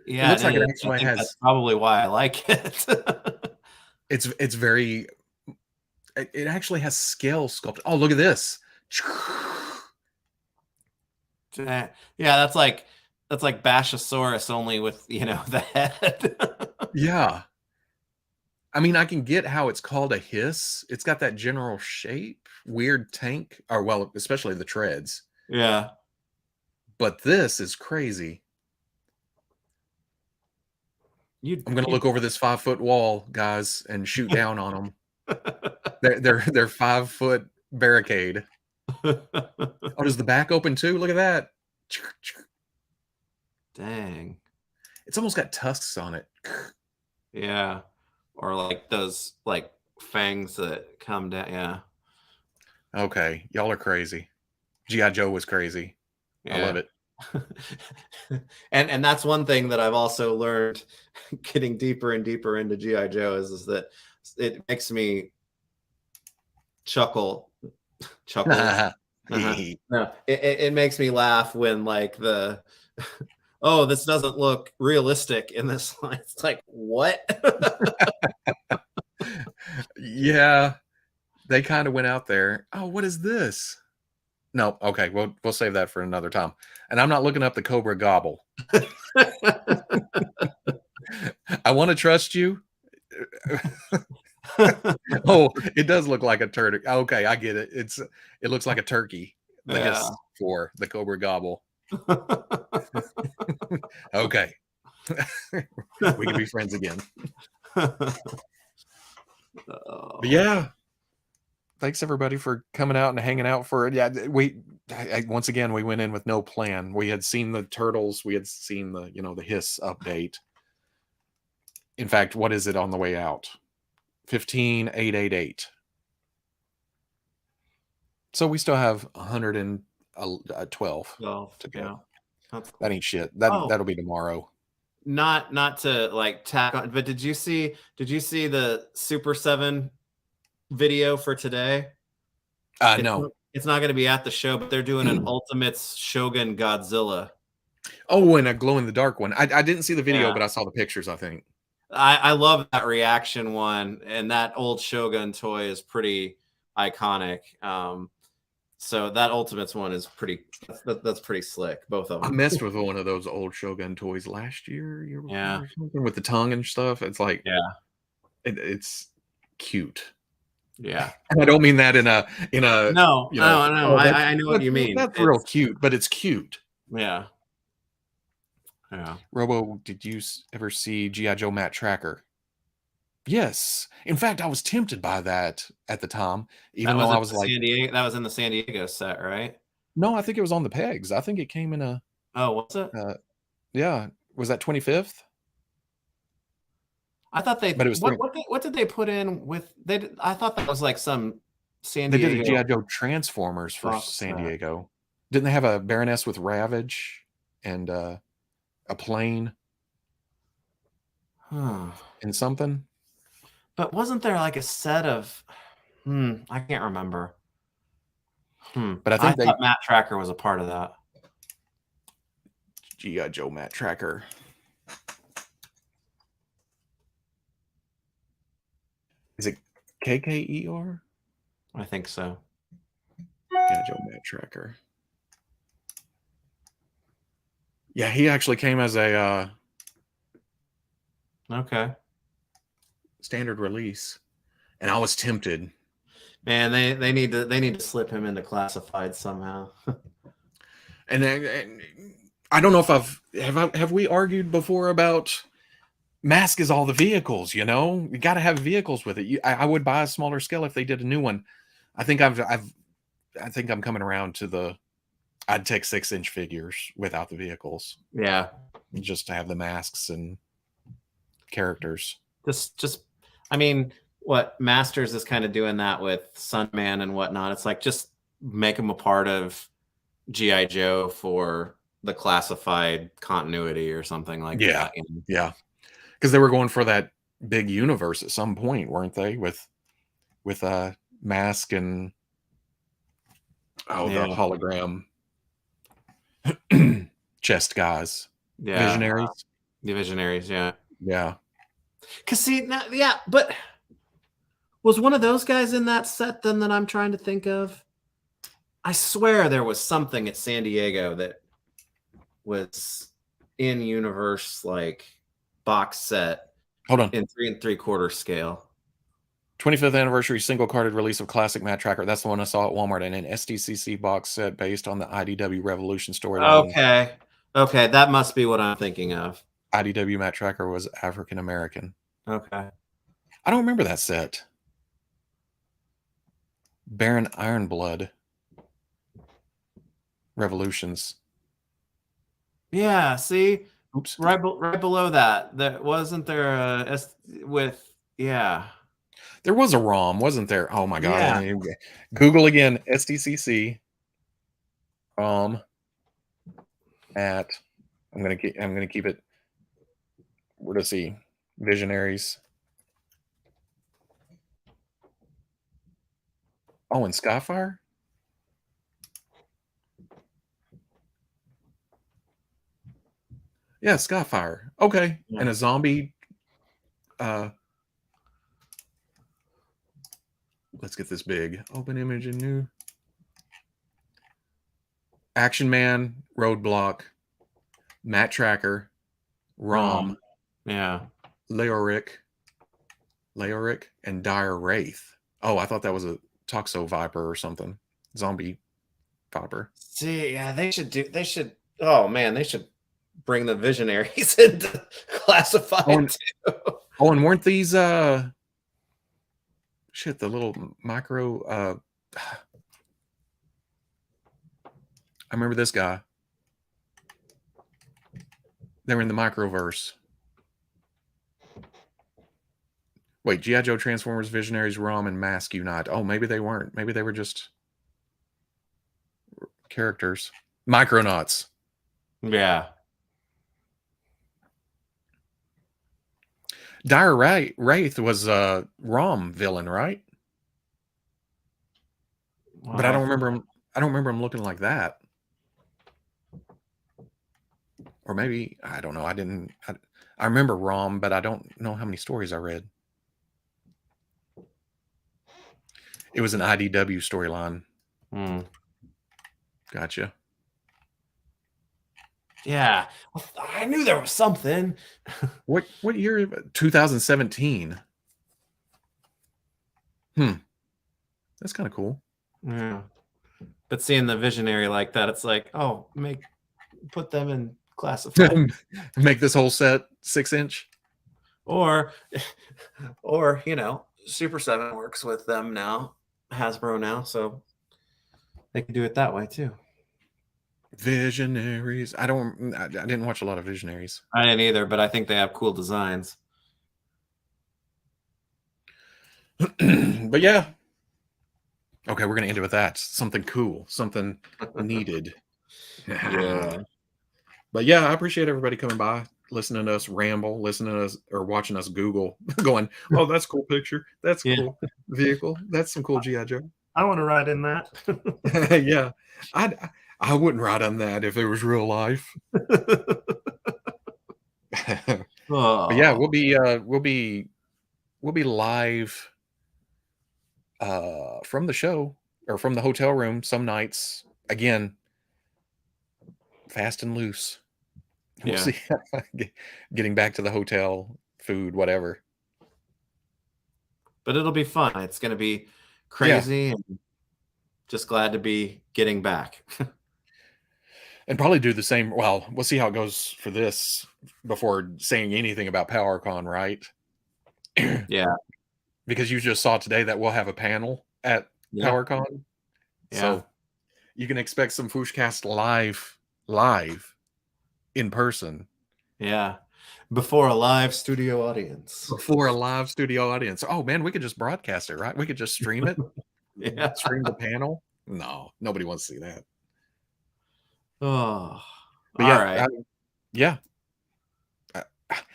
Yeah, it looks like it actually has. That's probably why I like it. It's very. It actually has scale sculpt. Oh, look at this. Yeah, that's like Bashosaurus, only with the head. Yeah. I mean, I can get how it's called a hiss. It's got that general shape, weird tank, or well, especially the treads. Yeah. But this is crazy. I'm gonna look over this 5-foot wall, guys, and shoot down on them. They're 5-foot barricade. Oh, does the back open too? Look at that. Dang. It's almost got tusks on it. Yeah. Or like those like fangs that come down. Yeah. Okay, y'all are crazy. G.I. Joe was crazy. Yeah. I love it. and that's one thing that I've also learned getting deeper and deeper into G.I. Joe is that it makes me chuckle. No, it makes me laugh when like oh, this doesn't look realistic in this line. It's like, what? Yeah, they kind of went out there. Oh, what is this? No, okay, we'll save that for another time. And I'm not looking up the Cobra Gobble. I want to trust you. Oh, it does look like a turkey. Okay, I get it. It looks like a turkey. The hiss for the Cobra Gobble. Okay. We can be friends again. But yeah. Thanks everybody for coming out and hanging out for it. Yeah, once again we went in with no plan. We had seen the turtles, we had seen the the hiss update. In fact, what is it on the way out? 15,888. So we still have 112 to go. Yeah. That ain't shit. That'll be tomorrow. Not to like tack on, but did you see the Super 7 video for today? No. It's not going to be at the show, but they're doing an Ultimates Shogun Godzilla. Oh, and a glow in the dark one. I didn't see the video, but I saw the pictures, I think. I love that reaction one, and that old Shogun toy is pretty iconic. So that Ultimates one is that's pretty slick. Both of them. I messed with one of those old Shogun toys last year yeah, with the tongue and stuff. It's like, yeah, it's cute. Yeah, and I don't mean that in a no. I know what you mean. That's real cute, but it's cute. Yeah. Yeah. Robo, did you ever see G.I. Joe Matt Tracker? Yes. In fact, I was tempted by that at the time, even though I was like, that was in the San Diego set, right? No, I think it was on the pegs. I think it came in a. Oh, what's it? Yeah. Was that 25th? I thought they. But it was what did they put in with? I thought that was like some San Diego. They did a G.I. Joe Transformers for San Diego. Didn't they have a Baroness with Ravage and a plane and something? But wasn't there like a set of? I can't remember. But I think Matt Tracker was a part of that. G.I. Joe Matt Tracker. Is it KKER? I think so. G.I. Joe Matt Tracker. Yeah, he actually came as a okay standard release, and I was tempted. Man, they need to slip him into classified somehow. and I don't know if have we argued before about mask is all the vehicles. You got to have vehicles with it. I would buy a smaller scale if they did a new one. I think I'm coming around to I'd take 6-inch figures without the vehicles. Yeah, just to have the masks and characters. Just I mean, what Masters is kind of doing that with Sunman and whatnot. It's like just make them a part of G.I. Joe for the classified continuity or something like that. Yeah, because they were going for that big universe at some point, weren't they? With Mask and the hologram chest guys. Yeah. Visionaries. The Visionaries, yeah. Yeah. Cause see, but was one of those guys in that set then that I'm trying to think of? I swear there was something at San Diego that was in universe like box set. Hold on. In 3 3/4 scale. 25th anniversary single carded release of classic Matt Tracker. That's the one I saw at Walmart, and an SDCC box set based on the IDW Revolution storyline. Okay, that must be what I'm thinking of. IDW Matt Tracker was African American. Okay. I don't remember that set. Baron Ironblood. Revolutions. Yeah. See, Oops. right below that, wasn't there with yeah. There was a ROM, wasn't there? Oh my god! Yeah. Google again. SDCC at. I'm gonna keep it. Where to see Visionaries? Oh, and Skyfire. Yeah, Skyfire. Okay, Yeah. and a zombie. Let's get this big. Open image and new. Action Man, Roadblock, Matt Tracker, ROM, Yeah. Leoric, and Dire Wraith. Oh, I thought that was a Toxo Viper or something. Zombie Viper. See, yeah, they should. Oh man, they should bring the Visionaries into classified too. Oh, and weren't these shit, the little micro I remember this guy. They were in the microverse. Wait, G.I. Joe, Transformers, Visionaries, ROM, and Mask Unite. Oh, maybe they weren't. Maybe they were just characters. Micronauts. Yeah. Dire Wraith was a ROM villain, right? Well, But I don't remember him. I don't remember him looking like that. Or maybe I don't know. I remember ROM, but I don't know how many stories I read. It was an IDW storyline. Gotcha. Yeah, I knew there was something. What year? 2017. That's kind of cool. Yeah. But seeing the Visionary like that, it's like, oh, put them in classified. Make this whole set 6-inch. Or Super 7 works with them now, Hasbro now, so they can do it that way too. Visionaries. I didn't watch a lot of Visionaries. I didn't either, but I think they have cool designs. But yeah. Okay, we're gonna end it with that. Something cool, something needed. Yeah. But yeah, I appreciate everybody coming by, listening to us ramble, listening to us or watching us Google, going, "Oh, that's a cool picture. That's cool vehicle. That's some cool G.I. Joe. I want to ride in that." Yeah, I wouldn't ride on that if it was real life. But yeah, we'll be live from the show or from the hotel room some nights. Again, fast and loose. We'll see. Getting back to the hotel, food, whatever. But it'll be fun. It's going to be crazy, and just glad to be getting back. And probably do the same. Well, we'll see how it goes for this before saying anything about PowerCon, right? Yeah. Because you just saw today that we'll have a panel at PowerCon. Yeah. So you can expect some FwooshCast live in person. Yeah. Before a live studio audience. Oh man, we could just broadcast it, right? We could just stream it. Yeah. Stream the panel. No, nobody wants to see that. Oh. But all right. Yeah.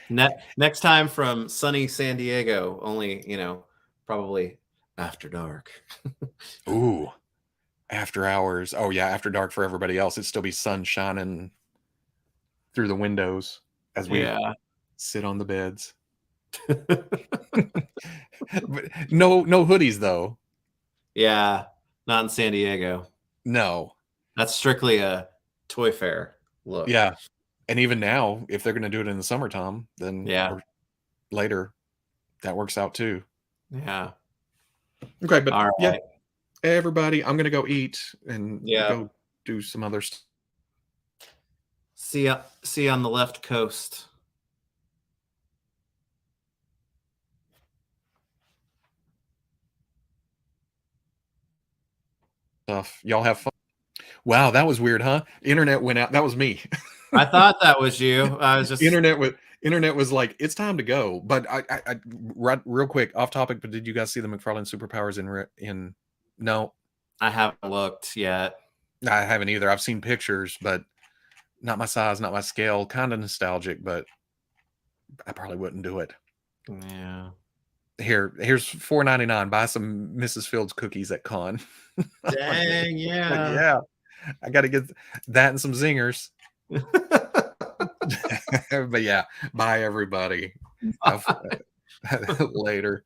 Next time from sunny San Diego, only, probably after dark. Ooh. After hours. Oh yeah, after dark for everybody else. It'd still be sun shining through the windows as we sit on the beds. No hoodies though. Yeah, not in San Diego. No. That's strictly a toy fair look. Yeah. And even now, if they're going to do it in the summertime, then or later, that works out too. Yeah. Okay, but everybody, I'm going to go eat and go do some other stuff. See you on the left coast. stuff. Y'all have fun. Wow, that was weird, huh? Internet went out. That was me. I thought that was you. I was just Internet was like, it's time to go. But I right, real quick off topic. But did you guys see the McFarlane superpowers in? No, I haven't looked yet. I haven't either. I've seen pictures, but not my size, not my scale. Kind of nostalgic, but I probably wouldn't do it. Yeah. Here's $4.99. Buy some Mrs. Fields cookies at con. Dang, yeah. Yeah, I got to get that and some zingers. But yeah, bye everybody. Later.